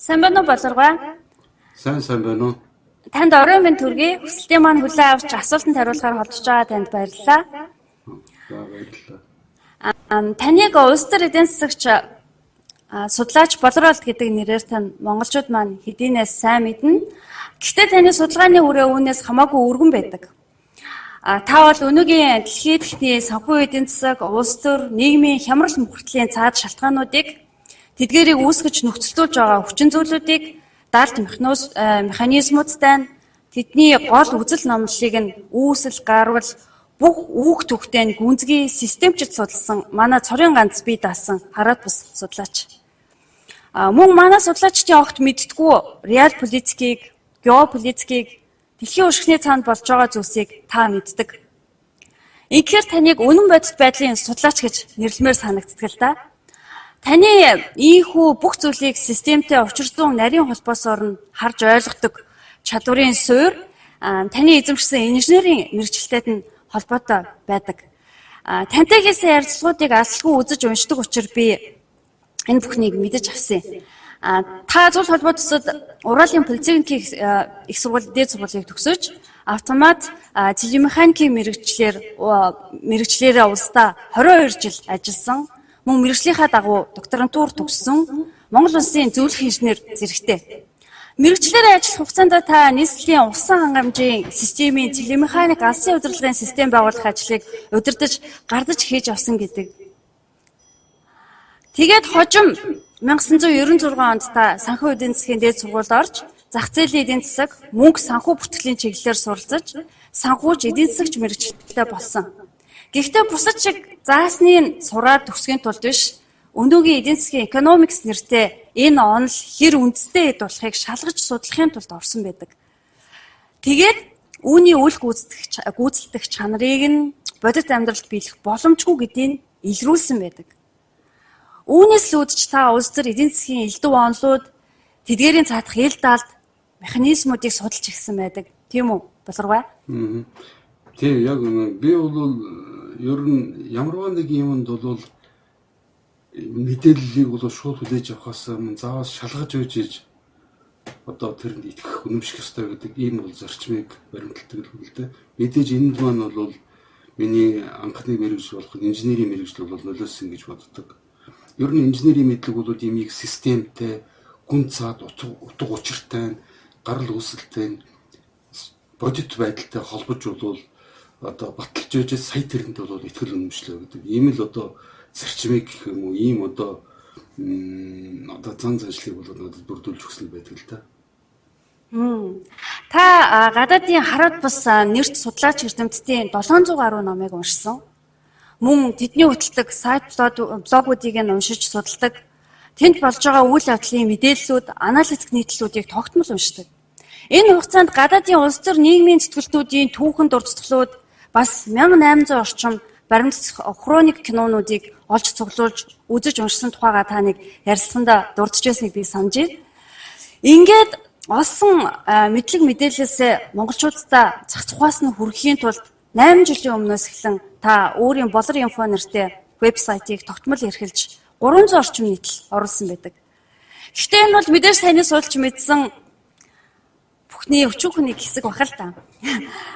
Сайн байна уу болоргой? Сайн байна уу? Танд орой минь төргий. Хүсэлтийн маань хүлээн авч асуултанд хариулахаар холбож байгаа танд баярлалаа. За баярлалаа. Таныг улс төр эдийн засагч судлаач Болоролт гэдэг нэрээр тань монголчууд маань хэдийнээс сайн мэднэ. Гэхдээ таны судалгааны үрээ үүнээс хамаагүй өргөн байдаг. Та бол өнөөгийн дэлхийн дэлхийн санхүү эдийн засаг, улс төр, нийгмийн хямрал мөхөртлийн цаад шалтгаануудыг тэдгээрийг үүсгэж нөхцөлдүүлж байгаа хүчин зүйлүүдийг дард механизмуудтай тэдний гол үзэл номлолыг нь үүсэл гарвал бүх үүх төвхтэй гүнзгий системчд судалсан манай цорын ганц бие даасан хараад бус судлаач. Мөн манай судлаачдын огт мэдтгүү реал политикийг, геополитикийг дэлхийн өршөхний цаанд болж байгаа зүйлсийг та мэддэг. Инхээр таныг үнэн бодит байдлын судлаач гэж нэрлэмээр санагддаг л да. Таны ийхүү бүх зүйлийг системтэй учирзуун нарийн холбоосоор нь харж ойлгодог чадварын суурь таны эзэмшсэн инженерийн мэргэжилтэд нь холбоотой байдаг. Тантай хийсэн ярилцлагуудыг алсгүй үзэж уншдаг учраас би энэ бүхнийг мэдэж авсан. Та зүйл холбоо төсөд Уралын Политехникийн их сургууль дээд сургуулийг төгсөж автомат телемеханикийн мэргэжлээрээ улсдаа 22 жил ажилласан. Мөн мэргэжлийнхаа дагуу докторантур төгссөн Монгол Улсын зөвлөх инженер зэрэгтэй. Мэргэжлээрээ ажиллах хугацаанд та нийслэлийн усан хангамжийн системийн телемеханик алсын удирдлагын систем байгуулах ажлыг удирдах гардаж хийж авсан гэдэг. Тэгээд хожим 1996 онд та санхүү эдийн засгийн дээд сургуульд орж зах зээлийн эдийн засаг, мөнгө санхүү бүртгэлийн чиглэлээр суралцаж санхүүж эдийн засагч мэргэжилттэй болсон. Гэхдээ бусад шиг заасныг сураад төгсгийн тулд биш, өнөөгийн эдийн засгийн экономикс нэртэй энэ онол хэр үндэстэй эд болохыг шалгаж судлахын тулд орсон байдаг. Тэгээд үүний үл гүйцэтгэх чанарыг нь бодит амьдралд биелэх боломжгүй гэдгийг илрүүлсэн байдаг. Үүнээс л үүдж та улс төр эдийн засгийн элдв онолууд тэдгээрийн цаадах ил даалд механизмуудыг судалж ирсэн байдаг. Тийм үү? Болоргой? Тийм яг би бол ер нь ямарваа нэг юмд бол мэдээллийг бол шууд хүлээж авахаас заавал шалгаж үйж одоо тэрэнд итгэх үнэмших ёстой гэдэг ийм бол зарчмыг баримталдаг л дээ. Мэдээж энд маань бол миний анхны мэргэжил болох инженерийн мэргэжил бол нөлөөсөн гэж боддог. Ер нь инженерийн мэдлэг бол имийг системтэй, гүн цаад, утга учиртай, гарал үүсэлтэй, бодит байдалтай холбож бол одоо баталж өгч сая тэрэнд бол итгэл үнэмшлээ гэдэг. Ийм л одоо зарчмыг гэх юм уу, ийм одоо зан заншлыг бол надад бүрдүүлж өгсөн байдаг л да. Та гадаадын хараад бус нэрт судлаач эрдэмтдийн 700 гаруй номыг уншсан. Мөн тэдний хөтэлдэг сайт блогуудыг нь уншиж судалдаг. Тэнд болж байгаа үйл явдлын мэдээллүүд, аналитик нийтлүүдийг тогтмол уншдаг. Энэ хугацаанд гадаадын улс төр нийгмийн зэтгэлтүүдийн түүхэн дурдсгалууд бас 1800 орчим баримтат хроник кинонуудыг олж цуглуулж үзэж уншсан тухайга та нэг ярилцлаганд дурдж байсныг би санаж байна. Ингээд олсон мэдлэг мэдээлэлээс монголчуудаа зах тухаас нь хүргэхийн тулд 8 жилийн өмнөөс эхлэн та өөрийн Болор инфо нэртэй вебсайтыг тогтмол эрхэлж 300 орчим нийтлэл оруулсан байдаг. Гэхдээ энэ бол мэдээж таны суулж мэдсэн бүхний өчүүхний хэсэг бахал та.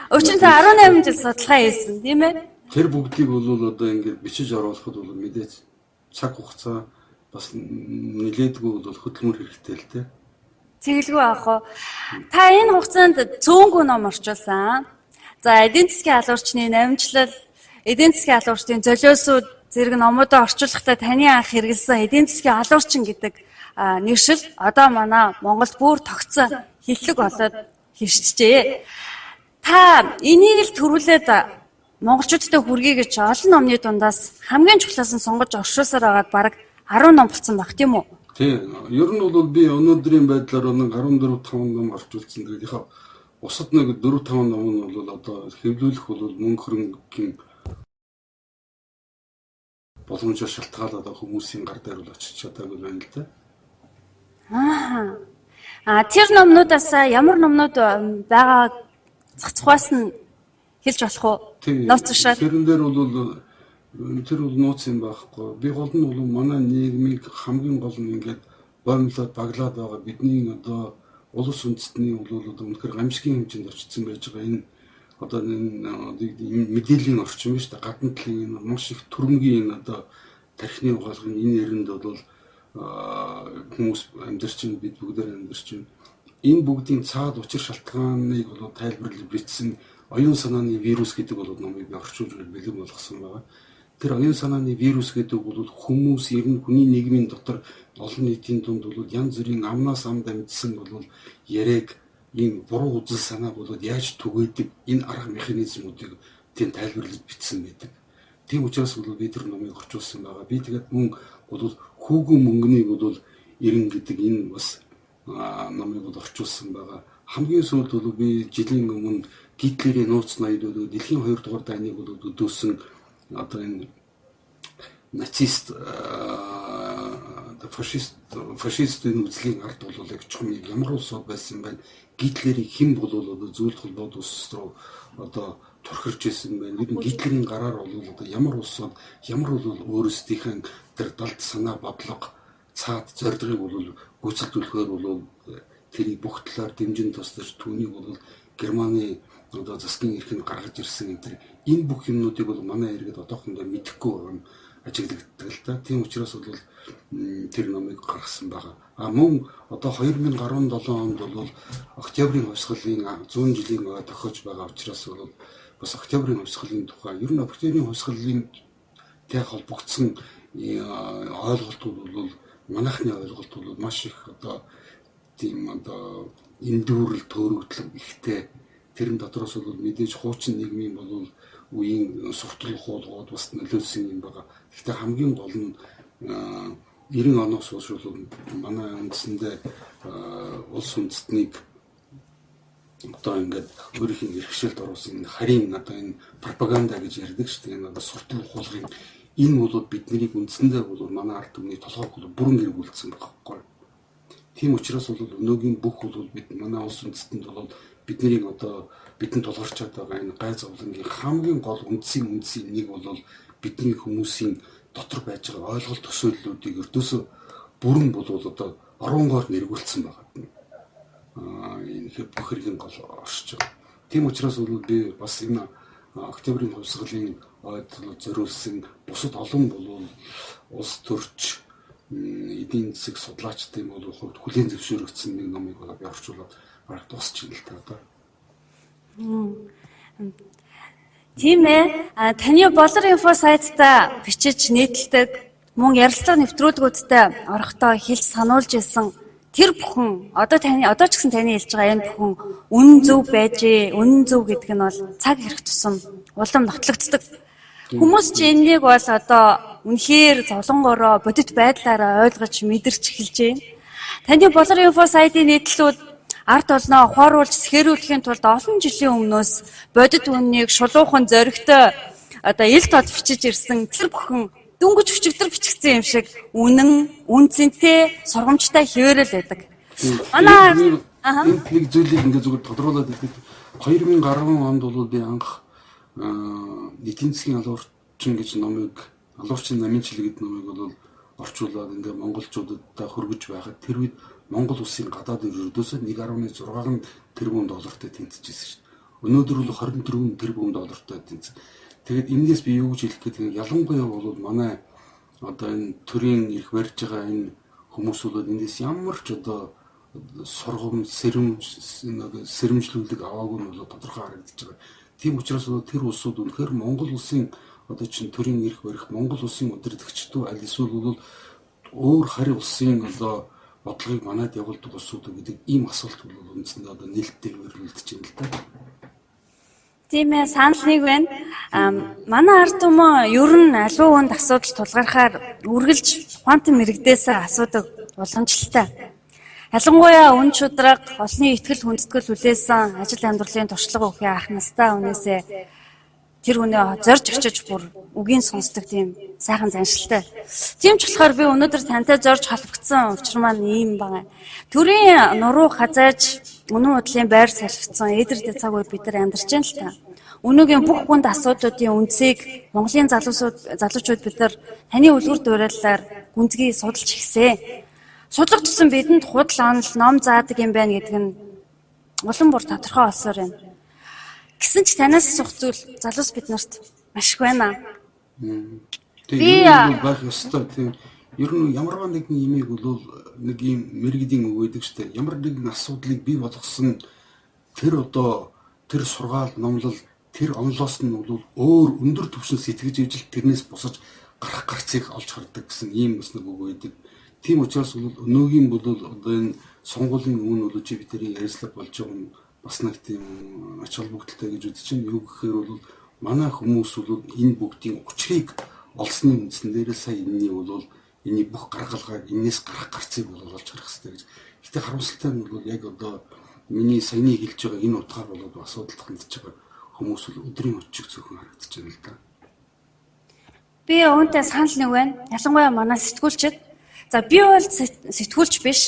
Өчигдөр 18 жил судалгаа хийсэн, тийм ээ? Тэр бүгдийг бол одоо ингээд бичиж оруулахад бол мэдээж цаг хугацаа бас нэлээдгүй бол хөдөлмөр хэрэгтэй л дээ. Тэгэлгүй аах уу. Та энэ хугацаанд цөөнгөө ном орчуулсан. За эдийн засгийн алуурчны намжлал, эдийн засгийн алуурчдын золиосууд зэрэг номуудаа орчуулахдаа таны анх хэрэгэлсэн эдийн засгийн алуурчин гэдэг нэршил одоо манай Монголд бүр тогтсон хэллэг болоод хөвшчихжээ. Та энийг л төрүүлээд монголчуудтай хүргэе гэж олон номны дундаас хамгийн чухлаас нь сонгож оршуулсаар байгаад бараг 10 ном болсон баг тийм үү? Тийм. Ер нь бол би өнөөдрийн байдлаар нэг 14-5 ном орчуулсан. Тэгээд яхаа усад нэг 4-5 ном нь бол одоо хэвлүүлэх бол мөнгө хөрөнгөний боломжоор шалтгаалаад хүмүүсийн гар дээр бол очиж чадаагүй байна л да. Тэр номнуудаас ямар номнууд байгаа зах тухаас нь хэлж болох уу? Нууц тушаад. Тэрэн дээр бол тэр бол нууц юм байхгүй. Би гол нь бол манай нийгмийг хамгийн гол нь ингээд боомлоод баглаад байгаа бидний одоо улс үндэстний бол одоо үнэхээр гамшигын хэмжээнд очсон байж байгаа. Энэ одоо энэ мэдээллийн орчин биш та гадна талын энэ маш их төрөмгийн энэ одоо тархины угаалгын энэ эрэнд бол хүмүүс амьдарч байна, бид бүгдээр амьдарч байна. Энэ бүгдийн цаад учир шалтгааныг бол тайлбарлаж бичсэн оюун санааны вирус гэдэг бол номыг би орчуулж бэлэн болгосон байгаа. Тэр оюун санааны вирус гэдэг бол хүмүүс ер нь хүний нийгмийн дотор олон нийтийн дунд бол янз бүрийн амнаас амд амьдсан бол яриаг энэ буруу үзэл санаа бол яаж түгээдэг энэ арга механизмуудыг тийм тайлбарлаж бичсэн байдаг. Тийм учраас бол би тэр номыг орчуулсан байгаа. Би тэгээд мөн бол хүүгэн мөнгөнийг бол эрен гэдэг энэ бас номыг бол орчуулсан байгаа. Хамгийн сүүлд бол би жилийн өмнө Гитлерийн нууц ноёдууд дэлхийн 2 дугаар дайныг бол өдөөсөн одоо энэ нацист фашистын үзлийн ард бол яг чухам ямар улсууд байсан байна. Гитлерийг хэн бол одоо зөвлөлт холбоод улс руу одоо турхирч ирсэн байна. Гитлерийн гараар бол одоо ямар улсууд ямар бол өөрсдийнхээ тэр далд санаа бодлого цаад зорилгыг бол гүйцэлдүүлэхээр бол тэрийг бүх талаар дэмжин тусдаж түүнийг бол Германы одоо засгийн эрхэнд гаргаж ирсэн энэ бүх юмнуудыг бол манай иргэд одоохондоо мэдэхгүй байгаа юм ажиглагддаг л та. Тийм учраас бол тэр номыг гаргасан байгаа. Мөн одоо 2017 онд бол Октябрийн хувьсгалын 100 жилийн тохиож байгаа учраас бол бас Октябрийн хувьсгалын тухай ер нь Октябрийн хувьсгалын тэй холбогдсон ойлголтууд бол манайхны ойлголт бол маш их одоо тийм одоо эндүүрэл төөрөгдлөг ихтэй. Тэрэн дотроос бол мэдээж хуучин нийгмийн бол үеийн суртал хуулгууд бас нөлөөлсөн юм байгаа. Гэхдээ хамгийн гол нь 90 оноос хойш бол манай үндсэндээ улс үндэстнийг одоо ингээд өөрийнх нь эрхшээлд оруулсан харийн одоо энэ пропаганда гэж ярьдаг шүү дээ. Энэ одоо суртал хуулгын энэ бол биднийг үндсэндээ бол манай ард түмний толгойг бол бүрэн эргүүлсэн байгаа байхгүй. Тийм учраас бол өнөөгийн бүх бол бид манай улс үндэстэнд бол бидний одоо бидэнд тулгарчаад байгаа энэ гай зовлонгийн хамгийн гол үндсийн нэг бол бидний хүмүүсийн дотор байж байгаа ойлголт төсөөллүүдийг өрдөөсөө бүрэн бол одоо оронгоор нэргүүлсэн байгаа. Энэ бүх хэргийн гол оршиж байгаа. Тийм учраас бол би бас энэ Октябрийн хувьсгалын ойлголт зориулсан бусад олон бол улс төрч эдийн засаг судлаачдын бол хувьд хүлээн зөвшөөрөгдсөн нэг номыг би орчуулад бараг дуусчихна л та одоо. Тийм ээ. Таны Болор инфо сайтта бичиж нийтэлдэг мөн ярилцлага нэвтрүүлгүүдтэй орохдоо хэлж сануулж ирсэн тэр бүхэн одоо ч гэсэн таны хэлж байгаа энэ бүхэн үнэн зөв байжээ. Үнэн зөв гэдэг нь бол цаг ирэх тусам улам нотлогддог. Хүмүүс ч энийг бол одоо үнэхээр зовлонгороо бодит байдлаараа ойлгож мэдэрч эхэлж байна. Таны Болор инфо сайтын нийтлүүд ард олноо ухааруулж сэхэрүүлэхийн тулд олон жилийн өмнөөс бодит үннийг шулуухан зоригтой одоо ил тод бичиж ирсэн тэр бүхэн дөнгөж өчигдөр бичигдсэн юм шиг үнэн, үнцэнтэй, сургамжтай хэвээрэл байдаг. Манай нэг зүйлийг ингээд зүгээр тодруулаад хэлэхэд 2010 онд бол би анх эдийн засгийн алуурчин гэж номыг алуурчин намын чилэг гэдэг номыг бол орчуулад ингээд монголчуудад хөргөж байхад тэр үед Монгол улсын гадаад ердөөсөө 1.6 тэрбум доллартай тэнцэжсэн шүү дээ. Өнөөдөр бол 24 тэрбум доллартай тэнцсэн. Тэгээд энэс би юу гэж хэлэх гээд ялангуяа бол манай одоо энэ төрийн ирэх барьж байгаа энэ хүмүүс бол эндээс ямар ч одоо сургам сэрэмжлүүлэг аваагүй нь бол тодорхой харагдаж байгаа. Тийм учраас тэр улсууд үнэхээр Монгол улсын одоо чинь төрийн ирэх барих Монгол улсын удирдагчдуу аль эсвэл бол өөр харь улсын одоо бодлогыг манайд явуулдаг улсууд гэдэг ийм асуулт бол үндсэндээ одоо нээлттэй өргөлдөж байна л да. Тийм ээ, санал нэг байна. Манай ард түмэн ер нь аливаа хүнд асуудал тулгархаар үргэлж квантум мэрэгдээсээ асуудаг уламжлалтай. Ялангуяа үн чудраг, олонний ихтгэл хүндэтгэл хүлээсэн ажил амьдралын туршлага өгөх ах настай хүнээсээ тэр хүнээ зорж очиж бүр үгийн сонсдог тийм сайхан заншилтай. Тийм ч болохоор би өнөөдөр тантай зорж холбогдсон учир маань ийм байна. Төрийн нуруу хазааж өнөө бодлын байр салхицсан эдэрдэ цаг үе бид нар амьдарч байна л та. Өнөөгийн бүх хүнд асуудлуудын үндсийг Монголын залуучууд бид нар таны үлгэр дуурайлалаар гүнзгий судалж ихсэн. Судлах тусам бидэнд худал онол ном заадаг юм байна гэдэг нь улам бүр тодорхой болсоор байна. Гэсэн ч танаас асуух зүйл залуус биднэрт маш их байна. Тэгээ байх ёстой тийм. Ер нь ямарваа нэгэн имийг бол нэг юм мэрэгдийн үг гэдэг штэ. Ямар нэгэн асуудлыг бий болгосон тэр сургаал, номлол, тэр онлоос нь бол өөр өндөр түвшин сэтгэж ижил тэрнээс босож гарах гарцыг олж хардаг гэсэн ийм бас нэг үг байдаг. Тийм учраас бол өнөөгийн бол одоо энэ сонгуулийн өмнө бол чи бидний ярьслаг болж байгаа юм бас нэг тийм ач холбогдолтой гэж үзэж байна. Юу гэхээр бол манай хүмүүс бол энэ бүгдийн учрыг олсны үндсэн дээр сая энэний бол энийг бүх гаргалгааг энэс гарах гарцыг бол олж харах хэрэгтэй гэж. Гэтэ харамсалтай нь бол яг одоо миний саяны хэлж байгаа энэ утгаар бол асуудалд хандж байгаа хүмүүс бол өдрийн өчиг зөвхөн харагдаж байна л да. Би үүнтэй санал нэг байна. Ялангуяа манай сэтгүүлчид. За би бол сэтгүүлч биш.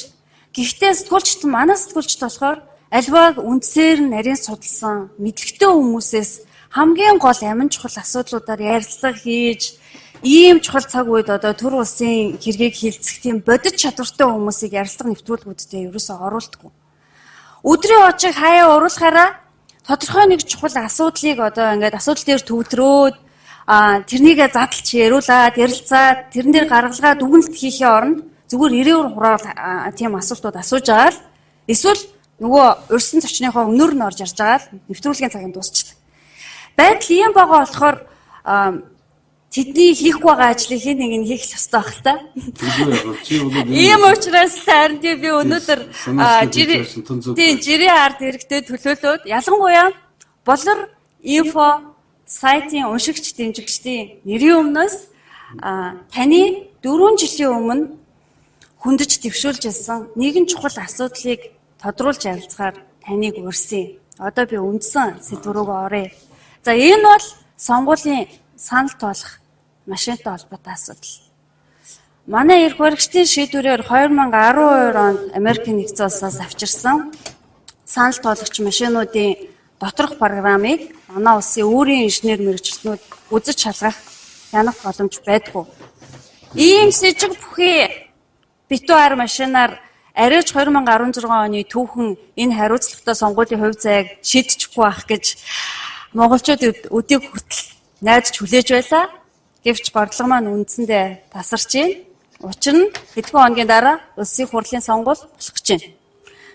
Гэхдээ сэтгүүлчд манай сэтгүүлчд болохоор альвааг үндсээр нарийн судалсан мэдлэгтэй хүмүүсээс хамгийн гол амин чухал асуудлуудаар ярилцлага хийж ийм чухал цаг үед одоо төр улсын хэргийг хилцэх тийм бодит чадвартай хүмүүсийг ярилцлага нэвтрүүлгүүдтэй ерөөсөө оруулдаггүй. Өдрийн очиг хаяа уруулахаараа тодорхой нэг чухал асуудлыг одоо ингээд асуудал дээр төвлөрөөд тэрнийгээ задлж яриулаад ярилцаад тэрэн дээр гаргалгаад дүгнэлт хийхээ оронд зүгээр ирээвэр хураал тийм асуултууд асууж байгаа л эсвэл нөгөө урьдчилан зочныхоо өнөр нь орж ярьж байгаа л нэвтрүүлгийн цаг нь дуусчихдаг. Байдал ийм байгаа болохоор тэдний хийхгүй байгаа ажлыг хэн нэг нь хийх ёстой байх л та. Ийм учраас харин би өнөөдөр жирийн ард хэрэгтэй төлөөлөөд ялангуяа болор инфо сайтын уншигч дэмжигчдийн нэрийн өмнөөс таны 4 жилийн өмнө хөндөж дэвшүүлж ирсэн нэгэн чухал асуудлыг тодруулж ярилцахаар таныг урьсан. Одоо би үндсэн сэдв рүүгээ оръё. За энэ бол сонгуулийн санал тоолох машинтай холбоотой асуудал. Манай эрх баригчдын шийдвэрээр 2012 онд Америкийн нэгдсэн улсаас авчирсан санал тоологч машинуудын доторх программыг манай улсын өөрийн инженер мэргэжилтнүүд үзэж шалгах янах боломж байдгүй. Ийм сэжиг бүхий битүү ар машинаар арайч 2016 оны түүхэн энэ хариуцлагатай сонгуулийн хувь заяаг шийдчихгүй байх гэж монголчууд өдийг хүртэл найдаж хүлээж байлаа. Гэвч борлого маань үндсэндээ тасарч байна. Учир нь хэдхэн хоногийн дараа улсын хурлын сонгуул болох гэж байна.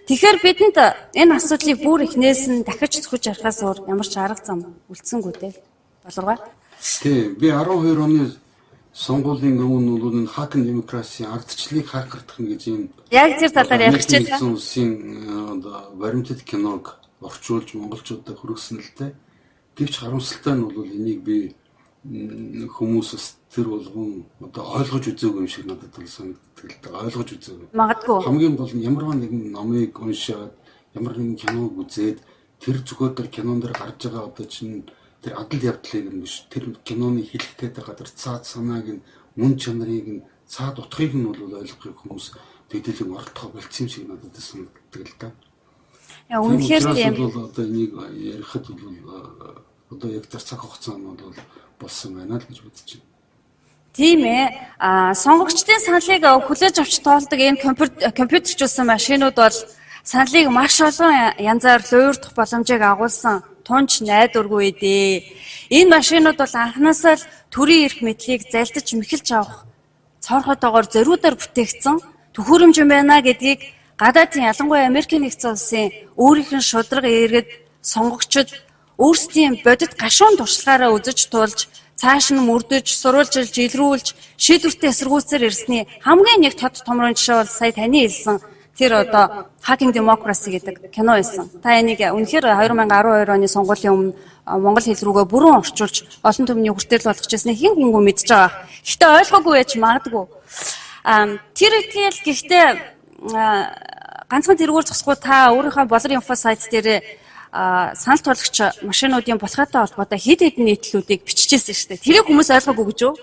Тэгэхээр бидэнд энэ асуудлыг бүр эхнээс нь дахиж зөвхөж ярихаас өөр ямар ч арга зам үлдсэнгүй дээ. Болоргой. Тий, би 12 оны сонгуулийн өмнө бол энэ хакин демокрасын ардчлалыг хайхардах гэж юм. Яг тэр талаар ярих гэж байна. Улсын баримтат киног орчуулж монголчуудад хүргэсэн л дээ. Гэвч харамсалтай нь бол энийг би хүмүүсээс тэр болгон одоо ойлгож үзээгүй юм шиг надад санагддаг л да. Ойлгож үзээгүй. Магадгүй. Хамгийн гол нь ямар нэгэн номыг уншаад, ямар нэгэн киног үзээд тэр зүгээр тэр кинон дээр гарч байгаа одоо чинь тэр адал явдлыг юм биш. Тэр киноны хэлэх гээд байгаа тэр цаад санааг нь, мөн чанарыг нь, цаад утгыг нь бол ойлгох хүмүүс төдийлөн оролдох болцсон юм шиг надад санагддаг л да. Яа үнэхээр тийм. Одоо энийг ярихад бол одоо яг тэр цаг хугацаанд бол болсон байна л гэж бодож байна. Тийм ээ. Сонгогчдын саналыг хүлээж авч тоолдог энэ компьютерлжүүлсэн машинууд бол саналыг маш олон янзаар луурдах боломжийг агуулсан тунч найдваргүй дээ. Энэ машинууд бол анхнаасаа л төрийн эрх мэдлийг залдиж мэхэлж авах цорхотойгоор зориудаар бүтээгдсэн төхөөрөмж юм байна гэдгийг гадаадын ялангуяа Америкийн нэгдсэн улсын өөрийнх нь шударга иргэд сонгогчид өөрсдийн бодит гашуун туршлагаараа үзэж туулж цааш нь мөрдөж, сурвалжилж, илрүүлж, шийдвэртээ эсэргүүцээр ирсний хамгийн нэг тод томрон жишээ бол сая таны хэлсэн тэр одоо Hacking Democracy гэдэг кино байсан. Та энийг үнэхээр 2012 оны сонгуулийн өмнө монгол хэл рүүгээ бүрэн орчуулж олон түмний хүртэл болгож ирсэн хин хүнгүй мэдж байгаа. Гэхдээ ойлгоогүй байж магадгүй. Тэр ихтгэл гэхдээ ганцхан тэргүүр зогсохгүй та өөрийнхөө болор инфо сайт дээр санал тоологч машинуудын булхаатай холбоотой хэд хэдэн нийтлүүдийг биччихсэн шүү дээ. Тэрийг хүмүүс ойлгоогүй гэж үү?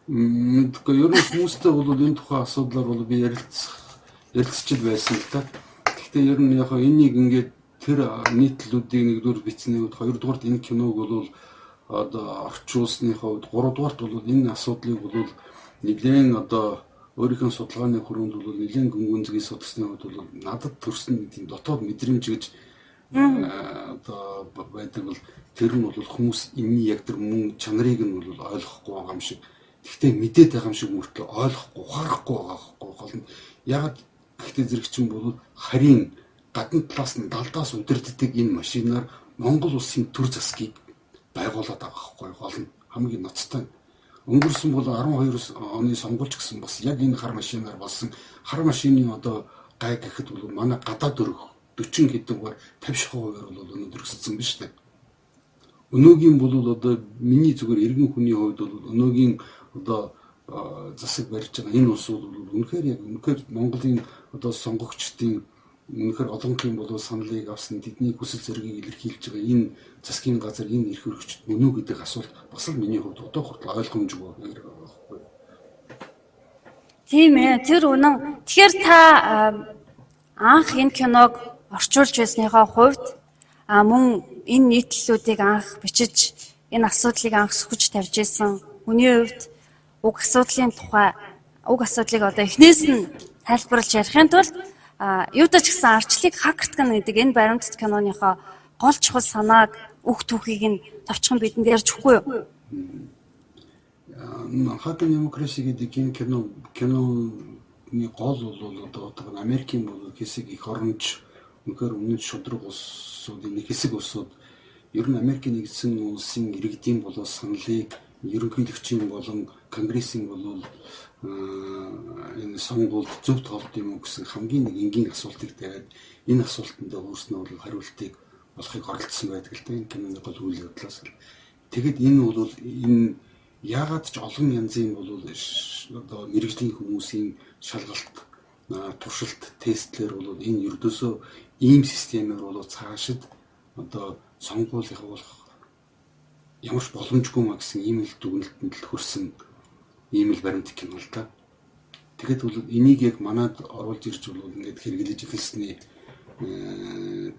Мэдгүй. Ер нь хүмүүстэй бол энэ тухайн асуудлаар бол би ярилцчил байсан л та. Гэхдээ ер нь яг энийг ингээд тэр нийтлүүдийг нэгдүгээр бичснээр хоёрдугаарт энэ киног бол одоо орчуулсны хувьд гуравдугаарт бол энэ асуудлыг бол нэлээд одоо өөрийнхөө судалгааны хүрээнд бол нэлээд гүнзгий судасны хувьд бол надад төрсөн тийм дотоод мэдрэмж гэж одоо байдаг бол тэр нь бол хүмүүс энэний яг тэр мөн чанарыг нь бол ойлгохгүй байгаа юм шиг. Гэхдээ мэдээд байгаа юм шиг мөртлөө ойлгохгүй, ухаарахгүй байгаа гол нь. Яг гэхдээ зэрэгчин бол харийн гадна талаас нь далдаас удирддаг энэ машинаар Монгол улсын төр засгийг байгуулад байгаа байхгүй гол нь хамгийн ноцтой. Өнгөрсөн бол 12 оны сонгуульч гэсэн бас яг энэ хар машинаар болсон хар машины одоо гай гэхэд бол манай гадаад дөрөв 40 хэдэн гуар 50% бол өнөөдөр өссөн биз дээ. Өнөөгийн бол одоо миний зүгээр иргэн хүний хувьд бол өнөөгийн одоо засаг барьж байгаа энэ улс бол үнэхээр Монголын одоо сонгогчдын үнэхээр олонхын бол саналыг авсан тэдний хүсэл зоригийг илэрхийлж байгаа энэ засгийн газар энэ эрх хөрөгчд мөн үү гэдэг асуулт бас л миний хувьд одоо хүртэл ойлгомжгүй байгаа байхгүй. Тийм ээ, тэр үнэн. Тэгэхээр та анх энэ киног орчуулж байсныхаа хувьд мөн энэ нийтлэлүүдийг анх бичиж энэ асуудлыг анх сөхөж тавьж исэн. Хүний хувьд уг асуудлын тухай уг асуудлыг одоо эхнээс нь тайлбарлаж ярихын тулд юудаа ч гэсэн арчлыг хакертгана гэдэг энэ баримтат киноныхоо гол чухал санааг үг түүхийг нь товчхон бидэнд ярьж өгөхгүй юу? Хакер демокраси гэдэг киноны гол бол одоо Америкийн бол хэсэг их оронч үнэхээр өмнөд шудраг улсуудын нэг хэсэг улсууд ер нь Америкийн нэгдсэн улсын иргэдийн болоо саналыг ерөнхийлөгчийн болон конгрессийн болов энэ сонгуульд зөв тоолд юм уу гэсэн хамгийн нэг энгийн асуултыг тавиад энэ асуултанд өөрснөө бол хариултыг болохыг оролдсон байдаг л да энэ киноны гол үйл явдлаас. Тэгэд энэ бол энэ яагаад ч олон янзын бол одоо мэрэгжлийн хүмүүсийн шалгалт туршилт тестлэр бол энэ ердөөсөө ийм системээр бол цаашид одоо сонгуул явуулах ямар ч боломжгүй маа гэсэн ийм л дүгнэлтэнд л хүрсэн ийм л баримт кино л да. Тэгэхэд бол энийг яг манад оруулж ирж бол ингээд хэрэглэж эхэлсний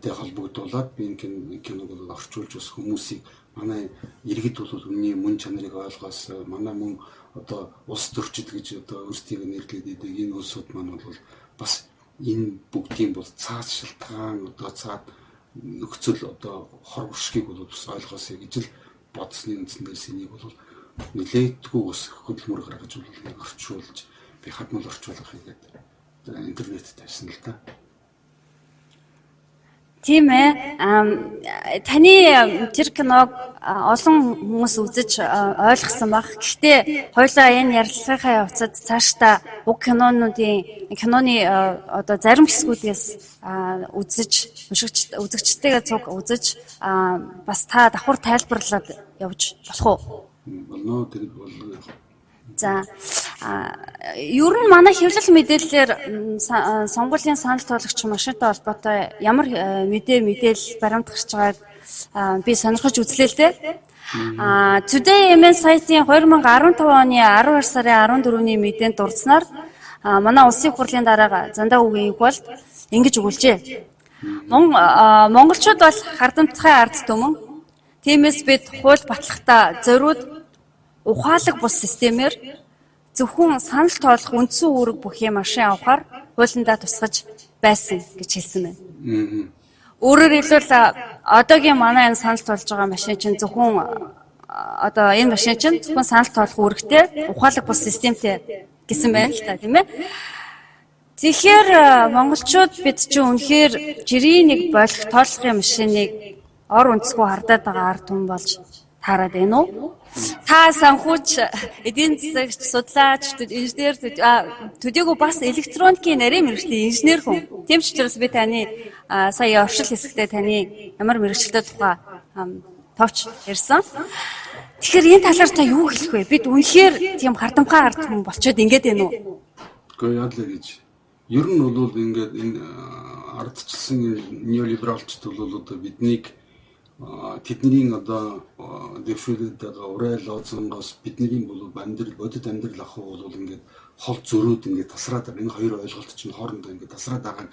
тэй холбогдуулаад би энэ киног бол орчуулж бас хүмүүсийг манай иргэд бол үнний мөн чанарыг ойлгоос манай мөн одоо улс төрчид гэж одоо өөрсдийг нэрлэдэг энэ улсууд маань бол бас энэ бүгдийн бол цаад шалтгаан одоо цаад нөхцөл одоо хор уршгийг бол бас ойлгоосэй гэж л бодсны үндсэндээс энийг бол нэлээдгүй ус хөдөлмөр гаргаж орчуулж би хадмал орчуулах хийгээд интернет тавьсан л да. Тийм ээ. Таны тэр киног олон хүмүүс үзэж ойлгосон баг. Гэхдээ хоёулаа энэ ярилцлагынхаа явцад цаашдаа уг киноны одоо зарим хэсгүүдээс үзэж үзэгчтэйгээ цуг үзэж бас та давхар тайлбарлаад явж болох уу? Болно тэр бол. За ер нь манай хэвлэл мэдээллээр сонгуулийн санал туулагч машинтай холбоотой ямар мэдээлэл баримт гарч байгааг би сонирхож үзлээ л дээ. Today MN сайтын 2015 оны 12 сарын 14-ний мэдээнд дурдсанаар манай улсын хурлын дарга Зандаа үгийн бол ингэж өгүүлжээ. Монголчууд бол хардамтгай ард түмэн. Тиймээс бид хууль батлахдаа зориуд ухаалаг бус системээр зөвхөн санал тоолох үндсэн үүрэг бүхий машин авахар хуулиндаа тусгаж байсан гэж хэлсэн байна. Өөрөөр хэлбэл одоогийн манай энэ санал тоолж байгаа машин чинь зөвхөн одоо энэ машин чинь зөвхөн санал тоолох үүрэгтэй ухаалаг бус системтэй гэсэн байна л та тийм ээ. Тэгэхээр монголчууд бид чинь үнэхээр жирийн нэг болох тоолохын машиныг ор үндэсгүй хардаад байгаа ард түмэн болж таарад байна уу? Та санхүүч, эдийн засагч, судлаач, инженер төдийгүй бас электроникийн нарийн мэргэжлийн инженер хүн. Тийм ч учраас би таны сая оршил хэсэгтээ таны ямар мэргэжилтэй тухай товч ярьсан. Тэгэхээр энэ талаар та юу хэлэх вэ? Бид үнэхээр тийм хардамхай ард хүн болчиход ингээд байна уу? Гэхдээ яадлаа гэж. Ер нь бол ингээд энэ ардчилсан неолибералчд бол одоо биднийг тэдний одоо дэвшүүлээд байгаа урайл лозонгоос бидний бол бодит амьдрал авах бол ингээд хол зөрүүд ингээд тасраад байгаа. Энэ хоёр ойлголт чинь хоорондоо ингээд тасраад байгаа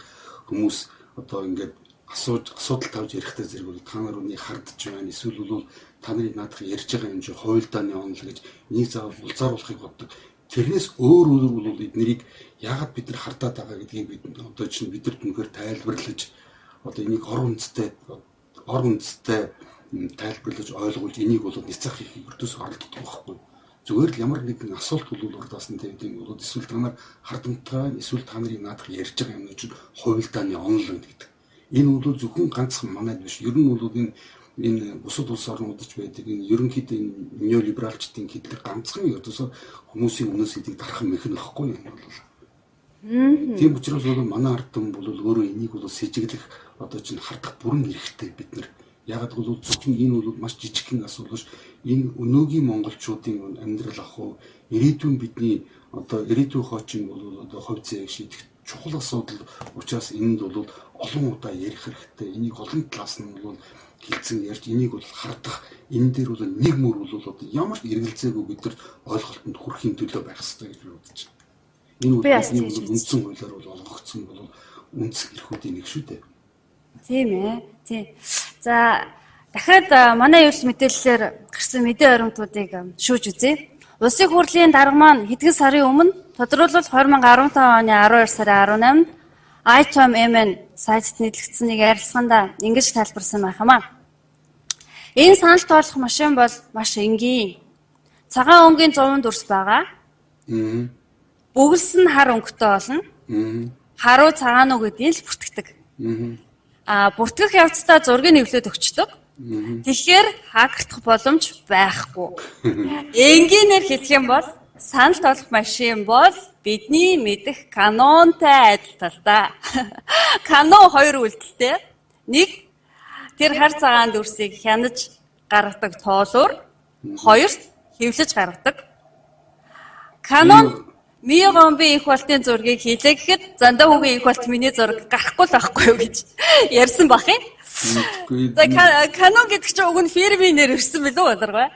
хүмүүс одоо ингээд асуудал тавьж ярихтай зэрэг бол та нар үнийг хардж байна. Эсвэл бол та нарыг наадах ярьж байгаа юм чи хуйлдааны онол гэж энийг заавал улзааруулахыг боддог. тэрнээс өөр бол эднэрийг яагаад бид нар хардаад байгаа гэдгийг бид одоо чинь бидэрт үнэхээр тайлбарлаж одоо энийг ор үндэстэй тайлбарлаж ойлгуулж энийг бол няцах хийхийг өртөөс оролддог байхгүй. Зүгээр л ямар нэгэн асуулт бол урдаас нь тавьдаг бол эсвэл та нар хардамтгай эсвэл та нарын наадах ярьж байгаа юм чинь хувилдааны онол гэдэг. Энэ бол зөвхөн ганцхан манайд биш. Ер нь бол энэ бусад улс орнуудад ч байдаг энэ ерөнхийдөө энэ неолибералчдын хэдлэг ганцхан ердөөсөө хүмүүсийн өмнөөс эдийг дарах мэх нөхгүй юм бол. Тийм учраас бол манай ард түмэн бол өөрөө энийг бол сэжиглэх одоо чинь хардах бүрэн хэрэгтэй бид нар. Яг бол зөвхөн энэ бол маш жижигхэн асуудал биш. Энэ өнөөгийн монголчуудын амьдрал ах уу ирээдүйн бидний одоо ирээдүйн хоочин бол одоо хувь зээг шийдэх чухал асуудал учраас энд бол олон удаа ярих хэрэгтэй. Энийг олон талаас нь бол хэлцэн ярьж энийг бол хардах энэ дээр бол нэг мөр бол одоо ямар эргэлзээгүй бид нар ойлголтод хүрэхийн төлөө байх хэрэгтэй гэж би бодож байна. Энэ үйл үндсэн хуулиар бол олгогдсон бол үндэс эрхүүдийн нэг шүү дээ. Тийм ээ. Тийм. За дахиад манай ерөнхий мэдээллээр гарсан мэдээ баримтуудыг шүүж үзье. Улсын хурлын дарга маань хэдхэн сарын өмнө тодорхойлбол 2015 оны 12 сарын 18-нд iTom.mn сайтад нийтлэгдсэн нэг ярилцлаганд ингэж тайлбарсан байхамаа. Энэ санал тоолох машин бол маш энгийн. Цагаан өнгийн 100 дүрс байгаа. Бөглсөн хар өнгөтэй болно. Харуу цагаан үг гэдгийг л бүртгэдэг. Бүртгэх явцдаа зургийг нэвлээд өгчдөг. Тэгэхээр хакердах боломж байхгүй. Энгийнээр хэлэх юм бол санал тоолох машин бол бидний мэдэх Canon-тай адилтай л да. Canon 2 үйлдэлтэй. Нэг тэр хар цагаан дүрсийг хянаж гаргадаг тоолуур, хоёрт хэвлэж гаргадаг. Canon Миогомби их болтын зургийг хийлээ гэхэд зандаа хүүгийн их болт миний зураг гарахгүй л байхгүй юу гэж ярьсан бах юм. За Canon гэдэг чинь уг нь фирмийн нэр өрсөн билүү болоргой.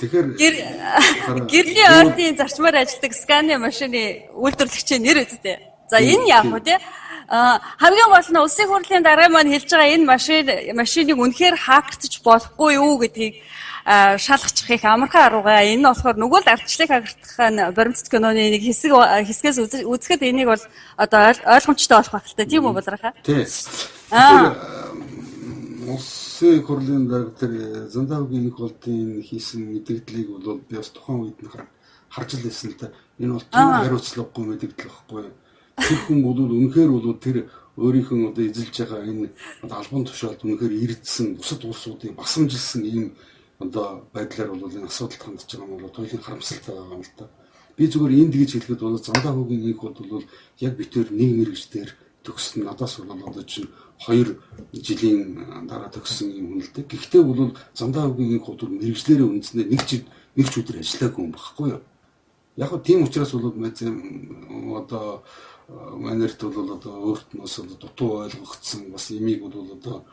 Тэгэхээр гэрлийн ойртын зарчмаар ажилладаг сканы машины үйлдвэрлэгчийн нэр үстэй. За энэ яах вэ те? Хамгийн гол нь улсын хурлын дарга маань хэлж байгаа энэ машиныг үнэхээр хакертж болохгүй юу гэдгийг шалгачих их амархан аруугаа. Энэ нь болохоор нөгөө л ардчлалыг хагартах баримтат киноны нэг хэсгээс үзэхэд энийг бол одоо ойлгомжтой болох байх л та тийм үү болрахаа. Тийм. Улсын хурлын дарга тэр Зандаагийн их болтын хийсэн мэдээллийг бол би бас тухайн үед нь харж л байсан л та. Энэ бол тийм хариуцлагагүй мэдээлэл байхгүй. Тэр хүн бол үнэхээр бол тэр өөрийнхөө одоо эзэлж байгаа энэ албан тушаалд үнэхээр ирдсэн бусад улсуудыг басамжилсан ийм одоо байдлаар бол энэ асуудалд хандж байгаа нь бол туйлын харамсалтай байгаа юм л та. Би зүгээр энд гэж хэлэхэд бол Зандаагийн их бол яг битээр нэг мэрэгчдэр төгссөн надаас бол одоо чинь 2 жилийн дараа төгссөн юм хүн л дээ. Гэхдээ бол Зандаагийн их бол мэрэгчлэрээ үндснээр нэг ч өдөр ажиллаагүй юм багхгүй юу. Яг нь тийм учраас бол одоо манайрт бол одоо өөртнөөс дутуу ойлгогдсон бас имийг бол одоо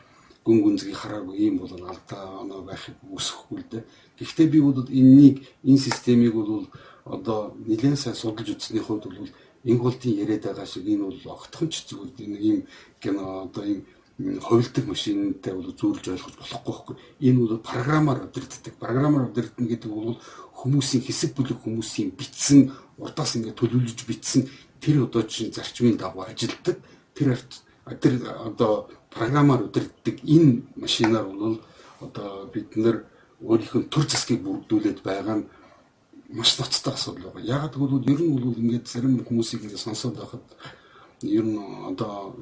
гүн гүнзгий хараагүй юм бол алдаа оноо байхыг үсэхгүй л дээ. Гэхдээ би бол энэ системийг бол одоо нэлээд сайн судалж үзсний хувьд бол Инголтын яриад байгаа шиг энэ бол огтхон ч зүгээр нэг юм кино одоо ийм хувилдаг машинтай бол зөөрлж ойлгож болохгүй байхгүй. Энэ бол програмаар удирддаг. Програмаар удирдана гэдэг бол хүмүүсийн хэсэг бүлэг хүмүүсийн бичсэн урдаас ингээд төлөвлөж бичсэн тэр одоо чинь зарчмын дагуу ажилладаг. Тэр одоо програмаар удирддаг энэ машинаар бол одоо бид нэр өөрийнхөө төр засгийг бүрдүүлээд байгаа нь маш ноцтой асуудал байгаа. Яг гэвэл ер нь бол ингээд зарим хүмүүсийг ингээд сонсоод байхад ер нь одоо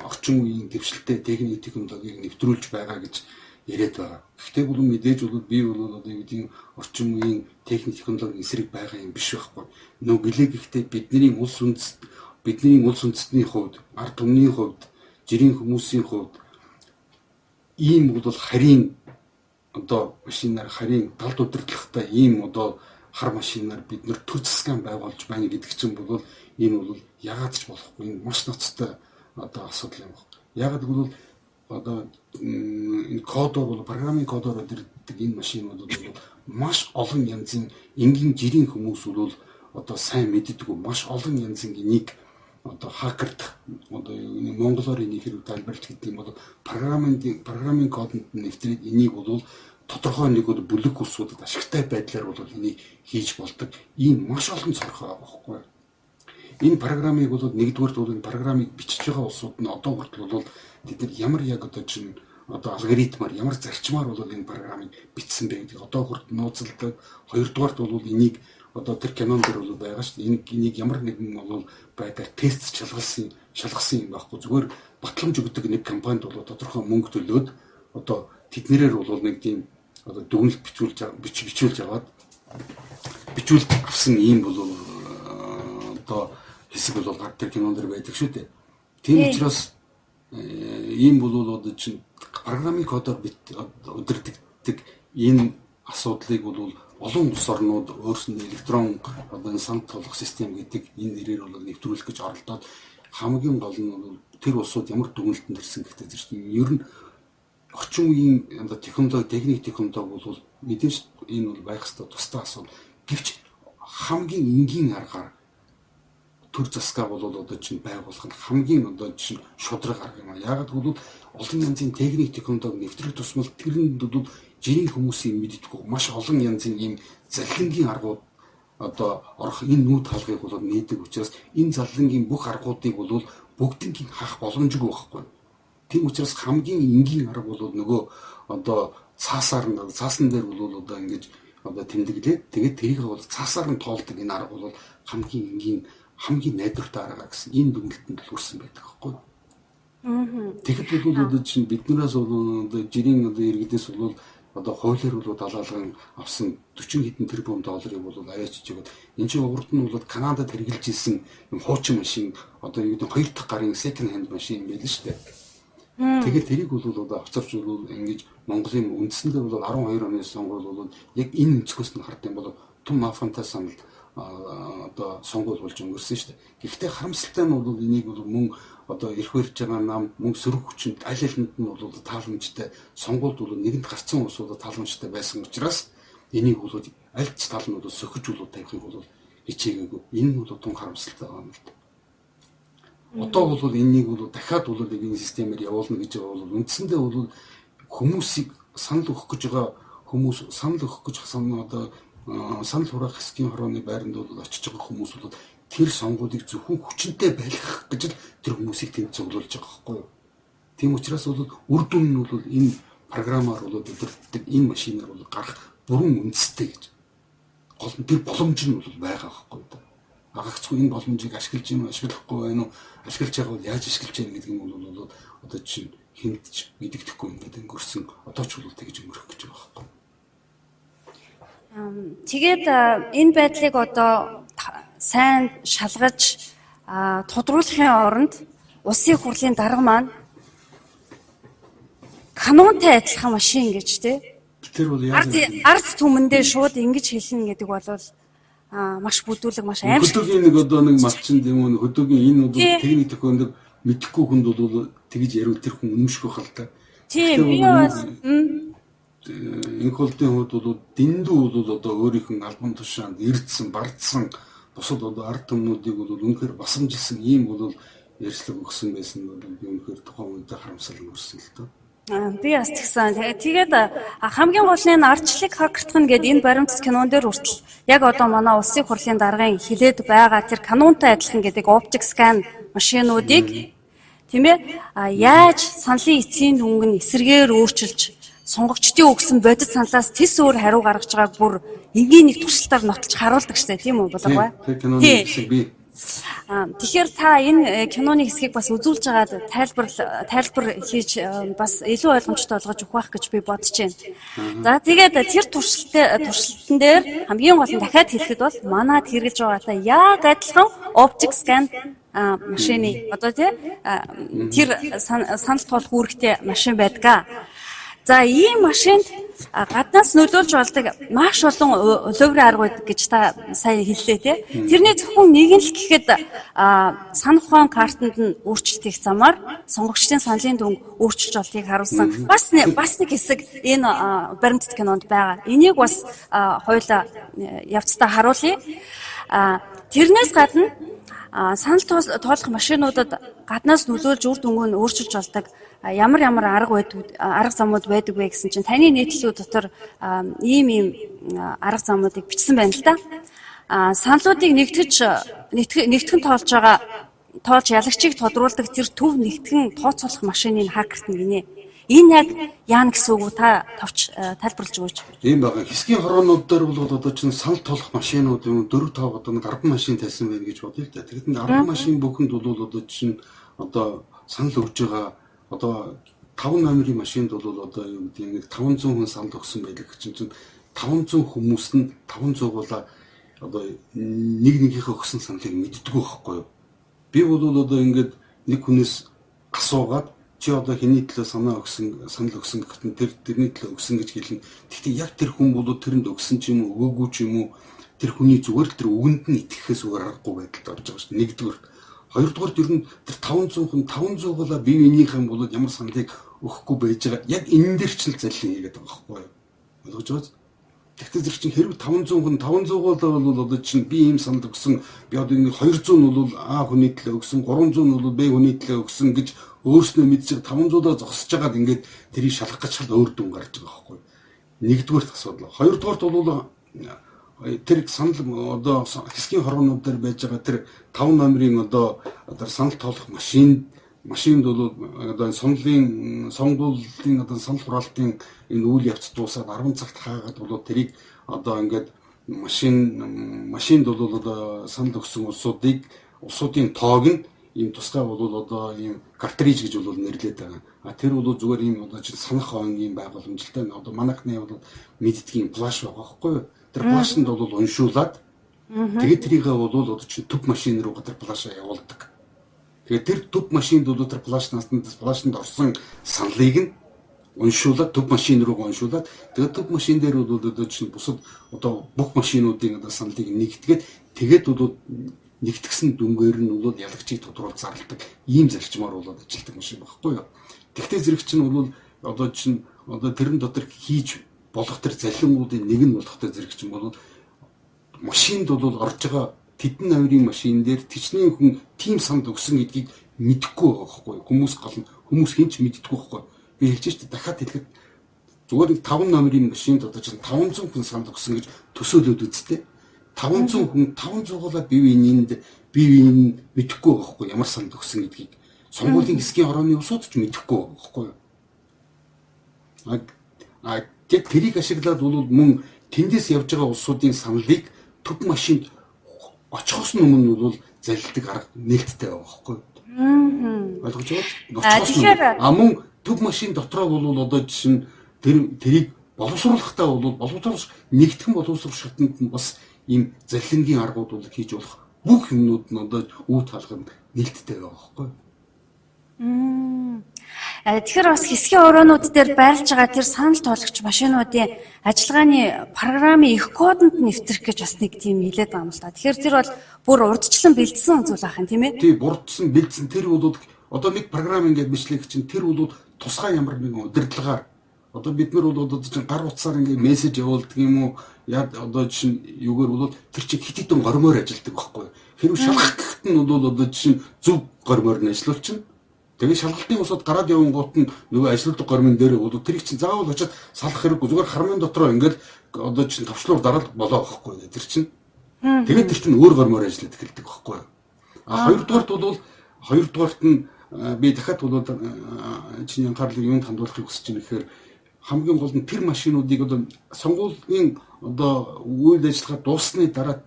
орчин үеийн дэвшилтэй техник технологиг нэвтрүүлж байгаа гэж яриад байгаа. Гэхдээ бол мэдээж бол би бол одоо юу орчин үеийн техник технологийн эсрэг байгаа юм биш байхгүй. Нөгөө гэлээ гэхдээ бидний улс үндэстний хувьд, ард түмний хувьд, жирийн хүмүүсийн хувьд ийм бол харийн одоо машинаар харийн талд удирдлагатай ийм одоо хар машинаар бид нэр төр засгийн байгуулж байна гэдэг чинь бол энэ бол ягаад ч болохгүй энэ маш ноцтой одоо асуудал юм байна. Ягаад гэвэл одоо энэ кодоор бол програмын кодоор удирддаг энэ машинууд бол маш олон янзын энгийн жирийн хүмүүс бол одоо сайн мэддэггүй маш олон янзын нэг одоо хакердах одоо энэ монголоор энийг хэрэг тайлбарлаж гэдэг юм бол програмын кодонд нэвтрээд энийг бол тодорхой нэг бол бүлэг улсуудад ашигтай байдлаар бол энийг хийж болдог. Ийм маш олон цорх байгаа байхгүй. Энэ програмыг бол нэгдүгээр бол энэ програмыг бичиж байгаа улсууд нь одоо хүртэл бол тэд нар ямар яг одоо чинь одоо алгоритмаар ямар зарчмаар бол энэ програмыг бичсэн бэ гэдэг одоо хүртэл нууцладаг. Хоёрдугаарт бол энийг одоо тэр кинон дээр бол байгаа шүү дээ. Энийг ямар нэгэн бол байгаар тест шалгасан юм байхгүй. Зүгээр батламж өгдөг нэг компанид бол тодорхой мөнгө төлөөд одоо тэднэрээр бол нэг тийм одоо дүгнэлт бичүүлж аваад бичүүлж авсан ийм бол одоо хэсэг бол гар тэр кинон дээр байдаг шүү дээ. Тийм учраас ийм бол одоо чинь программын кодоор удирддаг энэ асуудлыг бол олон улс орнууд өөрсөндөө электрон одоо санал болгох систем гэдэг энэ нэрээр бол нэвтрүүлэх гэж оролдоод хамгийн гол нь бол тэр улсууд ямар дүгнэлтэнд ирсэн гэдэг чинь ер нь орчин үеийн одоо технологи, техник технологи бол мэдээж энэ бол байх ёстой тусдаа асуудал. Гэвч хамгийн энгийн аргаар төр засгаа бол одоо чинь байгуулах нь хамгийн одоо чинь шудраг арга юм. Яагаад гэвэл олон янзын техник технологи нэвтрэх тусмал тэрэнд бол жирийн хүмүүсийн мэддэггүй маш олон янзын ийм заллингийн аргууд одоо орох энэ нүүд хаалгыг бол нээдэг учраас энэ заллингийн бүх аргуудыг бол бүгднийг хаах боломжгүй байхгүй. Тийм учраас хамгийн энгийн арга бол нөгөө одоо цаасан дээр бол одоо ингэж одоо тэмдэглээд тэгээд тэрийг бол цаасаар нь тоолдог энэ арга бол хамгийн энгийн хамгийн найдвартай арга гэсэн энэ дүгнэлтэнд хүрсэн байдаг байхгүй. Тэгэхэд бол одоо чинь биднээс бол одоо жирийн одоо иргэдээс бол одоо хуулиар бол далаалган авсан 40 хэдэн тэрбум долларыг бол аяачиж өгöd. Энд чинь урд нь бол Канадад хэрэгжилж ирсэн юм хуучин машин одоо юу гэдэг 2 дахь гарын second hand машин байл нь шүү дээ. Тэгээд тэрийг бол одоо авцарч бол ингэж Монголын үндсэндээ бол 12 оны сонгуул бол яг энэ өнцгөөс нь хардсан бол том мафантай санал одоо сонгуул болж өнгөрсөн шүү дээ. Гэхдээ харамсалтай нь бол энийг бол мөн одоо эрх барьж байгаа нам мөн сөрөг хүчинд аль алинд нь бол тааламжтай сонгуульд бол нэгэнд гарцсан улсууд тааламжтай байсан учраас энийг бол аль ч тал нь бол сөхөж бол тавихыг бол хичээгээгүй. Энэ нь бол том харамсалтай байгаа юм л да. Одоо бол энийг бол дахиад бол энэ системээр явуулна гэж байгаа бол үндсэндээ бол хүмүүсийг санал өгөх гэж байгаа хүмүүс санал өгөх гэж одоо санал хураах хэсгийн хорооны байранд бол очиж байгаа хүмүүс бол тэр сонгуулийг зөвхөн хүчинтэй байлгах гэж л тэр хүмүүсийг тэнд цуглуулж байгаа байхгүй юу. Тийм учраас бол үр дүн нь бол энэ програмаар бол өдөртдөг энэ машинаар бол гарах бүрэн үндэстэй гэж гол нь тэр боломж нь бол байгаа байхгүй юу. Агагцгүй энэ боломжийг ашиглаж юм ашиглахгүй байна уу? Ашиглаж байгаа бол яаж ашиглаж яах гэдэг юм бол одоо чинь хинтж мэддэхгүй юм гэдэг өнгөрсөн одоо ч бол тэгж өнгөрөх гэж байгаа байхгүй. Тэгээд энэ байдлыг одоо сайн шалгаж тодруулахын оронд улсын хурлын дарга маань канонтай адилхан машин гэж тий. Тэр бол яаж ард түмэндээ шууд ингэж хэлнэ гэдэг бол маш бүдүүлэг маш аимшиг. Хөдөөгийн нэг одоо нэг малчин юм уу хөдөөгийн энэ бол техник технологи мэдхгүй хүнд бол тэгж ярил тэр хүн үнэмшгүй хал та. Тийм би бас энэ холдын хувьд бол дэндүү бол одоо өөрийнх нь албан тушаанд эрдсэн бардсан бусад одоо ард түмнүүдийг бол үнэхээр басамжилсан ийм бол ярьцлага өгсөн байсан бол би үнэхээр тухайн үед харамсал өрсөн л доо. Би бас тэгсэн. Тэгээд хамгийн гол нь ардчлалыг хагартгах гэдэг энэ баримтат кинон дээр хүртэл яг одоо манай улсын хурлын даргын хилээд байгаа тэр канонтай адилхан гэдэг оптик скан машинуудыг тийм ээ яаж саналын эцсийн дүнг нь эсрэгээр өөрчилж сонгогчдын өгсөн бодит саналаас тис өөр хариу гаргаж байгааг бүр энгийн нэг туршилтаар нотолж харуулдаг штэ тийм үү болоогүй. Тэгэхээр та энэ киноны хэсгийг бас үзүүлж байгаад тайлбар хийж бас илүү ойлгомжтой болгож өгөх байх гэж би бодож байна. За тэгээд тэр туршилтан дээр хамгийн гол нь дахиад хэлэхэд бол манад хэрэгжилж байгаатай яг адилхан оптик скан машины одоо тэр санал тоолох үүрэгтэй машин байдаг. За ийм машинд гаднаас нөлөөлж болдог маш олон уловрын арга байдаг гэж та сая хэллээ тий. Тэрний зөвхөн нэг нь л гэхэд санах ухаан картанд нь өөрчлөлт хийх замаар сонгогчдын саналын дүнг өөрчилж болтыг харуулсан. Бас нэг хэсэг энэ баримтат кинонд байгаа. Энийг бас хоёулаа явцдаа харуулъя. Тэрнээс гадна санал тоолох машинуудад гаднаас нөлөөлж үр дүнгүй нь өөрчилж болдог ямар арга замууд байдаг вэ гэсэн чинь таны нийтлэлүүд дотор ийм арга замуудыг бичсэн байна л да. Саналуудыг нэгтгэн тоолж ялагчийг тодруулдаг тэр төв нэгтгэн тооцоолох машиныг хакерт нь гинэ. Энэ яг яана гэсэн үг та товч тайлбарлаж өгөөч. Ийм байгаа. Хэсгийн хороонууд дээр бол одоо чинь санал тоолох машинууд юм 4-5 одоо нэг 10 машин тавьсан байх гэж бодъё л да. Тэгэхэд 10 машин бүхэнд бол одоо чинь одоо санал өгж байгаа одоо 5 номерын машинд бол одоо юу гэдэг нэг 500 хүн санал өгсөн байдаг чинь 500 хүмүүс нь 500-уулаа одоо нэгнийхээ өгсөн саналыг мэддэггүй байхгүй юу? Би бол одоо ингээд нэг хүнээс асуугаад чи одоо хэний төлөө санал өгсөн гэхэд нь тэрний төлөө өгсөн гэж хэлнэ. Гэхдээ яг тэр хүн бол тэрэнд өгсөн ч юм уу өгөөгүй ч юм уу тэр хүний зүгээр тэр үгэнд нь итгэхээс өөр аргагүй байдалд орж байгаа шүү дээ. Нэгдүгээр. Хоёрдугаар ер нь тэр 500 хүн 500-уулаа бие биенийхэн бол ямар саналыг өгөхгүй байж байгаа. Яг энэ дээр ч л залхин хийгээд байгаа байхгүй юу? Ойлгож байна? Тэгтээ зэрэг чинь хэрэг 500 хүн 500-уулаа бол одоо чинь би ийм санал өгсөн. Би одоо ингэ 200 нь бол А хүний төлөө өгсөн, 300 нь бол Б хүний төлөө өгсөн гэж өөрснөө мэдчих 500-аа зогсож байгаад ингээд тэрийг шалгах гэж шал өөр дүн гарч байгаа байхгүй. Нэгдүгээрт асуудал. Хоёрдугаарт бол тэр санал одоо хэсгийн хороонууд дээр байж байгаа тэр 5 номерын одоо санал тоолох машинд бол одоо сонгуулийн одоо санал хураалтын энэ үйл явц дуусаад 10 цагт хаагаад бол тэрийг одоо ингээд машинд бол одоо санал өгсөн улсуудын тоог нь ийм тусгай бол одоо ийм картриж гэж бол нэрлэдэг байгаа. Тэр бол зүгээр ийм одоо чинь санах он ийм байгууламжтай одоо манайхны бол мэддгийн флаш байгаа байхгүй юу? Тэр флашнд бол уншуулад тэгээд тэрийгээ бол одоо чинь төв машин руу тэр флашаа явуулдаг. Тэгээд тэр төв машинд бол тэр флашнд орсон саналыг нь уншуулад төв машин руу уншуулад тэгээд төв машин дээр бол одоо чинь бусад одоо бүх машинуудын одоо саналыг нэгтгээд тэгээд бол нэгтгсэн дүнгээр нь бол ялагчийг тодруулж зарладаг ийм зарчмаар бол ажилладаг машин байхгүй юу. Тэгвэл зэрэг чинь бол одоо чинь одоо тэрэн дотор хийж болох тэр залхингуудын нэг нь болох тэр зэрэг чинь бол машинд бол орж байгаа тэдэн намрын машин дээр тичнээн хүн тим санд өгсөн гэдгийг мэдэхгүй байгаа байхгүй юу. Хүмүүс хинч мэддэггүй байхгүй юу. Би хэлж штэ дахиад хэлэхэд зүгээр нэг 5 намрын машинд одоо чинь 500 хүн санд өгсөн гэж төсөөлөд үзтээ. 500 хүн 500-уулаа бие биенд мэдэхгүй байгаа хгүй ямар санд өгсөн гэдгийг сонгуулийн хэсгийн хорооны усууд ч мэдэхгүй байгаа хгүй. Тэг тэрийг ашиглаад бол мөн тэндээс явж байгаа улсуудын саналыг төв машинд очихоос өмнө бол залилдаг арга нээлттэй байгаа хгүй. Ойлгож байна? Мөн төв машин дотроо бол одоо жишээ нь тэрийг боловсруулахдаа бол нэгтгэн боловсруулах шатнд нь бас ийм залхингийн аргууд бол хийж болох бүх юмнууд нь одоо үе талханд нээлттэй байгаа байхгүй. Тэгэхээр бас хэсгийн ороонууд дээр байрлаж байгаа тэр санал тоологч машинуудын ажиллагааны програмын их кодонд нэвтрэх гэж бас нэг тийм хэлээд байгаа юм л та. Тэгэхээр тэр бол бүр урдчлан бэлдсэн зүйл ах юм тийм ээ? Тий, бурдсан бэлдсэн тэр бол одоо нэг програм ингээд бичлэх чинь тэр бол тусгай ямар нэгэн удирдлагаар одоо бид нар бол одоо чинь гар утсаар ингээд мессеж явуулдаг юм уу? Яг одоо чинь юугаар бол тэр чинь хит хитэн гормоор ажилладаг байхгүй. Хэрвээ шалгах гэхэд нь бол одоо чинь зөв гормоор нь ажиллуулчихна. Тэгээ шалгалтын усад гараад явсан гут нь нөгөө ажилладаг гормын дээр бол тэрийг чинь заавал очиад салах хэрэггүй зүгээр хармын дотроо ингээд одоо чинь тавчлуур дараал болоо байхгүй. Тэр чинь тэгээд тэр чинь өөр гормоор ажилладаг хэлдэг байхгүй. Хоёрдугаарт нь би дахиад бол чиний анхаарлыг юунд хандуулахыг хүсэж байна гэхээр хамгийн гол нь тэр машинуудыг одоо сонгуулийн одоо үйл ажиллагаа дууссаны дараа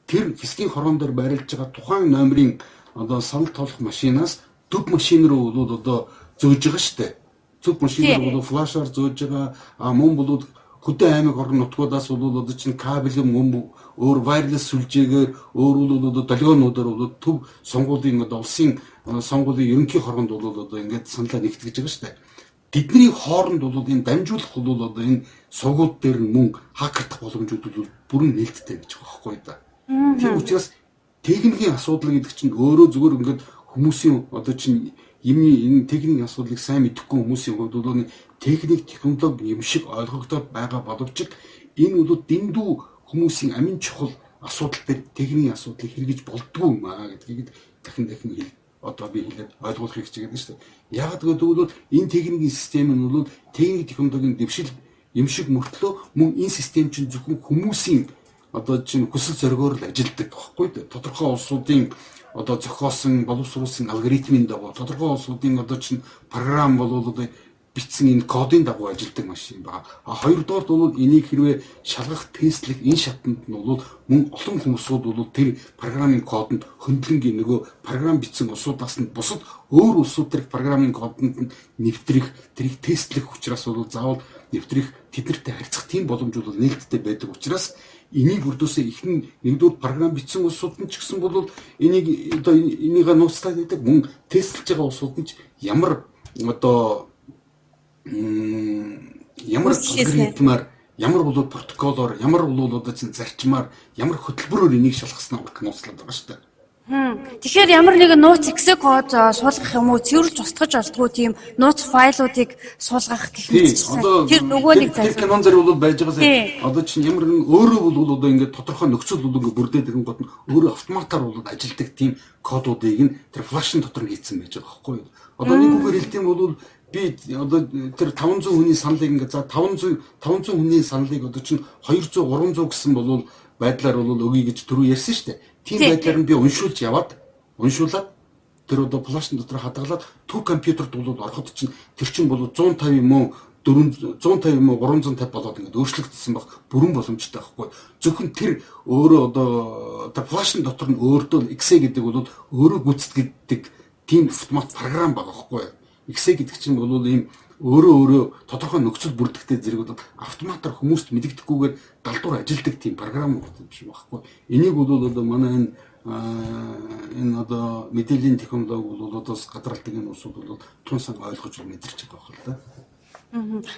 тэр хэсгийн хороон дээр байрлаж байгаа тухайн номерын одоо санал тоолох машинаас төв машин руу бол одоо зөөж байгаа штэ. Төв машин руу бол флашаар зөөж байгаа. Мөн бол хөдөө аймаг орон нутгуудаас бол одоо чинь кабель мөн өөр вайрлес сүлжээгээр өөр бол одоо долгионуудаар бол төв сонгуулийн одоо улсын сонгуулийн ерөнхий хороонд бол одоо ингээд саналаа нэгтгэж байгаа штэ. Тэдний хооронд бол энэ дамжуулах бол одоо энэ сувгууд дээр нь мөн хакердах боломжууд бол бүрэн нээлттэй гэж байгаа байхгүй да. Тийм учраас техникийн асуудал гэдэг чинь өөрөө зүгээр ингээд хүмүүсийн одоо чинь энэ техникийн асуудлыг сайн мэдэхгүй хүмүүсийн хувьд бол техник технологи юм шиг ойлгогдоод байгаа боловч энэ бол дэндүү хүмүүсийн амин чухал асуудал дээр техникийн асуудлыг хэрэгжиж болдгоо юм аа гэдгийг дахин хэл. Одоо би хэлээд ойлгуулахыг хичээгээд байна шүү дээ. Яг гэвэл энэ техникийн систем нь бол техник технологийн дэвшил юм шиг мөртлөө мөн энэ систем чинь зөвхөн хүмүүсийн одоо чинь хүсэл зоригоор л ажилладаг байхгүй дээ. Тодорхой улсуудын одоо зохиосон боловсруулсан алгоритмын дагуу тодорхой улсуудын одоо чинь програм болвол одоо бичсэн энэ кодын дагуу ажилладаг машин байна. Хоёрдугаар бол энийг хэрвээ шалгах тестлэх энэ шатанд нь бол мөн олон хүмүүсүүд бол тэр програмын кодонд хөндлөнгийн нөгөө програм бичсэн улсуудаас нь бусад өөр улсууд тэр програмын кодонд нь нэвтрэх тэрийг тестлэх учраас бол заавал нэвтрэх тэднэртэй харьцах тийм боломж бол нээлттэй байдаг учраас энийг бүрдөөсөө ихэнх нэгдүгээр програм бичсэн улсууд нь ч гэсэн бол энийг одоо энийг нууцлаад байдаг мөн тестлж байгаа улсууд нь ямар одоо ямар алгоритмаар ямар болоод протоколоор ямар болоод одоо чинь зарчмаар ямар хөтөлбөрөөр энийг шалгаснаа урд нууцлаад байгаа шүү дээ. Тэгэхээр ямар нэгэн нууц Excel код суулгах юм уу цэвэрлж устгаж олдгоо тийм нууц файлуудыг суулгах гэх мэт тэр нөгөө нэг тэр канон зэр бол байж байгаа. Одоо чинь ямар нэгэн өөрөө бол одоо ингээд тодорхой нөхцөл бол ингээд бүрдээд ирэн гот нь өөрөө автоматар бол ажилладаг тийм кодуудыг нь тэр флашын дотор нь хийцэн байж байгаа байхгүй юу. Одоо нэг үгээр хэлдэм бол би одоо тэр 500 хүний саналыг ингээд за 500 хүний саналыг одоо чинь 200 300 гэсэн болвол байдлаар бол өгье гэж түрүү ярьсан шүү дээ. Тийм байдлаар нь би уншуулад тэр одоо флашн дотор хадгалаад төв компьютерт бол ороход чинь тэр чинь бол 150 юм уу 450 юм уу 350 болоод ингээд өөрчлөгдсөн баг бүрэн боломжтой байхгүй. Зөвхөн тэр өөрөө одоо тэр флашн дотор нь өөртөө Excel гэдэг бол өөрөө гүйцэтгэдэг тийм автомат програм байгаа байхгүй. Excel гэдэг чинь бол ийм өөрөө тодорхой нөхцөл бүрдэгтэй зэрэг бол автоматар хүмүүст мэдэгдэхгүйгээр далдуур ажилдаг тийм програм биш байхгүй. Энийг бол одоо манай энэ одоо мэдээллийн технологи бол одоо гадралдаг энэ усуд бол тунсан ойлгож мэдэрч байгаа байх л да.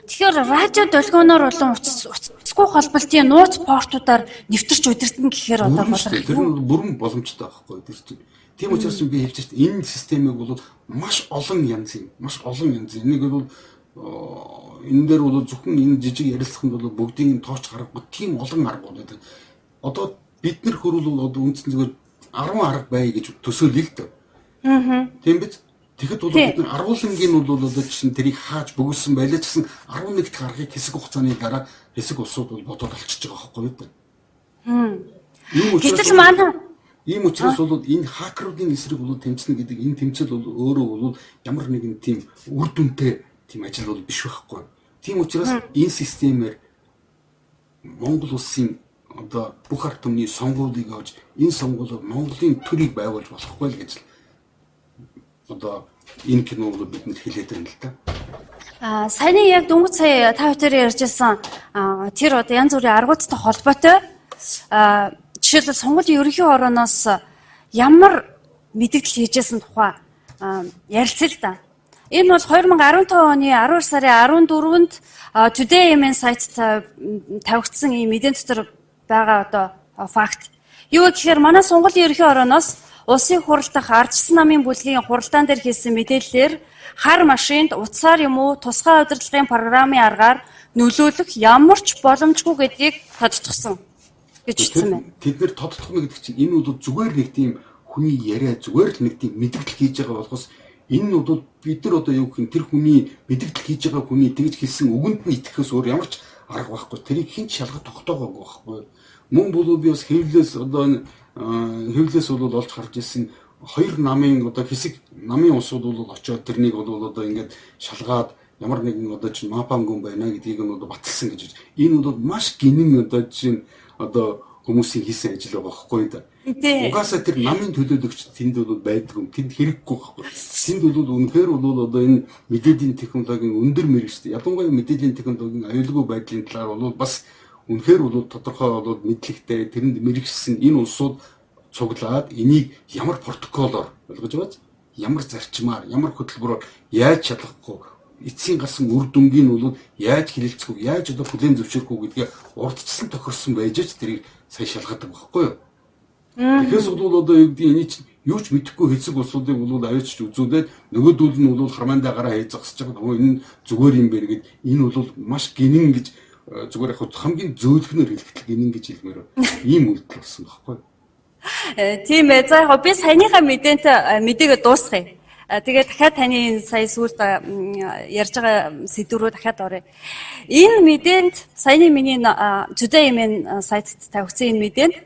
Тэгэхээр радио долгионоор болон утасгүй холболтын нууц портуудаар нэвтэрч удирдсан гэхээр одоо болох юм. Тэр нь бүрэн боломжтой байхгүй тэр чинь. Тийм учраас би хэлж байна. Энэ системийг бол маш олон янз. Энийг бол энэ дээр бол зөвхөн энэ жижиг ярилцлаганд бол бүгдийн тооч гарахгүй тийм олон арга байдаг. Одоо бид нар хөрвөл одоо үндсэн зүгээр 10 арга бай гэж төсөөлөе л дээ. Тийм биз? Тэгэхэд бол бид нар аргуулангийн бол одоо чинь тэрийг хааж бөгөөсөн байлаа ч гэсэн 11 дахь аргыг хэсэг хугацааны дараа хэсэг улсууд бол бодоод олчиж байгаа байхгүй юу? Гэтэл манай ийм учраас бол энэ хакеруудын эсрэг бол тэмцэнэ гэдэг энэ тэмцэл бол өөрөө бол ямар нэгэн тийм үр дүнтэй тийм ажил бол биш байхгүй. Тийм учраас энэ системээр Монгол улсын одоо бүх ард түмний сонгуулийг авч энэ сонгуулиуд Монголын төрийг байгуулж болохгүй л гэж одоо энэ кино бол бидэнд хэлээд байна л да. Саяны яг дөнгөж сая та бүхэн ярьжсэн тэр одоо янз бүрийн аргуудтай холбоотой жишээлбэл сонгуулийн ерөнхий орооноос ямар мэдээлэл хийжсэн тухай ярилцъя л да. Энэ бол 2015 оны 12 сарын 14-нд Today MN сайтт тавигдсан ийм мэдэн дотор байгаа одоо факт. Юу гэхээр манай сонгуулийн ерөнхий орооноос улсын хурал дахь ардчилсан намын бүлгийн хуралдаан дээр хийсэн мэдээллээр хар машинд утсаар юм уу тусгай удирдлагын програмын аргаар нөлөөлөх ямар ч боломжгүй гэдгийг тодтогсон гэж хэлсэн байна. Тэд нэр тодтогно гэдэг чинь энэ бол зүгээр нэг тийм хүний яриа зүгээр л нэг тийм мэдээлэл хийж байгаа болохоос энэ нь бол бид нар одоо юу гэх юм тэр хүний мэдээлэл хийж байгаа хүний тэгж хэлсэн үгэнд нь итгэхээс өөр ямар ч арга байхгүй. Тэрийг хэн ч шалгах тогтоогоогүй байхгүй. Мөн бол би бас хэвлэлээс бол олж харж ирсэн хоёр намын одоо хэсэг намын улсууд бол очиод тэрнийг бол одоо ингээд шалгаад ямар нэгэн одоо чинь мапангун байна гэдгийг нь одоо баталсан гэж. Энэ бол маш гинэн одоо чинь одоо хүмүүсийн хийсэн ажил байгаа байхгүй да. Угаасаа тэр намын төлөөлөгч тэнд бол байдаг юм. Тэнд хэрэггүй байхгүй. Тэнд бол үнэхээр бол одоо энэ мэдээллийн технологийн өндөр мэргэжтэй. Ядангуяа мэдээллийн технологийн аюулгүй байдлын талаар бол бас үнэхээр бол тодорхой бол мэдлэгтэй тэрэнд мэргэжсэн энэ улсууд цуглаад энийг ямар протоколоор ойлгож байгаа ч ямар зарчмаар ямар хөтөлбөрөөр яаж шалгахгүй эцсийн гарсан үр дүнгийн бол яаж хилэлцэхгүй яаж одоо хүлээн зөвшөөрөхгүй гэдгээ урдчилсан тохирсон байж ч тэрийг сайн шалгадаг байхгүй юу. Тэгэхээс бол одоо юу гэдэг энэ чинь юу ч мэдэхгүй хэсэг улсуудыг бол авчиж үзүүлээд нөгөөдөл нь бол хармандаа гараа хийж зогсож байгаа. Энэ зүгээр юм бэ гэд энэ бол маш гинэн гэж зүгээр яг хамгийн зөөлхнөр хэлэхдээ гинэн гэж хэлмээр ийм үйлдэл болсон байхгүй. Тийм ээ. За яг би саяныхаа мэдээгээ дуусгая. Тэгээд дахиад таны энэ сая сүүлд ярьж байгаа сэдврүү дахиад оръё. Энэ мэдээнд саяны миний Today Amen сайтд тавьсан энэ мэдээнд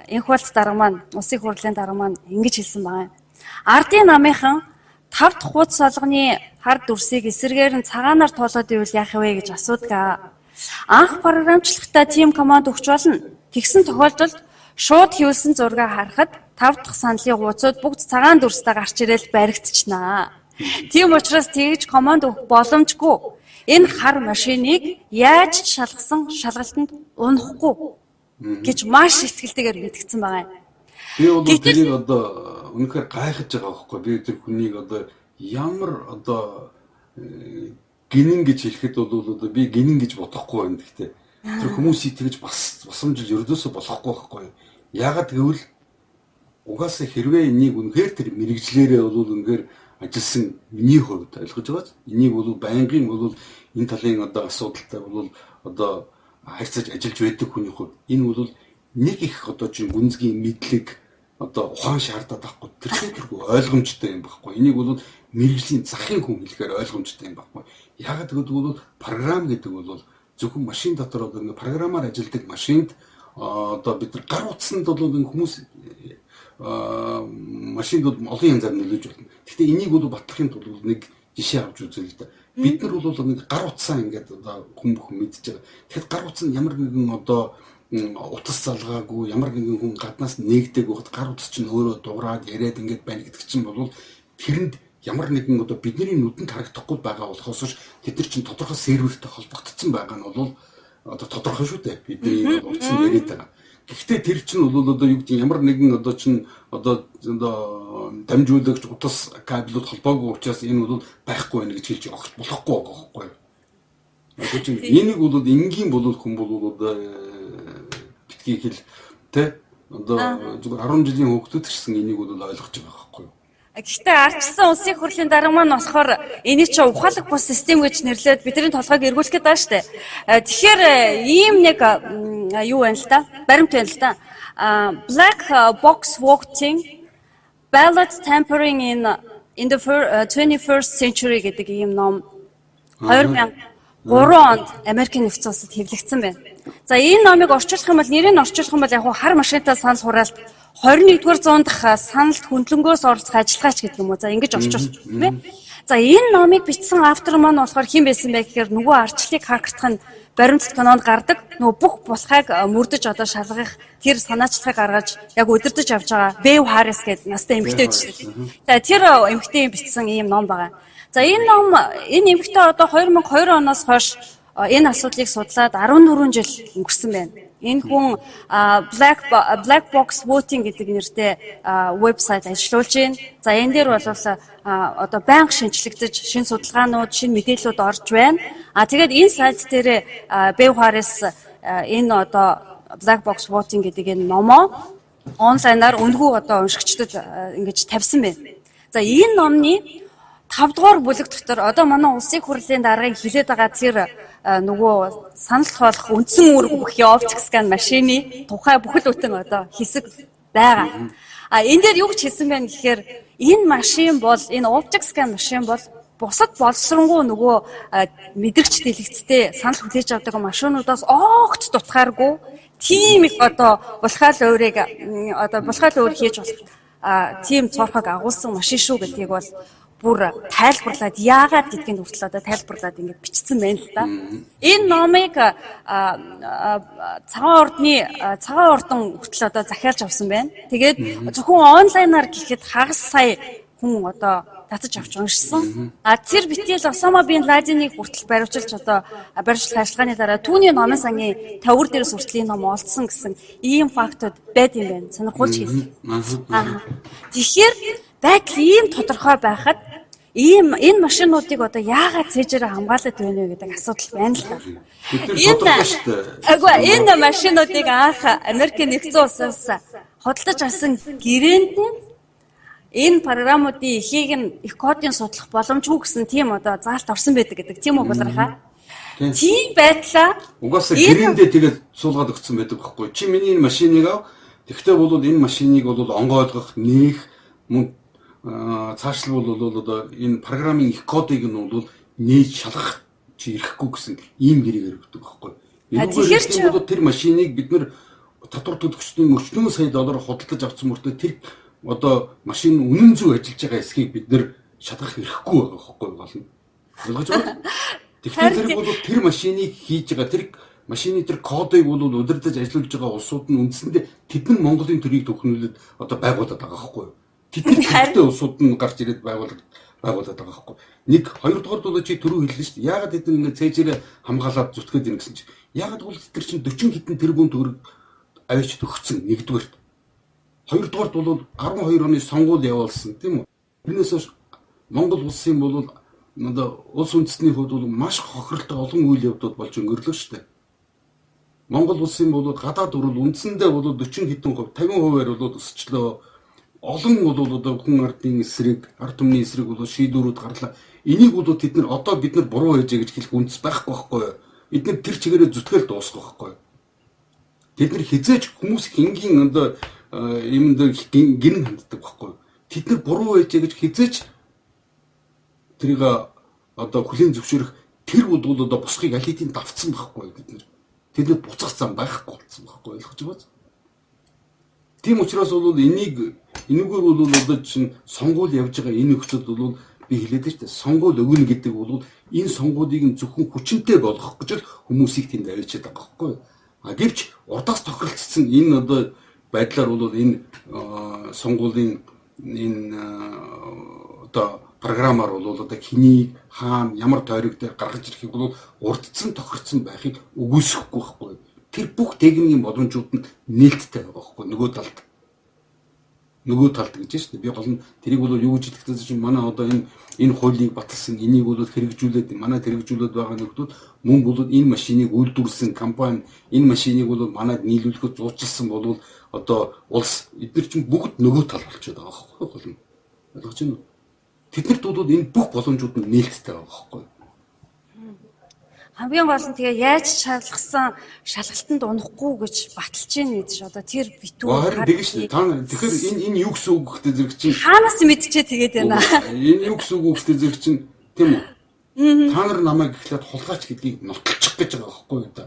энх болт дарга маань улсын хурлын дарга маань ингэж хэлсэн байна. Ардын намынхан 5 дахь хуудас солгоны хар дүрсийг эсрэгээр нь цагаанаар туулаад ивэл яах вэ гэж асуудаг. Анх програмчлахдаа team команд өгч болно. Тэгсэн тохиолдолд шууд хийвэлсэн зургийг харахад 5 дахь саналын хуудасууд бүгд цагаан дүрстэй гарч ирэл баригдчихнаа. Тийм учраас тэгж команд өгөх боломжгүй. Энэ хар машиныг яаж шалгасан шалгалтанд унахгүй гэж маш ихтгэлтэйгээр мэдгдсэн байгаа юм. Би бол тэрийг одоо үнэхээр гайхаж байгаа байхгүй. Би тэр хүнийг одоо ямар одоо гинэн гэж хэлэхэд бол одоо би гинэн гэж бодохгүй байна. Гэхдээ тэр хүмүүсийг тэгж басамжилж ердөөсөө болохгүй байхгүй. Яагаад гэвэл угаасаа хэрвээ энийг үнэхээр тэр мэрэгжлэрээ бол үнэхээр ажилласан миний хувьд ойлгож байгааз энийг бол байнгын бол энэ талын одоо асуудалтай бол одоо хайцаж ажиллаж байдаг хүний хувьд энэ бол нэг их одоо чинь гүнзгий мэдлэг одоо ухаан шаардаад байхгүй тэрхүү ойлгомжтой юм байхгүй. Энийг бол мэрэгжлийн захын хүн хэлэхээр ойлгомжтой юм байхгүй. Яагаад гэвэл бол програм гэдэг бол зөвхөн машин дотор одоо програмаар ажилладаг машинд одоо бид нар гар утсанд бол энэ хүмүүс машинд олон янзаар нөлөөж болно. Гэхдээ энийг бол батлахын тулд нэг жишээ авч үзье л да. Бид нар бол нэг гар утсаа ингээд одоо хүн бүхэн мэдж байгаа. Тэгэхэд гар утас нь ямар нэгэн одоо утас залгаагүй ямар нэгэн хүн гаднаас нээгдэг байхад гар утас чинь өөрөө дуурайд яриад ингээд байна гэдэг чинь бол тэрэнд ямар нэгэн одоо бидний нүдэнд харагдахгүй байгаа болохоос тэд нар чинь тодорхой сервертэй холбогдсон байгаа нь бол одоо тодорхой шүү дээ. Бидний утсан яриад байгаа. Гэхдээ тэр чинь бол одоо юу гэдэг ямар нэгэн одоо чинь одоо дамжуулагч утас кабелүүд холбоогүй учраас энэ бол байхгүй байна гэж хэлж огт болохгүй байгаа байхгүй. Одоо чинь энийг бол энгийн бол хүн бол одоо битгий хэл тэ одоо зүгээр 10 жилийн хүүхдүүд гэсэн энийг бол ойлгож байгаа байхгүй. Гэхдээ ардчсан улсын хурлын дарга маань болохоор энийг чи ухаалаг бус систем гэж нэрлээд бидний толгойг эргүүлэх гээд байгаа шүү дээ. Тэгэхээр ийм нэг юу байна л та? Баримт байна л та. Black box voting ballot tampering in the 21st century гэдэг ийм ном 2003 онд Америкийн нэгдсэн улсад хэвлэгдсэн байна. За энэ номыг орчуулах юм бол нэрийг орчуулах юм бол яг хар машинтай санал хураалт 21-р зуун дахь саналд хөндлөнгөөс оролцох ажиллагаач гэдэг юм уу. За ингэж орчуулсан тийм ээ. За энэ номыг бичсэн автор маань болохоор хэн байсан бэ гэхээр нөгөө ардчлалыг хакертах нь баримт кинонд гардаг нөгөө бүх булхайг мөрдөж одоо шалгах тэр санаачлагыг гаргаж яг удирдах явж байгаа Бэв Харрис гэдэг настай эмэгтэй байдаг шүү дээ. За тэр эмэгтэй бичсэн ийм ном байгаа. За энэ эмэгтэй одоо 2002 оноос хойш энэ асуудлыг судлаад 14 жил өнгөрсөн байна. Энэ хүн Black Box Voting гэдэг нэртэй вебсайт ажиллуулж байна. За энэ дээр бол одоо байнга шинжлэгдэж, шинэ судалгаанууд, шинэ мэдээллүүд орж байна. Тэгээд энэ сайт дээр Бэв Харрис энэ одоо Black Box Voting гэдэг энэ номоо онлайнаар үндгүү одоо уншигчдад ингэж тавьсан байна. За энэ номны 5 дугаар бүлэг дотор одоо манай улсын хурлын даргыг хилээд байгаа тэр нөгөө санал тоолох үндсэн үүрэг бүхий оптик скан машины тухай бүхэл бүтэн одоо хэсэг байгаа. Энэ дээр юу гэж хэлсэн байна гэхээр энэ машин бол энэ оптик скан машин бол бусад боловсронгуй нөгөө мэдрэгч дэлгэцтэй санал хүлээж авдаг машинуудаас огт дутхааргүй тийм их одоо булхаал өөрийг одоо булхаал өөр хийж болох тийм цорхог агуулсан машин шүү гэдгийг бол бүр тайлбарлаад яагаад гэдгийг хүртэл одоо тайлбарлаад ингэж бичсэн байна л да. Энэ номыг цагаан ордон хүртэл одоо захиалж авсан байна. Тэгээд зөвхөн онлайнаар гэхэд хагас сая хүн одоо татаж авч уншсан. Тэр битэл Осама бин Ладеныг хүртэл баривчилж одоо баримтлах ажиллагааны дараа түүний номын сангийн тавгар дээрээс хүртэл энэ ном олдсон гэсэн ийм фактууд байд юм байна. Сонирхолж хэлээ. Тэгэхээр байг ийм тодорхой байхад энэ машинуудыг одоо яагаад цээжээрээ хамгаалаад байна вэ гэдэг асуудал байна л да. Энэ машинуудыг анх Америкийн нэгдсэн улсаас хөдөлж авсан гэрээнд нь энэ програмуудын эхийг нь их кодын судлах боломжгүй гэсэн тийм одоо заалт орсон байдаг гэдэг тийм үү болрахаа. Тийм байдлаа Угаасаа гэрэндээ тэгээд суулгаад өгсөн байдаг байхгүй. Чи миний энэ машиныг ав. Тэгвэл бол энэ машиныг бол онгойлгох, нээх мөн цаашлал бол одоо энэ програмын их кодыг нь бол нээж шалгах чи ирэхгүй гэсэн ийм гэрээр өгдөг байхгүй. Энэ бол тэр машиныг бид нэр татвар төлөгчдийн $40 сая худалдаж авсан мөртөө тэр одоо машин үнэн зөв ажиллаж байгаа эсхийг бид нэр шалгах ирэхгүй байгаа байхгүй болно. Ойлгож байна? Тэгэхээр тэр бол тэр машиныг хийж байгаа тэр машины тэр кодыг бол удирдах ажиллаж байгаа улсууд нь үндсэндээ тэдний Монголын төрийг төхнүүлээд одоо байгуулад байгаа байхгүй юу? Тэдний төртэй улсууд нь гарч ирээд байгуулад байгаа байхгүй. Нэг хоёрдугаар бол чи түрүү хэллээ шүү дээ. Яагаад тэд ингэ цээжээрээ хамгаалаад зүтгэхэд ирнэ гэсэн чинь яагаад бол тэр чинь 40 хэдэн тэрбум төгрөг авч төгссөн нэгдүгээрт. Хоёрдугаарт бол 12 оны сонгуул явуулсан тийм үү? Тэрнээс хойш Монгол улсын бол одоо улс үндэстний хувьд бол маш хохиролтой олон үйл явдлууд болж өнгөрлөө шүү дээ. Монгол улсын бол гадаад өрөөл үндсэндээ бол 40 хэдэн хувь 50%-аар бол өсчлөө. Олон бол одоо хүн ардын эсрэг, ард түмний эсрэг бол шийдвэрүүд гарлаа. Энийг бол тэд нар одоо бид нар буруу хийж гэж хэлэх үндэс байхгүй байхгүй юу? Эдгээр тэр чигээрээ зүтгэл дуусгах байхгүй юу? Тэд нар хизээж хүмүүс хингийн одоо юмд гэрэн ханддаг байхгүй юу? Тэд нар буруу хийж гэж хизээж тэрийг одоо хүлээн зөвшөөрөх тэр бол одоо босхийг аль хэдийн давцсан байхгүй бид нар. Тэдэд буцах зам байхгүй болсон байхгүй ойлгож байна. Тийм учраас бол энэгээр бол одоо чинь сонгуул явж байгаа энэ нөхцөлд бол би хэлээд байна шүү дээ. Сонгуул өгнө гэдэг бол энэ сонгуулийг нь зөвхөн хүчинтэй болгох гэж хүмүүсийг тэнд авчиад байгаа байхгүй. Гэвч урдаас тохиролцсон энэ одоо байдлаар бол энэ сонгуулийн энэ одоо програмаар бол одоо хэнийг хаана ямар тойрог дээр гаргаж ирэхийг бол урдцсан тохирцсон байхыг үгүйсэхгүй байхгүй. Тэр бүх техникийн боломжууд нь нээлттэй байгаа байхгүй нөгөө талд гэж байна шүү дээ. Би гол нь тэрийг бол юу гэж хэлэхдээ чинь манай одоо энэ хуулийг баталсан энийг бол хэрэгжүүлээд манай хэрэгжүүлээд байгаа нөхдүүд мөн бол энэ машиныг үйлдвэрлэсэн компани энэ машиныг бол манайд нийлүүлэхэд зуучилсан бол одоо улс эдгээр чинь бүгд нөгөө тал болчиход байгаа байхгүй гол нь. Ойлгож байна уу? Тэднэрт бол энэ бүх боломжууд нь нээлттэй байгаа байхгүй. Хамгийн гол нь тэгээ яаж шалгасан шалгалтанд унахгүй гэж баталж ийн гэж одоо тэр битүү харин тэгэж шүү дээ. Та тэгэхээр энэ юу гэсэн үг гэхтэй зэрэг чинь хаанаас мэдчихээ тэгээд байна. Энэ юу гэсэн үг гэхтэй зэрэг чинь тийм үү? Та нар намайг гэхлээр хулгайч гэдгийг нотолчих гэж байгаа байхгүй юу да.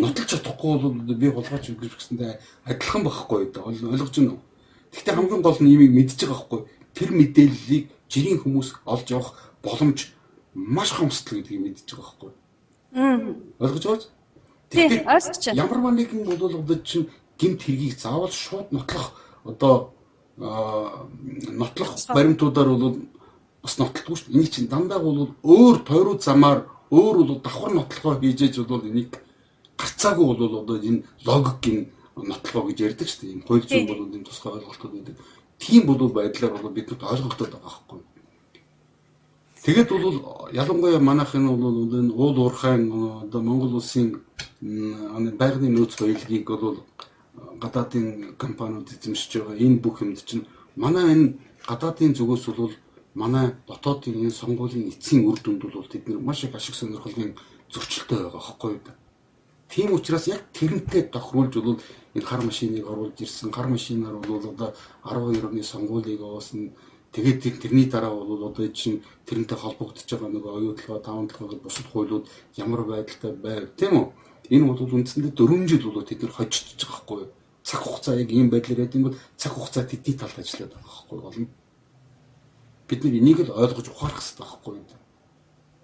Нотолж чадахгүй бол би хулгайч гэж гэсэндээ адилхан байхгүй юу да. Ойлгож байна уу? Гэхдээ хамгийн гол нь имийг мэдчихэж байгаа байхгүй. Тэр мэдээллийг жирийн хүмүүс олж явах боломж маш хомсдол гэдгийг мэдчихэж байгаа байхгүй. Ойлгож байна? Тийм, ойлгож байна. Ямар нэгэн бол одоо чинь гэмт хэргийг заавал шууд нотлох одоо нотлох баримтуудаар бол бас нотлдгүй шүү дээ. Энийг чинь дандаа бол өөр тойруу замаар өөр бол давхар нотлохоо хийжээж бол энийг гарцаагүй бол одоо энэ логикийн нотлохоо гэж ярьдаг шүү дээ. Энэ хууль зүйн бол энэ тусгай ойлголтууд байдаг. Тийм бол байдлаар бол бид нар ойлголтод байгаа байхгүй. Тэгээд бол ялангуяа манайхын бол энэ уул уурхайн одоо Монгол улсын байгалийн нөөц баялагийг бол гадаадын компаниуд эзэмшиж байгаа энэ бүх юмд чинь манай энэ гадаадын зүгээс бол манай дотоодын энэ сонгуулийн эцсийн үр дүнд бол тэд нар маш их ашиг сонирхлын зөрчилтэй байгаа байхгүй юу? Тийм учраас яг тэрнтэй тохируулж бол энэ хар машиныг оруулж ирсэн. Хар машинаар бол одоо 12 оны сонгуулийг оолсон. Тэгээд тэрний дараа бол одоо чинь тэрнтэй холбогдож байгаа нөгөө оюутлага, таван талхаг бусад хуулиуд ямар байдалтай байв, тийм үү? Энэ бол үндсэндээ 4 жил бол тэд нар хожиж байгаа байхгүй юу? Цаг хугацаа яг ийм байдлаар яд юм бол цаг хугацаа тэдний талд ажиллаад байгаа байхгүй болно. Бид нар энийг л ойлгож ухаарах хэрэгтэй байхгүй юу?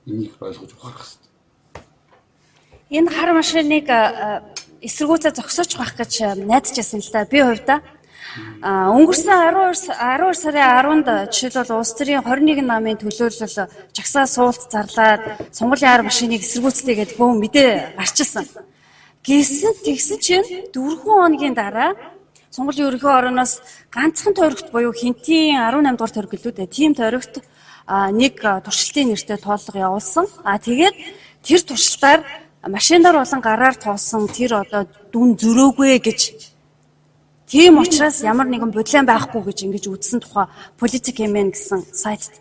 Энийг ойлгож ухаарах хэрэгтэй. Энэ хар машиныг эсэргүүцээ зогсооч байх гэж найдаж байсан л да. Би хувьдаа өнгөрсөн 12 сарын 10-нд жишээлбэл улс төрийн 21 намын төлөөлөл жагсаа суулт зарлаад сонгуулийн хар машиныг эсэргүүцлээ гэдэг бөө мэдээ гарчилсан. Тэгсэн чинь 4 хоногийн дараа сонгуулийн ерөнхий орооноос ганцхан тойрогт буюу Хинтийн 18 дугаар тойрог гэлээ дээ. Тийм тойрогт нэг туршилтын нэртэй тооллого явуулсан. Тэгээд тэр туршилтаар машинаар болон гараар тоосон тэр одоо дүн зөрөөгүй гэж тийм учраас ямар нэгэн бодлон байхгүй гэж ингэж үзсэн тухай Politics-ийн гэсэн сайтд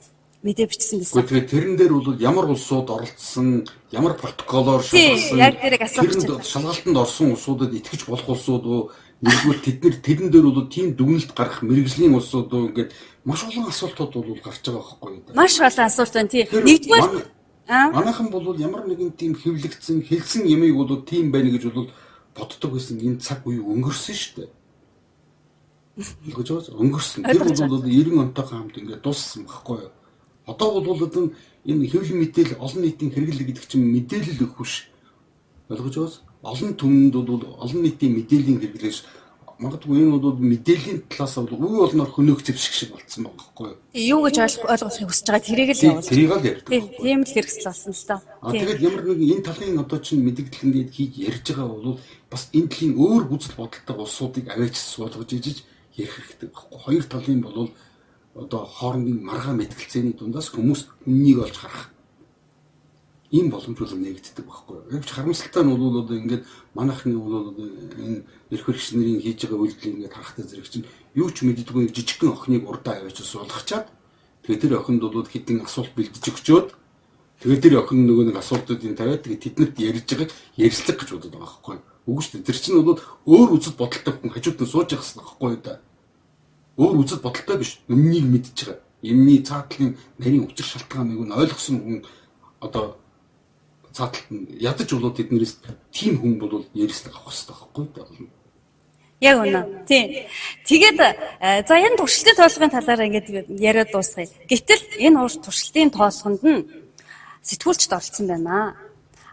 мэдээ бичсэн Гэхдээ байсан. тэгээд тэрэн дээр бол ямар улсууд оролцсон, ямар протоколоор Тий, шалгасан, яг тэрийг асуух гэж тэрэнд шалгалтанд орсон улсуудад итгэж болох улсууд уу, нэгдүгээр тэрэн дээр бол тийм дүгнэлт гарах мэрэгжлийн улсууд уу ингээд маш олон асуултууд бол гарч байгаа байхгүй юу? Маш олон асуулт байна тий. Тэр Нэгдүгээр манайхан бол ямар нэгэн тийм хэвлэгдсэн, хэлсэн ямиг бол тийм байна гэж бол боддог байсан. Энэ цаг үе өнгөрсөн шүү дээ. Ойлгож байгаа өнгөрсөн. Тэр бол 90 онтойгоо хамт ингээд дууссан байхгүй юу? Одоо бол энэ хэвлэл мэдээлэл олон нийтийн хэрэглэл гэдэг чинь мэдээлэл өгөх биш. Ойлгож байгаас олон түмэнд бол олон нийтийн мэдээллийн хэрэглээс магадгүй энэ бол мэдээллийн талаас бол үе олноор хөнөөх зэвсэг шиг болцсон байгаа байхгүй юу? юу гэж ойлгохыг хүсэж байгаа тэрийг л явуул. Тэрийг л ярьдаг. Тийм л хэрэгсэл болсон л доо. Тэгээд ямар нэгэн энэ талын одоо чинь мэдээлэл ингээд хийж ярьж байгаа бол бас энэ талын өөр үзэл бодолтой улсуудыг аваач суулгаж ижиж ярих хэрэгтэй байхгүй. Хоёр талын бол одоо хоорондын маргаа мэтгэлцээний дундаас хүмүүс үннийг олж харах ийм боломж бол нэгддэг байхгүй. Яг ч харамсалтай нь бол одоо ингээд манайхны бол энэ эрх хэрэгч нарын хийж байгаа үйлдэл ингээд харахтай зэрэг чинь юу ч мэддэггүй жижигхэн охиныг урдаа аваач суулгачаад тэгээд тэр охинд бол хэдэн асуулт бэлдэж өгчөөд тэгээд тэр охин нөгөө нэг асуултуудыг тавиад тэгээд тэднэрт ярьж байгааг ярьцлах гэж бодод байгаа байхгүй. Үгүй шүү дээ. Тэр чинь бол өөр үзэл бодолтой хүн хажууд нь сууж явах хэрэгтэй байхгүй да. Өөр үзэл бодолтой биш. Үннийг мэдж байгаа. Юмны цаатлын нарийн учир шалтгааныг нь ойлгосон хүн одоо цааталт нь ядаж болоод тэднэрээс тийм хүн бол ярьслах авах хэрэгтэй байхгүй да. Яг үнэ. Тийм. Тэгээд за энэ туршилтын тоолгын талаараа ингээд яриад дуусгая. Гэтэл энэ туршилтын тоолгонд нь сэтгүүлчд оролцсон байна.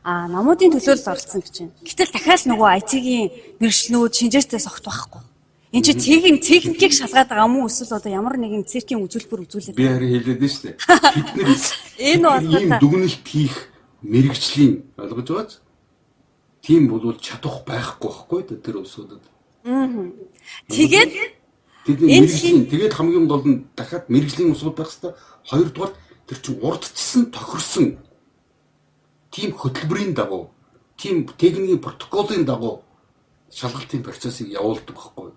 Намуудын төлөөлөлд оролцсон гэж байна. Гэтэл дахиад нөгөө IT-ийн мэргэжлүүд шинжээтэй согт байхгүй. Энд чи техникийг шалгаад байгаа мó эсвэл одоо ямар нэгэн циркийн үзүүлбэр үзүүлээд би харин хэлээд нь шүү дээ. Бид нар энэ ийм дүгнэлт хийх мэрэгжлийн ойлгож байгаач тийм бол чадах байхгүй байхгүй тэр улсуудад. Тэгээд тэгээд хамгийн гол нь дахиад мэрэгжлийн улсууд байх хэвээр хоёрдугаар тэр чинь урдчсан тохирсон тийм хөтөлбөрийн дагуу тийм техникийн протоколын дагуу шалгалтын процессыг явуулдаг байхгүй.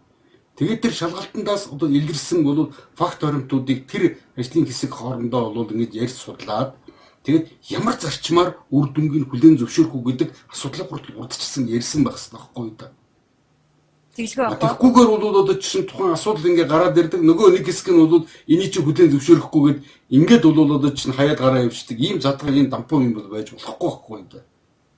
Тэгээд тэр шалгалтандаас одоо илэрсэн бол факт баримтуудыг тэр ажлын хэсэг хоорондоо бол ингэж ярьж судлаад тэгээд ямар зарчмаар үр дүнгийг хүлээн зөвшөөрөх үү гэдэг асуудлыг хүртэл урдчилсан ярьсан байх хэрэгтэй байхгүй да. тэглэгээ байхгүй. Тэгэхгүйгээр бол одоо чинь тухайн асуудал ингээ гараад ирдэг. Нөгөө нэг хэсэг нь бол энийг чи хүлээн зөвшөөрөхгүйгээд ингээд бол одоо чинь хаяад гараа явчихдаг. Ийм задгаа ийм дампуу юм бол байж болохгүй байхгүй да.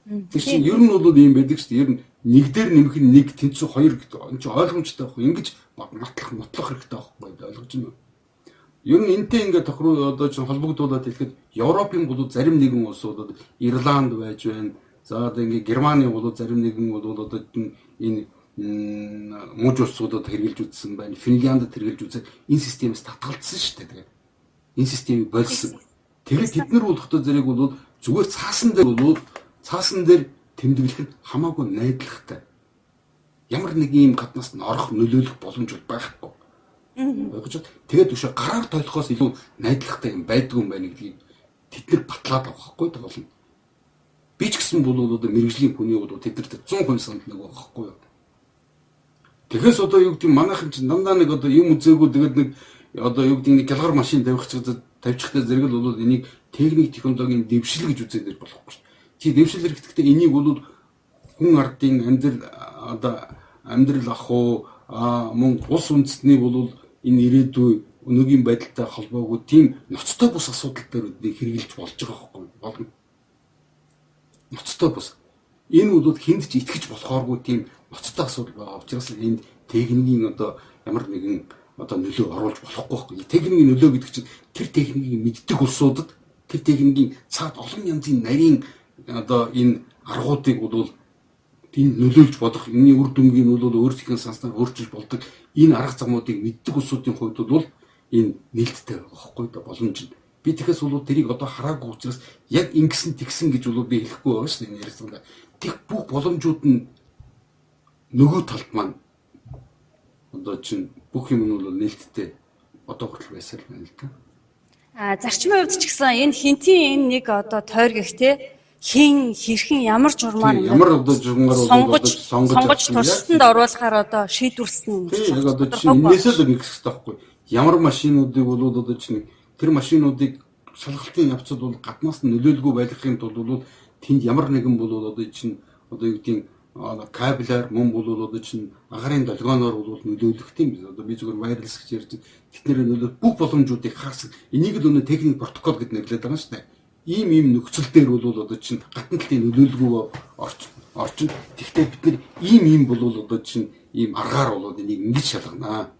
Тэр чинь ер нь бол ийм байдаг шүү дээ. Ер нь нэг дээр нэмэх нь нэг тэнцүү хоёр гэдэг. Энэ чинь ойлгомжтой байхгүй. Ингэж нотлох хэрэгтэй байхгүй да. Ойлгож байна уу? Ер нь энтэй ингээд тохироо одоо чинь холбогдуулаад хэлэхэд Европын бол зарим нэгэн улсуудад Ирланд байж байна. За одоо ингээд Германы бол зарим нэгэн бол одоо энэ мууж улсуудад хэрэгжилж үзсэн байна. Финляндд хэрэгжилж үзсэн. Энэ системээс татгалзсан шүү дээ. Тэгээд энэ системийг болсон. Тэгээд тэд нар бол хотод зэрэг бол зүгээр цаасан дээр тэмдэглэхэд хамаагүй найдвартай. Ямар нэг ийм гаднаас нь орох нөлөөлөх боломж байхгүй. Ойлгож байна. Тэгээд үшээ гараар тойлохоос илүү найдвартай юм байдгүй юм байна гэдгийг тэд нар батлаад байгаа байхгүй болно. Би ч гэсэн бол одоо мэрэгжлийн хүний бол тэдэрт 100% санд нэг байхгүй юу. Тэгэхээс одоо юу гэдэг манайхан чинь дандаа нэг одоо юм үзээгүй тэгээд нэг одоо юу гэдэг нэг гялгар машин тавьчихтай зэрэг л бол энийг техник технологийн дэвшил гэж үзээд болохгүй шүү. Тий дэвшил хэрэгтэхдээ энийг бол хүн ардын амьдрал ах уу мөн улс үндэстний бол энэ ирээдүй өнөөгийн байдалтай холбоогүй тийм ноцтой бус асуудал дээр үнийг хэрэгжилж болж байгаа байхгүй болно. Ноцтой бус. Энэ бол хүнд ч итгэж болохооргүй тийм ноцтой асуудал байгаа учраас энд техникийн одоо ямар нэгэн одоо нөлөө оруулж болохгүй байхгүй. Техникийн нөлөө гэдэг чинь тэр техникийг мэддэг улсуудад тэр техникийн цаад олон янзын нарийн одоо энэ аргуудыг бол тэнд нөлөөлж бодох энэний үр дүнгийн бол өөрсдийн санснаар өөрчилж болдог энэ арга замуудыг мэддэг улсуудын хувьд бол энэ нээлттэй байгаа байхгүй да боломж нь. Би тэгэхээс бол тэрийг одоо хараагүй учраас яг ингэсэн тэгсэн гэж бол би хэлэхгүй байгаа шүү дээ энэ ярьсандаа. Тэг бүх боломжууд нь нөгөө талд маань одоо чинь бүх юм нь бол нээлттэй одоо хүртэл байсаар байна л да. Зарчмын хувьд ч гэсэн энэ хинтийн энэ нэг одоо тойргих те хин хэрхэн ямар журмаар ямар одоо журмаар бол сонгож туршилтанд оруулахаар одоо шийдвэрлсэн юм. Яг одоо чинь энэсээ л ингэх хэрэгтэй байхгүй. Ямар машинуудыг бол одоо чинь тэр машинуудыг шалгалтын явцад бол гаднаас нь нөлөөлгүй байлгахын тулд бол тэнд ямар нэгэн бол одоо чинь одоо юу гэдгийг кабелаар мөн бол одоо чинь агарын долгионоор бол нөлөөлөх тийм биз. Одоо би зүгээр вайрлес гэж ярьж тэдний нөлөө бүх боломжуудыг хаас энийг л өнөө техник протокол гэд нэрлэдэг байгаа шүү дээ. Ийм нөхцөл дээр бол одоо чинь гадна талын нөлөөлгүй орчин. Тэгвэл бид нар ийм бол одоо чинь ийм аргаар болоод энийг ингэж шалганаа.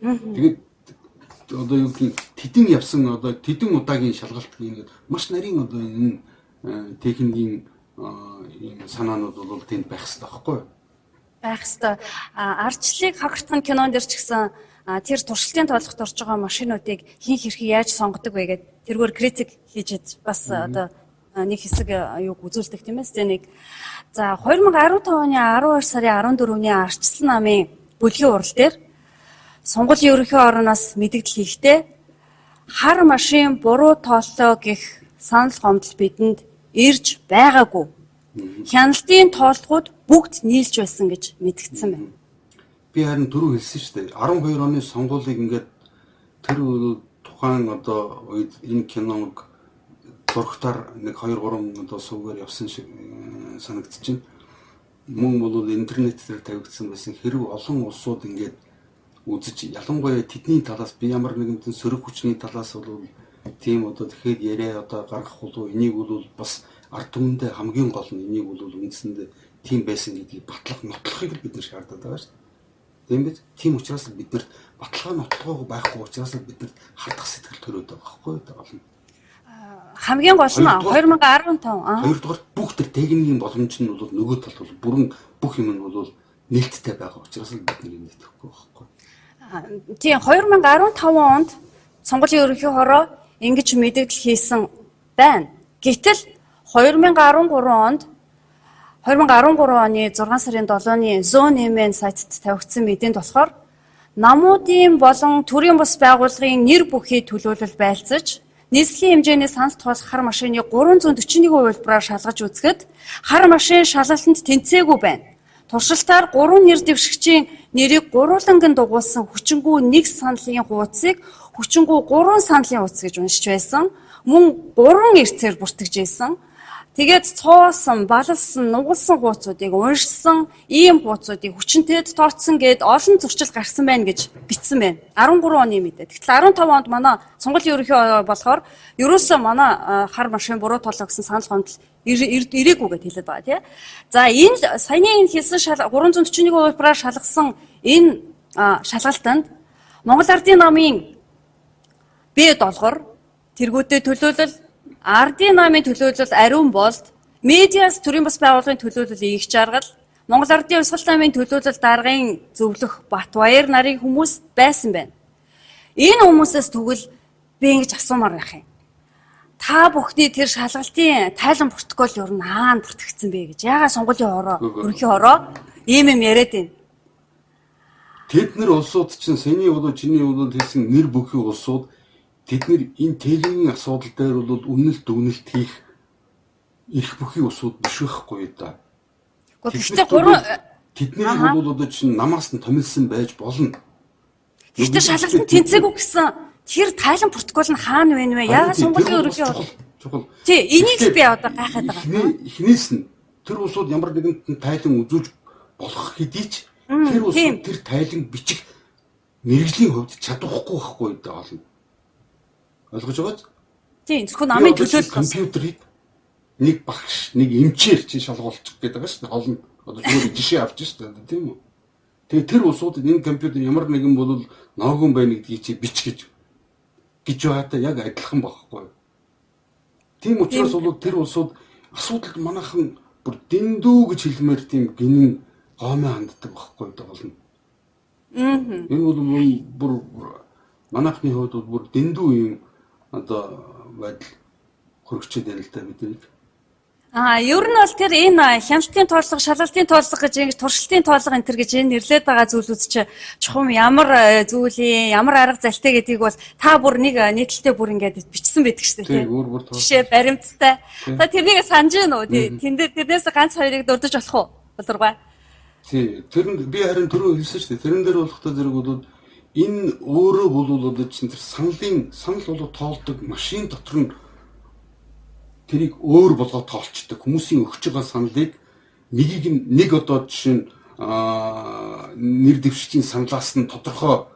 Тэгээд одоо юу гэдгийг тэдэн явсан одоо тэдэн удаагийн шалгалт гэдэг маш нарийн одоо энэ техникийн ийм санаанууд бол тэнд байх хэрэгтэй байхгүй юу? Байх хэрэгтэй. Ардчлалыг хагартган кинонд дэр ч гэсэн тэр туршилтын тоолоход орж байгаа машинуудыг хин хэрхий яаж сонгодог вэ гэдэг тэргээр критик хийжээд бас одоо нэг хэсэг юуг үзүүлдэг тийм ээ сценыг. За 2015 оны 12 сарын 14-ний ардчилсан намын бүлгийн урал дээр сонгуулийн ерөнхий орноос мэдээлэл хийхдээ хар машин буруу тооллоо гэх санал гомдол бидэнд ирж байгаагүй. Хяналтын тоолгууд бүгд нийлж байсан гэж мэдгдсэн байна. Би харин түрүү хэлсэн шүү дээ. 12 оны сонгуулийг ингээд тэр тухайн одоо үед энэ киног зургатаар нэг 2-3 одоо сувгаар явсан шиг санагдчихэв. Мөн бол интернет дээр тавигдсан байсан хэрэг олон улсууд ингээд үзэж ялангуяа тэдний талаас би ямар нэгэн сөрөг хүчний талаас бол тийм одоо тэгэхээр яриа одоо гаргах болов энийг бол бас ард түмэндээ хамгийн гол нь энийг бол үндсэндээ тийм байсан гэдгийг батлах нотлохыг бид нар шаарддаг байгаа шүү дээ. Тийм биз? Тийм учраас бид нарт баталгаа нотлохоо байхгүй учраас бид нарт хардах сэтгэл төрөөд байгаа байхгүй юу? Хамгийн гол нь 2015 хоёрдугаар бүх тэр техникийн боломж нь бол нөгөө талд бол бүрэн бүх юм нь бол нээлттэй байгаа учраас бид нар юм нэтгэхгүй байхгүй. Тийм 2015 онд сонгуулийн ерөнхий хороо ингэж мэдээлэл хийсэн байна. Гэтэл 2013 оны 6 сарын 7-ны Zone-MN сайтад тавигдсан мэдээнд болохоор намуудын болон төрийн бус байгууллагын нэр бүхий төлөөлөл байлцаж нийслэлийн хэмжээний санал тоолох хар машины 341% хувьбараар шалгаж үзэхэд хар машин шалгалтанд тэнцээгүй байна. Туршилтаар 3 нэр дэвшигчийн нэрийг гурвууланган дугуулсан хүчингү 1 саналын хуудсыг хүчингү 3 саналын хуудас гэж уншиж байсан. Мөн 3 эрцээр бүртгэж байсан. Тэгээд цоосон, балалсан, нугалсан хуудсуудыг уншсан, ийм хуудсуудыг хүчинтэйд тооцсон гэд олон зурчил гарсан байна гэж бичсэн байна. 13 оны мэдээ. Тэгтэл 15 онд манай сонгуулийн ерөнхий болохоор ерөөсөө манай хар машин буруу тоолоо гэсэн санал гомдол ирээгүй гэж хэлээд байгаа тийм. За энэ саяны энэ хэлсэн 341% хувьбараар шалгасан энэ шалгалтанд Монгол Ардын намын Б долгор тэргүүтээ төлөөлөл Ардын намын төлөөлөл ариун болд, медиас төрийн бас байгууллагын төлөөлөл их жаргал, Монгол Ардын Урсгал намын төлөөлөл даргын зөвлөх Батбаяр нарын хүмүүс байсан байна. Энэ хүмүүсээс тэгвэл би ингэж асуумаар байх юм. Та бүхний тэр шалгалтын тайлан протокол юу н хаана бүртгэгдсэн бэ гэж. Яагаад сонгуулийн хороо, ерөнхий хороо ийм юм яриад байна. Тэд нар улсууд чинь саяны чиний хэлсэн нэр бүхий улсууд тэд нар энэ техникийн асуудал дээр бол үнэлт дүгнэлт хийх эрх бүхий усуд биш байхгүй да. Гэхдээ гурван тэдний бол одоо чинь намаас нь томилсон байж болно. Гэхдээ шалгалтанд тэнцээгүй гэсэн тэр тайлан протокол нь хаана вэ нэ? Яагаад сонгуулийн ерөнхий чухал. Тий, энийг л би одоо гайхаад байгаа. Эхнээс нь тэр усуд ямар нэгэн тайлан үзүүлж болох хэдий ч тэр усуд тэр тайлан бичих мэрэгжлийн хувьд чадахгүй байхгүй да болно. Ойлгож байгааз? Тийм, зөвхөн намын төлөөлөл компьютерийг нэг багш, нэг эмчээр чи шалгуулчих гээд байгаа шүү дээ. Олон одоо зүгээр жишээ авч шүү дээ, тийм үү? Тэгээ тэр улсууд энэ компьютер ямар нэгэн бол ноогон байна гэдгийг чи бич гэж байгаатай яг адилхан байхгүй юу? Тийм учраас бол тэр улсууд асуудалд манайхан бүр дэндүү гэж хэлмээр тийм гинэн гомоо ханддаг байхгүй юу болно. Энэ бол бүр манайхны хувьд бол бүр дэндүү юм одоо байдал хөргөчөд байна л да бидний. Ер нь бол тэр энэ хяналтын тооцоолго, шалгалтын тооцоолго гэж ингэж туршилтын тоолго энэ төр гэж энэ нэрлээд байгаа зүйлүүд чи чухам ямар зүйлийн ямар арга залтай гэдгийг бол та бүр нэг нийтлэлтэй бүр ингэж бичсэн байдаг шүү дээ. Тийм. Жишээ баримттай. Та тэрнийг санаж гин үү? Тэрнээс ганц хоёрыг дурдж болох уу? Болоргой. Тийм. Тэр нь би харин түрүү хэлсэн шүү дээ. Тэрэн дээр болохтой зэрэг бол энэ өөрөө бол одоо чинь тэр санал болоо тоолдог машин дотор нь тэрийг өөр болгоод тоолчдаг. Хүмүүсийн өгч байгаа саналыг нэг одоо жишээ нь нэр дэвшигчийн саналаас нь тодорхой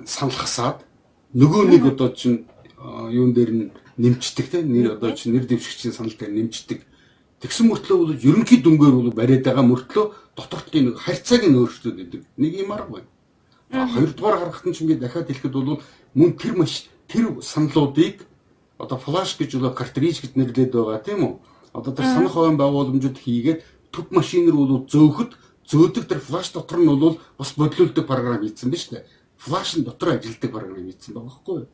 санал хасаад нөгөө нэг одоо чинь юун дээр нь нэмчдэг те нэр одоо чинь нэр дэвшигчийн санал дээр нэмчдэг. Тэгсэн мөртлөө бол ерөнхий дүнгээр бол бариад байгаа мөртлөө доторхын нэг харьцааг нь өөрчлөд идэг. Нэг юм арга байна. Хоёрдугаар гаргахад нь ч ингээд дахиад хэлэхэд бол мөн тэр саналуудыг одоо флаш гэж бол картриж гэж нэрлэдэг байгаа тийм үү? Одоо тэр санах хойн байгууламжууд хийгээд төв машин руу зөөдөг тэр флаш дотор нь бол бас бодлуулдаг програм хийсэн биз дээ. Флашын дотор ажилладаг програм хийсэн байгаа байхгүй юу?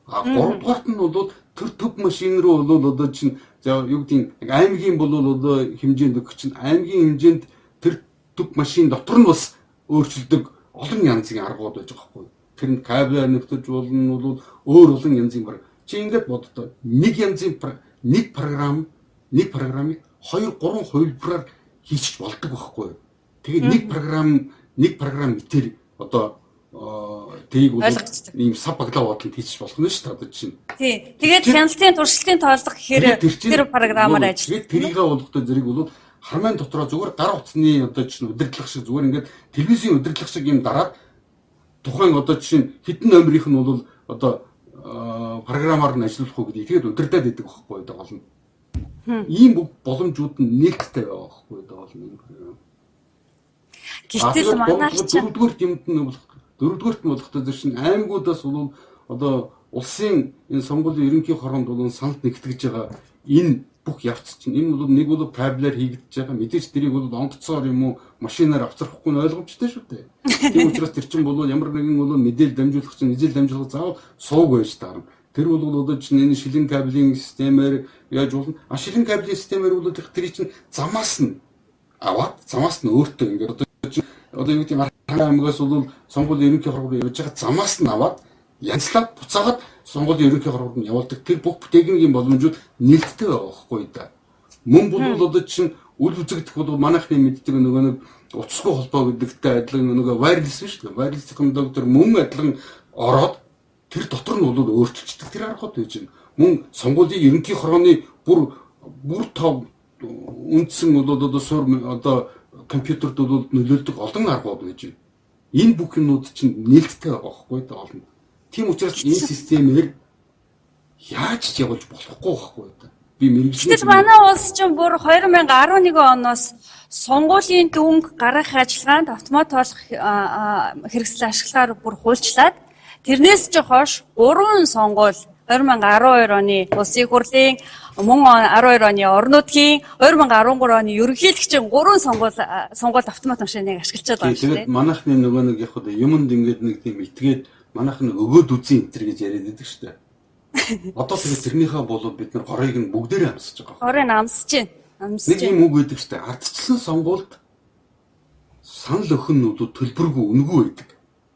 Гуравдугаарт нь бол тэр төв машин руу бол одоо чинь юу гэдэг аймгийн бол одоо хэмжээнд өгч чинь аймгийн хэмжээнд тэр төв машин дотор нь бас өөрчилдөг олон янзын аргууд байж байгаа байхгүй юу? Тэр нь кабель нөхдөж болно бол өөр олон янзын програм. Чи ингээд боддоо нэг програмыг 2 3 хувилбараар хийчих болдог байхгүй юу? Тэгээд нэг програм мэтэр одоо тэрийг бол ийм сав баглаа бодлоо хийчих болох нь шүү дээ одоо чинь. Тий. Тэгээд хяналтын туршилтын тоолох гэхээр тэр програмаар ажилладаг. Тэгээд тэрийг болгохдоо зэрэг бол хармайн дотроо зүгээр гар утасны одоо чинь удирдлага шиг зүгээр ингээд телевизийн удирдлага шиг юм дараад тухайн одоо чинь хэдэн номерийнх нь бол одоо програмаар нь ажиллах уу гэдэг тэгээд удирдаад идэг байхгүй одоо болно. Ийм боломжууд нь нээлттэй байгаа байхгүй одоо болно. Гэтэл манайх чинь дөрөвдүгээрт нь болохтой зэрэг чинь аймагуудаас бол одоо улсын энэ сонгуулийн ерөнхий хоронд бол санал нэгтгэж байгаа энэ бүх явц чинь энэ бол нэг бол кабелаар хийгдэж байгаа мэдээж тэрийг бол онгоцоор юм уу машинаар авчрахгүй нь ойлгомжтой шүү дээ. Тийм учраас тэр чинь бол ямар нэгэн бол мэдээлэл дамжуулагч низэл дамжуулах заавал сууг байж таарна. Тэр бол одоо чинь энэ шилэн кабелийн системээр яаж болно? Шилэн кабелийн системээр бол тэр чинь замаас нь аваад замаас нь өөртөө ингээд одоо юу гэдэг аймагаас бол сонгуулийн ерөнхий хоргоор явж байгаа замаас нь аваад янзлаад буцаагаад сонгуулийн ерөнхий хоргоор нь явуулдаг. Тэр бүх бүтээгдэхүүн боломжууд нээлттэй байгаа байхгүй да. Мөн бол одоо чинь үл үзэгдэх бол манайхны мэддэг нөгөө нэг утасгүй холбоо гэдэгтэй адилхан нөгөө вайрлес биш үү? Вайрлесийн доктор мөн адилхан ороод тэр дотор нь бол өөрчилждэг тэр аргууд байж байна. Мөн сонгуулийн ерөнхий хорооны бүр тав үндсэн бол одоо сур одоо компьютерд бол нөлөөлдөг олон аргууд байж байна. Энэ бүх юмнууд чинь нээлттэй байгаа байхгүй да олно. Тийм учраас энэ системээр яаж ч явуулж болохгүй байхгүй да. Би мэрэгжлийн Гэтэл манай улс чинь бүр 2011 оноос сонгуулийн дүнг гаргах ажиллагаанд автомат тоолох хэрэгсэл ашиглахаар бүр хуульчлаад тэрнээс ч хойш 3 сонгуул 2012 оны улсын хурлын, мөн 12 оны орон нутгийн, 2013 оны ерөнхийлөгчийн 3 сонгуульд автомат машиныг ашиглаж байгаа шүү дээ. Тэгээд манайхны нөгөө нэг яг хөө юмд ингээд нэг тийм итгээд манайх нь өгөөд үзэн энэ төр гэж яриад байдаг шүү дээ. Одоо тэгээд тэрнийхээ болоод бид нар горыг нь бүгдээрээ амсаж байгаа. Горыг амсаж байна. Нэг юм үг байдаг шүү дээ. Ардчлан сонгуульд санал өхөн нь бол төлбөргүй үнэгүй байдаг.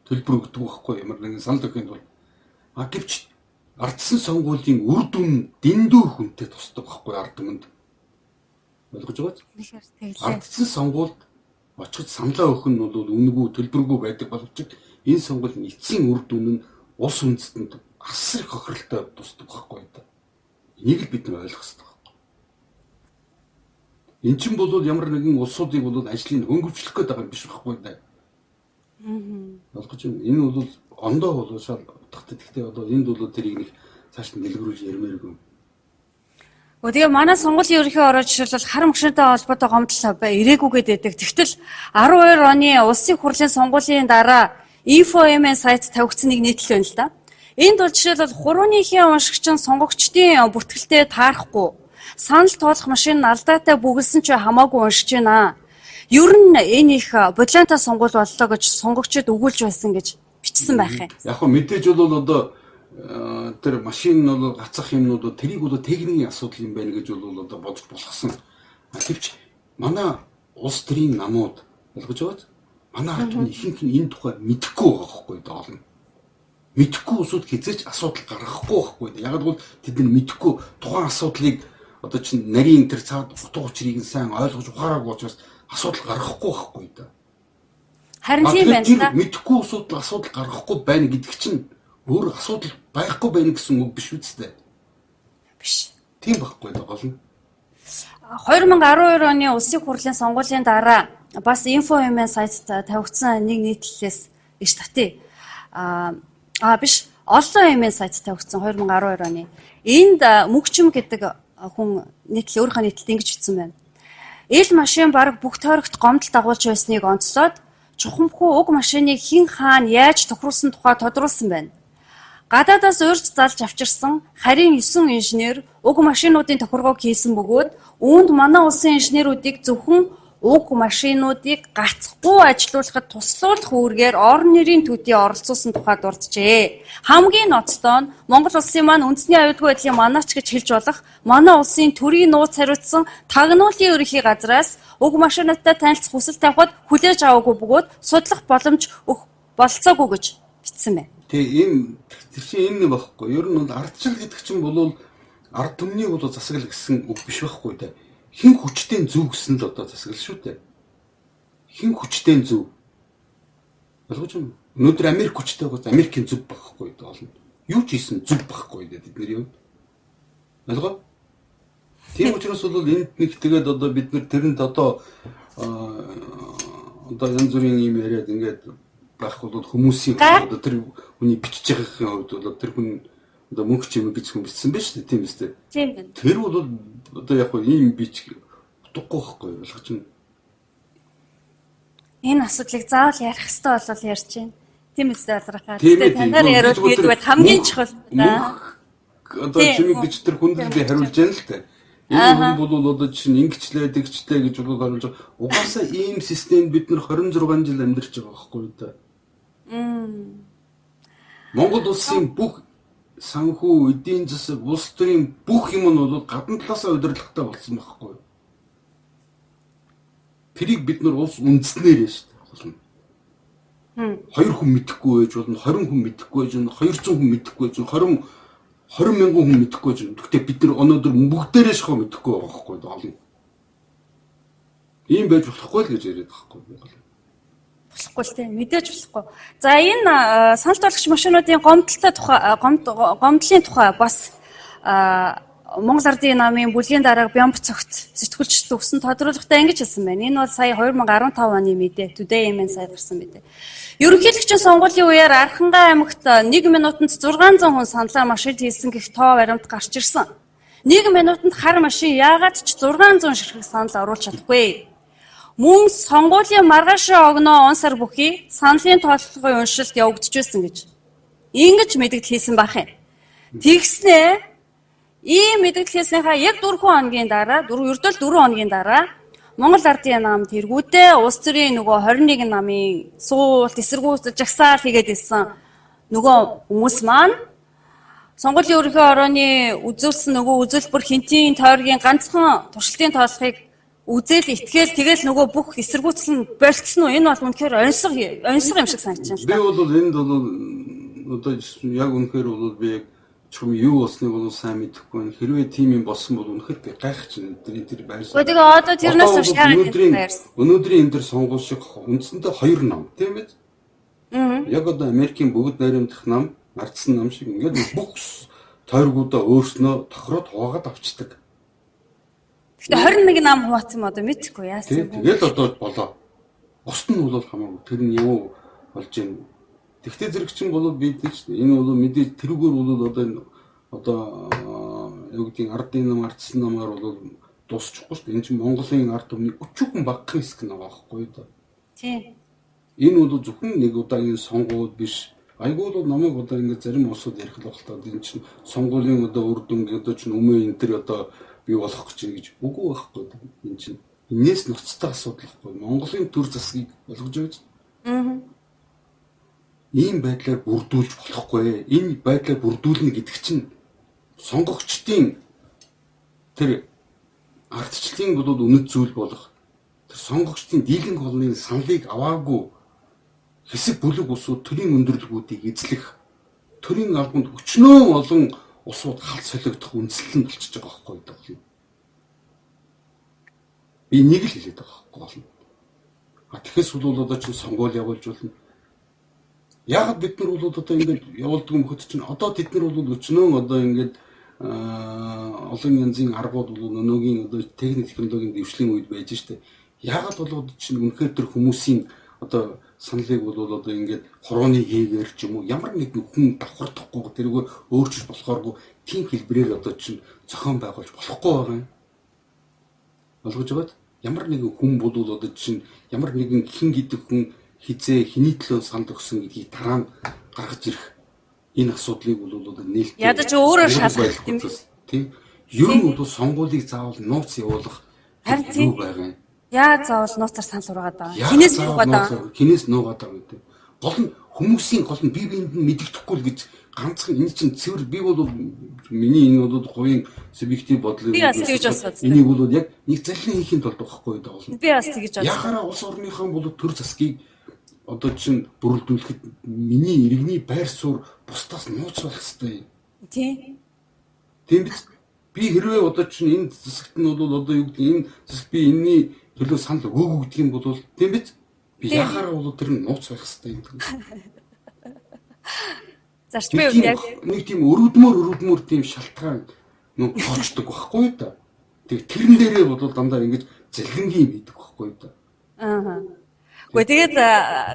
Төлбөр өгдөг байхгүй ямар нэгэн санал өхөнд бол гэвч ардсан сонгуулийн үр дүн дэндүү хүнтэй тусдаг байхгүй ард түмэнд. Ойлгож байгаа ч? Ардсан сонгуульд очиход саналаа өгөх нь бол үнэгүй төлбөргүй байдаг боловч энэ сонгуулийн эцсийн үр дүн нь улс үндэстэнд асар их хохиролтой тусдаг байхгүй да. Энийг л бид нар ойлгох хэрэгтэй байхгүй. Эн чинь бол ямар нэгэн улсуудыг бол ажлыг хөнгөвчлөх гээд байгаа юм биш байхгүй да. Ойлгож байна. Энэ бол ондоо бол шал утгатай. Гэхдээ одоо энд бол тэрийг нэг цааш нь дэлгэрүүлж ярмааргүй. Тэгээ манай сонгуулийн ерөнхий ороо жишээлбэл хар машинтай холбоотой гомдол ирээгүйгээд байдаг. Тэгтэл 12 оны улсын хурлын сонгуулийн дараа InfoMN сайт тавигдсаныг нийтлэл байна л да. Энд бол жишээлбэл хурууныхийн уншигч нь сонгогчдын бүртгэлтэй таарахгүй санал тоолох машин нь алдаатай бүгэлсэн ч хамаагүй уншиж байна. Ер нь энэ их бодлонтой сонгуул боллоо гэж сонгогчид өгүүлж байсан гэж бичсэн байх юм. Яг хөө мэдээж бол одоо тэр машин бол гацах юмнууд тэрийг бол техникийн асуудал юм байна гэж бол одоо бодож болгосон. Гэвч манай улс төрийн намууд ойлгож байгааз манай ард түмний ихэнх нь энэ тухай мэдэхгүй байгаа байхгүй доолно. Мэдэхгүй усуд хизээч асуудал гаргахгүй байхгүй. Яг л тэд нар мэдэхгүй тухайн асуудлыг одоо чинь нарийн тэр цаад утга учирыг сайн ойлгож ухаараагүй учраас асуудал гаргахгүй байхгүй да. Харин тийм байна Тэр да. мэдэхгүй асуудал гаргахгүй байна гэдэг чинь өөр асуудал байхгүй байна гэсэн үг биш үстэй. Биш. Тийм байхгүй гол нь. 2012 оны улсын хурлын сонгуулийн дараа бас InfoHuman сайтад тавигдсан нэг нийтлэлээс иш татъя. Биш, Олон аймын сайт тавигдсан 2012 оны. Энд Мөгчим гэдэг хүн нийтлэл өөрийнхөө нийтлэлд ингэж бичсэн байна. Ил машин бараг бүх тойрогт гомдол дагуулж байсныг онцлоод чухамхүү уг машиныг хэн хаана яаж тохируулсан тухай тодруулсан байна. Гадаадаас урьж залж авчирсан харийн 9 инженер уг машинуудын тохиргоог хийсэн бөгөөд үүнд манай улсын инженеруудыг зөвхөн уг машинуудыг гацхгүй ажилуулахад туслуулах үүргээр орон нэрийн төдий оролцуулсан тухай дурджээ. Хамгийн ноцтой нь Монгол улсын маань үндэсний аюулгүй байдлын манаач гэж хэлж болох манай улсын төрийн нууц хариуцсан тагнуулын ерөнхий газраас уг машинуудтай танилцах хүсэл тавихад хүлээж аваагүй бөгөөд судлах боломж өгөх болцоогүй гэж бичсэн байна. Тэр чинь юм байхгүй. Ер нь бол ардчил гэдэг чинь бол ард түмнийг бол засаглал гэсэн үг биш байхгүй дээ. Хин хүчтэй зөв гэсэн л одоо засаглал шүү дээ. Хин хүчтэй зөв. Ойлгож байна уу? Өнөөдөр Америк хүчтэй байгаа Америкийн зөв байхгүй дээ болно. Юу ч хийсэн зөв байхгүй дээ бидний юм. Ойлгоо? Тийм учраас бол энд нэг тэгээд одоо бид нар тэрэнд одоо янз бүрийн юм яриад ингээд байх бол хүмүүсийн одоо тэр хүний бичиж байгаагийн хувьд бол тэр хүн одоо мөнх чим гэж хүн бичсэн байж тээ тийм үстэй. Тийм байна. Тэр бол одоо яг нь ийм бич утгагүй байхгүй болгож байна. Энэ асуудлыг заавал ярих хэрэгтэй болол ярьж байна. Тийм үстэй алрахаа. Тэгээд танаар яриад гэдэг хамгийн чухал да. Одоо чимиг гэж тэр хүндэл би хариулж байна л тээ. Энэ хүн бол одоо чинь ингэчлээ тэгчлээ гэж бол харуулж байгаа. Угаасаа ийм систем бид нар 26 жил амьдарч байгаа байхгүй да. Монгол улсын бүх санхүү, эдийн засаг, улс төрийн бүх юм нь бол гадна талаасаа удирдлагатай болсон байхгүй. Тэрийг бид нар улс үндэснээр шүү дээ. 2 хүн мэдэхгүй байж болно, 20 хүн мэдэхгүй байж болно, 200 хүн мэдэхгүй байж болно, 20 мянган хүн мэдэхгүй байж болно. Гэхдээ бид нар өнөөдөр бүгдээрээ шахаа мэдэхгүй байгаа байхгүй болно. Ийм байж болохгүй л гэж яриад байхгүй. Болохгүй л тийм мэдээж болохгүй. За энэ санал болгогч машинуудын гомдлын тухай бас Монгол Ардын намын бүлгийн дарга Бямб цогт сэтгүүлчд өгсөн тодорхойлолттой ингэж хэлсэн байна. Энэ бол сая 2015 оны мэдээ. Today AM сая гарсан мэдээ. Ерөнхийлөгчийн сонгуулийн үеэр Архангай аймагт 1 минутанд 600 хүн саналаа машин хийсэн гэх тоо баримт гарч ирсэн. 1 минутанд хар машин яагаад ч 600 ширхэг санал оруулж чадахгүй. Мөн сонгуулийн маргааш огноо он сар бүхий саналын тооллогын уншилт явагдаж байсан гэж. Ингэж мэдээлэл хийсэн байх юм. Тэгснээ ийм мэдээлэл хийснийхаа яг 4 хоногийн дараа, ердөө 4 хоногийн дараа Монгол Ардын нам тэргүүтээ улс төрийн нөгөө 21 намын суулт, эсэргүүцэл, жагсаал хийгээд ирсэн нөгөө хүмүүс маань сонгуулийн ерөнхий орооны үзүүлсэн нөгөө үзүүлбэр хинтийн тойргийн ганцхан туршилтын тоолохыг үзэл итгэл тэгэл нөгөө бүх эсэргүүцэл нь болцсон уу? Энэ бол үнэхээр оньсог юм шиг санагдаж байна. Би бол энд бол одоо яг үнэхээр бол би яг чум юу болсныг бол сайн мэдэхгүй байна. Хэрвээ тийм юм болсон бол үнэхээр би гайхаж байна. Тэр байрсан. Тэгээ одоо тэрнээс хойш яагаад байрсан? Өнөөдрийн энэ төр сонгуул шиг үндсэндээ 2 ном тийм биз? Яг одоо Америкийн бүгд найрамдах нам, ардсан нам шиг ингээд бүх тойргуудаа өөрснөө тохироод хуваагаад авчдаг. Гэхдээ 21 нам хуваацсан юм одоо мэдхгүй яасан. Тэгэл одоо болоо. Босд нь бол хамаагүй. Тэр нь юу болж байна? Тэгтээ зэрэг чинь бол бид энэ бол мэдээ тэрүүгээр бол одоо юу гэдгийг ардын нам ардсан намаар бол дуусчихгүй шүү дээ. Энэ чинь Монголын ард түмний өчүүхэн багахан хэсэг нэг байхгүй да. Тийм. Энэ бол зөвхөн нэг удаагийн сонгуул биш. Айгуул бол намайг одоо ингэ зарим улсууд ярих л болтой. Энэ чинь сонгуулийн одоо үр дүн одоо чинь өмнө энэ төр одоо бий болох гэж байна гэж үгүй байхгүй. Энэ чинь энэс нөхцөлтэй асуудал байхгүй. Монголын төр засгийг болгож байж. Ийм байдлаар бүрдүүлж болохгүй. Энэ байдлаар бүрдүүлнэ гэдэг чинь сонгогчдын тэр ардчлалын бол үнэт зүйл болох тэр сонгогчдын дийлэнх холны саналыг аваагүй хэсэг бүлэг улсууд төрийн өндөрлгүүдийг эзлэх төрийн албанд өчнөө олон улсууд халт солигдох үндслэл нь болчихж байгаа байхгүй юу? Би нэг л хэлээд байгаа байхгүй болно. Тэгэхээс бол одоо чинь сонгуул явуулж болно. Яг бид нар бол одоо ингээд явуулдаг юм хөт чинь одоо тэд нар бол өчнөө одоо ингээд олон янзын аргууд бол өнөөгийн одоо техник технологийн дэвшлийн үед байж штэ. Яг бол одоо чинь үнэхээр тэр хүмүүсийн одоо саналыг бол одоо ингээд хорооны хийгээр ч юм уу ямар нэг хүн давхардахгүй тэргүй өөрчилж болохооргүй тийм хэлбэрээр одоо чинь зохион байгуулж болохгүй байгаа юм. Ойлгож байгаад ямар нэгэн хүн бол одоо чинь ямар нэгэн хин гэдэг хүн хизээ хэний төлөө санд өгсөн гэдгийг дараа нь гаргаж ирэх энэ асуудлыг бол одоо нээлттэй ядаж өөрөө шалгах юм тийм. Ер нь бол сонгуулийг заавал нууц явуулах харин байгаа юм. Яа заавал нууцаар санал ургаад байгаа. Хинээс нуугаад байгаа. Хинээс нуугаад байгаа гэдэг. Гол нь хүмүүсийн гол нь бие биед нь мэдэгдэхгүй л гэж ганцхан энэ чинь цэвэр би бол миний энэ бол говийн субъектив бодлыг энийг бол яг нэг залхин хийхин тулд байхгүй даа болно. Би бас тэгэж байна. Яхаараа улс орныхон бол төр засгийг одоо чинь бүрэлдүүлэхэд миний иргэний байр суурь бусдаас нууц байх хэрэгтэй. Тийм. Тийм биз? Би хэрвээ одоо чинь энэ засагт нь бол одоо юу гэдэг энэ засаг би энэний төлөө санал өгөөгүй гэдэг юм бол тийм биз? Би яхаараа бол тэр нь нууц байх хэрэгтэй юм. Зарчмын үед яг нэг тийм өрөвдмөр тийм шалтгаан нөө тоочдөг байхгүй да. Тэг тэрэн дээрээ бол дандаа ингэж зэлгэнгийн бидэг байхгүй да. Аа. Гэхдээ тэгээд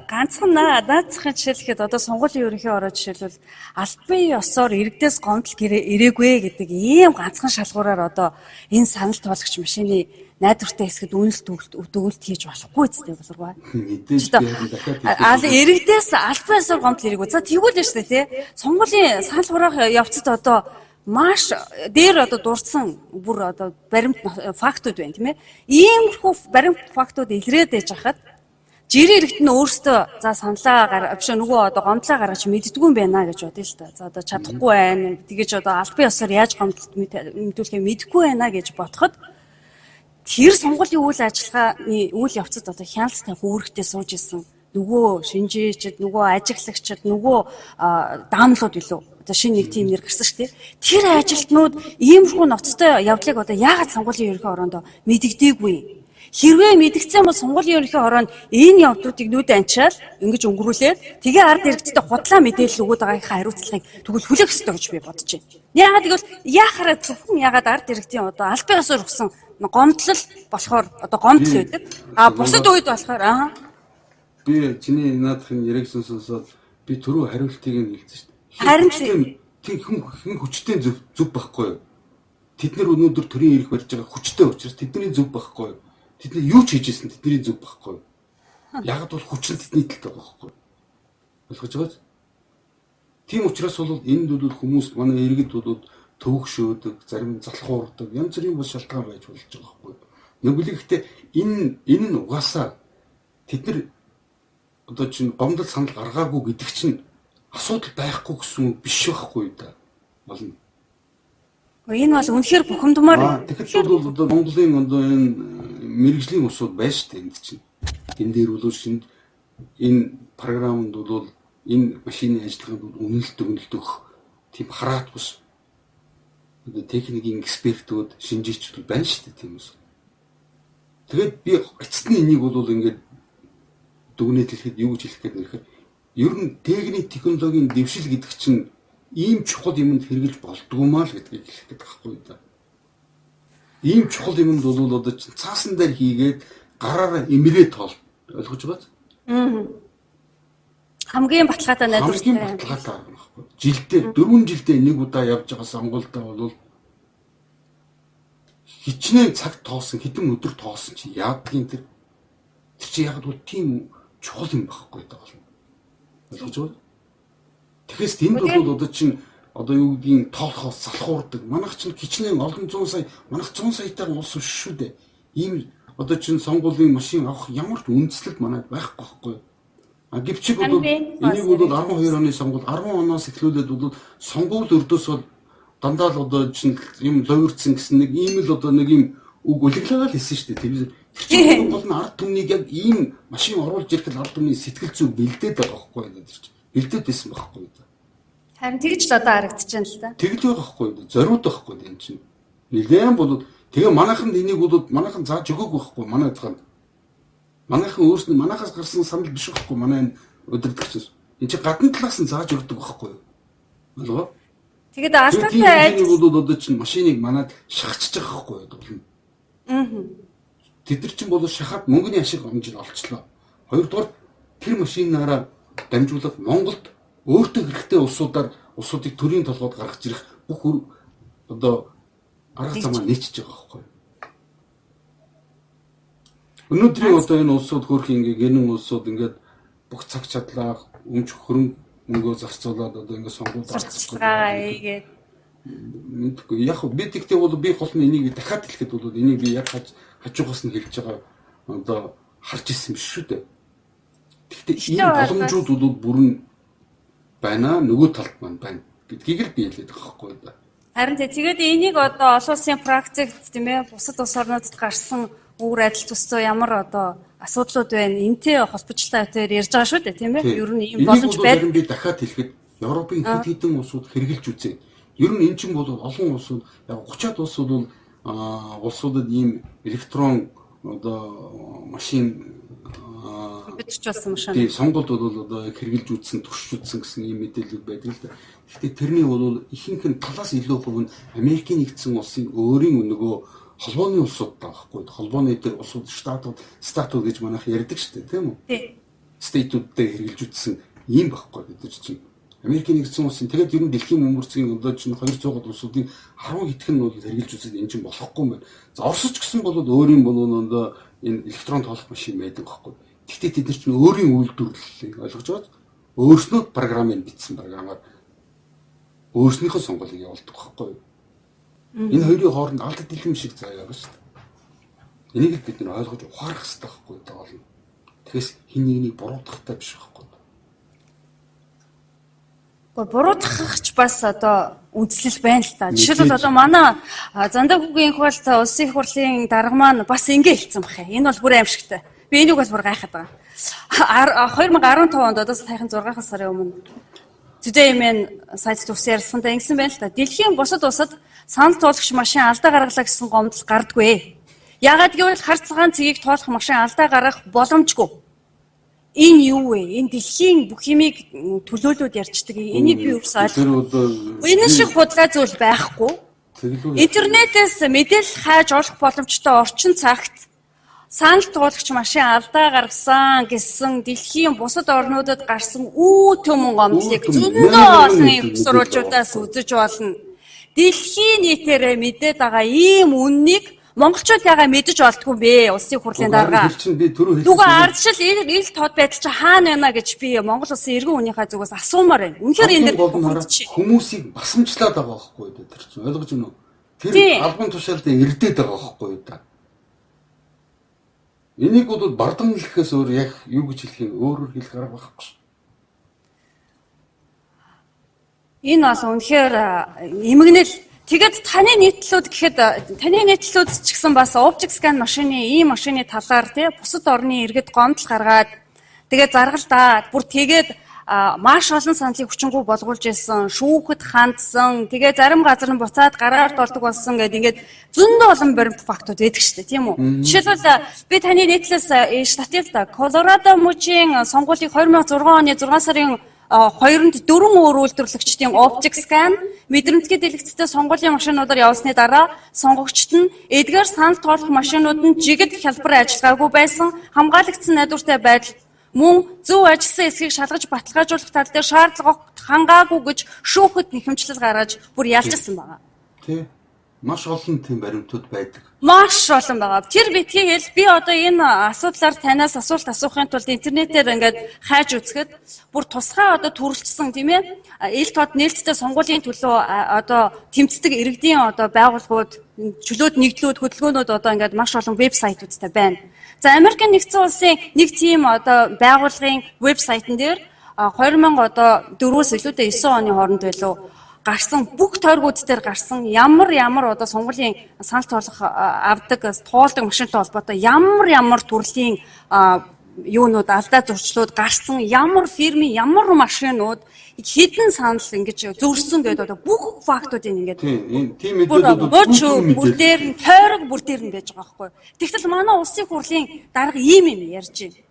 ганцхан наацхан жишээлхэд одоо сонгуулийн ерөнхий ороо жишээлбэл албан ёсоор иргэдээс гомдол ирээгүй гэдэг ийм ганцхан шалгуураар одоо энэ санал туулагч машины найдвартай хэсгэд үнэлт хийж болохгүй зүтэй боловсроо. Иргэдээс албан ёсоор гомдол ирээгүй. За тэгвэл шүү дээ тий. Сонгуулийн санал хураах явцад одоо маш дээр одоо дурдсан бүр одоо баримт фактууд байна тийм ээ. Иймэрхүү баримт фактууд илрээд байж хахад жирийн иргэд нь өөрсдөө за саналаа биш нөгөө одоо гомдлоо гаргаж мэддэггүй юм байна гэж бодъё л та. За одоо чадахгүй байна. Тэгэж одоо албан ёсоор яаж гомдолт мэдүүлэхээ мэдэхгүй байна гэж бодоход тэр сонгуулийн үйл ажиллагааны үйл явцад одоо хяналттай хүүрэхтэй сууж исэн нөгөө шинжээчд, нөгөө ажиглагчид, нөгөө даамлууд билүү. Одоо шинэ нэг тийм нэр гарсан шүү дээ. Тэр ажилтнууд иймэрхүү ноцтой явдлыг одоо яагаад сонгуулийн ерөнхий ороонд мэдэгдээгүй? Хэрвээ мэдгдсэн бол сонгуулийн ерөнхий хороонд энэ явдлуудыг нүд анчаал ингэж өнгөрүүлээд тэгээ ард иргэдтэй худлаа мэдээлэл өгöd байгаагийнхаа хариуцлагыг тэгвэл хүлээх ёстой гэж би бодож байна. Яагаад гэвэл яахаараа зөвхөн яагаад ард иргэдийн одоо албан ёсоор өгсөн гомдлол болохоор одоо гомдол байдаг. Бусад үед болохоор би чиний наадахын яриг сонсоод би түрүү хариултыг нь хэлсэн шүү дээ. Харин тийм хүн хүчтэй зөв байхгүй юу? Тэд нар өнөөдөр төрийн ирэх барьж байгаа хүчтэй учраас тэдний зөв байхгүй юу? Тэдний юу ч хийж ирсэн тэдний зөв байхгүй. Ягд бол хүч нь тэдний талд байгаа байхгүй. Ойлгож байгаа? Тийм учраас бол энд бол хүмүүс манай иргэд бол төвөгшөөдөг, зарим залхуурдаг, янз бүрийн бас шалтгаан байж болж байгаа байхгүй. Нөгөөлөختөө энэ нь угаасаа тэд нар одоо чинь гомдол санал гаргаагүй гэдэг чинь асуудал байхгүй гэсэн үг биш байхгүй да. Болно. Энэ бол үнэхээр бухимдмаар. Тэгэхээр бол одоо Монголын одоо энэ мэрэгжлийн усуд байна шүү дээ энд чинь. Энэ дээр бол шинэ энэ програмд бол энэ машины ажиллагаанд бол үнэлт өгөх тийм хараат бус. Одоо техникийн экспертүүд, шинжээчид байна шүү дээ тийм үс. Тэгээд би эцэстний энийг бол ингээд дүгнэлт хэлэхэд юу гэж хэлэх гээд нэрэхээр ер нь техник технологийн дэвшил гэдэг чинь ийм чухал юмд хэрэгжилж болдгоомаа л гэдгийг хэлэх гээд байхгүй да. Ийм чухал юмд бол одоо цаасан дээр хийгээд гараараа имрээ тоол ойлгож байгаа. Хамгийн баталгаатай найдвартай. Хамгийн баталгаатай байхгүй. Жилдээ 4 жилдээ нэг удаа явж байгаа сонгуультай бол хичнээн цаг тоосон, хэдэн өдөр тоосон чи яадгийн тэр чи яг бол тийм чухал юм байхгүй даа болно. Ойлгож байна? Тэгэхээс тэнд бол одоо чинь одоо юу гэдгийг тоолохоос залхуурдаг. Манайх чинь хичнээн олон 100 сая, манайх 100 саятай улс биш шүү дээ. Ийм одоо чинь сонгуулийн машин авах ямар ч үндэслэл манайд байхгүй байхгүй. Гэвч бол энийг бол 12 оны сонгуул 10 оноос эхлүүлээд бол сонгуул өрдөөс бол дандаа л одоо чинь юм ловирцсан гэсэн нэг ийм л одоо нэг юм үг үлгэлээгээл хэлсэн шүү дээ. Тэр гол нь ард түмнийг яг ийм машин оруулж ирэхэд ард түмний сэтгэл зүй бэлдээд байгаа байхгүй гэдэг чинь. Бэлдээд байсан байхгүй. Харин тэгж л одоо харагдчихээн л та. Тэгж байгаа байхгүй. Зориуд байхгүй энэ чинь. Нилээн бол тэгээ манайханд энийг бол манайхан зааж өгөөгүй байхгүй манай дахад. Манайхан өөрснөө манайхаас гарсан санал биш байхгүй манай энэ удирдлагч. Энд чи гадна талаас нь зааж өгдөг байхгүй юу? Ойлгоо? Тэгээд алдаатай ажил бол одоо чинь машиныг манад шахчихж байгаа байхгүй юу болно. Тэд нар чинь бол шахаад мөнгөний ашиг хэмжээ олчлоо. Хоёрдугаар тэр машинаараа дамжуулаад Монголд өөртөө хэрэгтэй улсуудыг төрийн толгойд гаргаж ирэх бүх одоо арга замаа нийцэж байгаа байхгүй юу? Өнөөдрийн одоо энэ улсууд хөрх гэнэн улсууд ингээд бүх цаг чадлаа өмч хөрөнгө мөнгөө зарцуулаад одоо ингээд сонгуульд зарцуулгаа ийгээд мэдгүй яг бид ихтэй бол би гол нь энийг дахиад хэлэхэд бол энийг би яг хажуугаас нь хэлж байгаа одоо харж ирсэн биш шүү дээ. Гэхдээ энэ боломжууд бол бүрэн байна нөгөө талд маань байна гэдгийг л би хэлээд байгаа байхгүй юу? Харин тэгээд энийг одоо олон улсын практикт тийм ээ бусад улс орнуудад гарсан өөр адил төсөө ямар одоо асуудлууд байна энтэй холбоочлолтой ярьж байгаа шүү дээ тийм ээ ер нь ийм боломж байдаг. Би дахиад хэлэхэд Европын хэд хэдэн улсууд хэрэгжилж үзээ. Ер нь эн чинь бол олон улсууд яг 30-аад улс бол улсуудад ийм электрон одоо машин бичүүлсэн машин. Тийм сонгуульд бол одоо хэрэгжилж үзсэн, туршиж үзсэн гэсэн ийм мэдээлэл байдаг л да. Гэхдээ тэрний бол ихэнх нь талаас илүү хувь нь Америкийн нэгдсэн улсын өөрийн нөгөө холбооны улсууд таахгүй. Холбооны дээр улсууд статут гэж манайх ярьдаг шүү дээ, тийм үү? Тийм. Стейтүүдтэй хэрэгжилж үзсэн ийм байхгүй гэдэг чинь. Америкийн нэгдсэн улсын тэгээд ер нь дэлхийн мөнгөрцгийн одоо чинь 200-аад улсуудын 10 хэдхэн нь бол хэрэгжилж үзээд энэ чинь болохгүй юм байна. За Оросч гэсэн бол өөрийн одоо энэ электрон тоолох машин байдаг байхгүй. Гэхдээ тэд нар чинь өөрийн үйлдвэрлэлийг ойлгож байгаа. Өөрснөө програмыг бичсэн програмаар өөрснийхөө сонгуулийг явуулдаг байхгүй. Энэ хоёрын хооронд алд дэлгэм шиг заяа байгаа шүү дээ. Энийг бид нар ойлгож ухаарах хэрэгтэй байхгүй таавал. Тэгээс хин нэгнийг буруутгахтай биш байхгүй. Буруутгахч бас одоо үндэслэл байна л та. Жишээлбэл одоо манай Зандаа хүүгийн их болт улсын их хурлын дарга маань бас ингэ хэлсэн бах. Энэ бол бүр аимшигтай. Би энийг бас бүр гайхаад байгаа. 2015 онд одоо саяхан 6 сарын өмнө Today Man сайт тус ярьсандаа ингэсэн байна л та. Дэлхийн бусад улсад санал туулагч машин алдаа гаргалаа гэсэн гомдол гардаггүй. Яагаад гэвэл хар цагаан цэгийг туулах машин алдаа гаргах боломжгүй. Энэ юу вэ? Энэ дэлхийн бүх юмыг төлөөлөд ярьцдаг. Энийг би юус ойлгохгүй. Энэ шиг худлаа зүйл байхгүй. Интернетээс мэдээлэл хайж олох боломжтой орчин цагт санал туулагч машин алдаа гаргасан гэсэн дэлхийн бусад орнуудад гарсан төмөн гомдлыг зөндөө олон их сурвалжуудаас үзэж болно. Дэлхийн нийтээрээ мэдээд байгаа ийм үннийг монголчууд ягаа мэдэж олдгүй бэ? Улсын хурлын дарга. Түгэ ардшил ил тод байдал чи хаана байна гэж би Монгол улсын иргэн үнийхээ зүгээс асуумаар байна. Үнэхээр энэ дэр хүмүүсийг басамжлаад байгаа байхгүй юу тэр чинь ойлгож байна уу? Тэр албан тушаалд ирдээд байгаа байхгүй юу та? Энийг бол бардан хэлэхээс өөр яг юу гэж хэлэх юм өөрөөр хэлэх арга байхгүй. Энэ бол үнэхээр эмгэнэл. Тэгээд таны нийтлүүд гэхэд таны нийтлүүд ч гэсэн бас object scan машины ийм машины талаар тий бусад орны иргэд гомдол гаргаад тэгээд заргалдаад бүр тэгээд маш олон саналыг хүчингү болгуулж ирсэн, шүүхэд хандсан, тэгээд зарим газар нь буцаад гараар толдог болсон гэдэг ингээд зөндөө олон баримт фактууд байдаг шүү дээ, тийм үү? Жишээлбэл би таны нийтлээс штатив та Колорадо мужийн сонгуулийг 2006 оны 6 сарын 2-нд 4 өөр үйлдвэрлэгчдийн оптик скан мэдрэмтгий дэлгэцтэй сонгуулийн машинуудаар явуулсны дараа сонгогчд нь эдгээр санал тоолох машинууд нь жигд хялбар ажиллагаагүй байсан хамгаалагдсан найдвартай байдал мөн зөв ажилласан эсхийг шалгаж баталгаажуулах тал дээр шаардлага хангаагүй гэж шүүхэд нэхэмжлэл гаргаж бүр ялжсан байна. Тий. Маш олон тийм баримтууд байдаг. Маш олон байгаа. Тэр битгий хэл би одоо энэ асуудлаар танаас асуулт асуухын тулд интернетээр ингээд хайж үзэхэд бүр тусгай одоо төрөлжсөн тийм ээ. Ил тод нээлттэй сонгуулийн төлөө одоо тэмцдэг иргэдийн одоо байгууллагууд, чөлөөт нэгдлүүд, хөтөлбөрүүд одоо ингээд маш олон вебсайтуудтай байна. За Америкийн нэгдсэн улсын нэг тийм одоо байгууллагын вебсайтн дээр 2004-өөс илүүтэй 9 оны хооронд байлуу гарсан бүх тойргууд дээр гарсан ямар одоо сонгуулийн санал тоолох авдаг туулдаг машинтай холбоотой ямар төрлийн юунууд алдаа зурчлууд гарсан ямар фирмийн ямар машинууд хідэн санал ингэж зөрсөн гэдэг одоо бүх фактуудыг ингээд тийм мэдээлэлүүд бууч бүр дээр нь тойрог бүр дээр нь байж байгаа байхгүй. Тэгтэл манай улсын хурлын дарга ийм юм ярьж байна.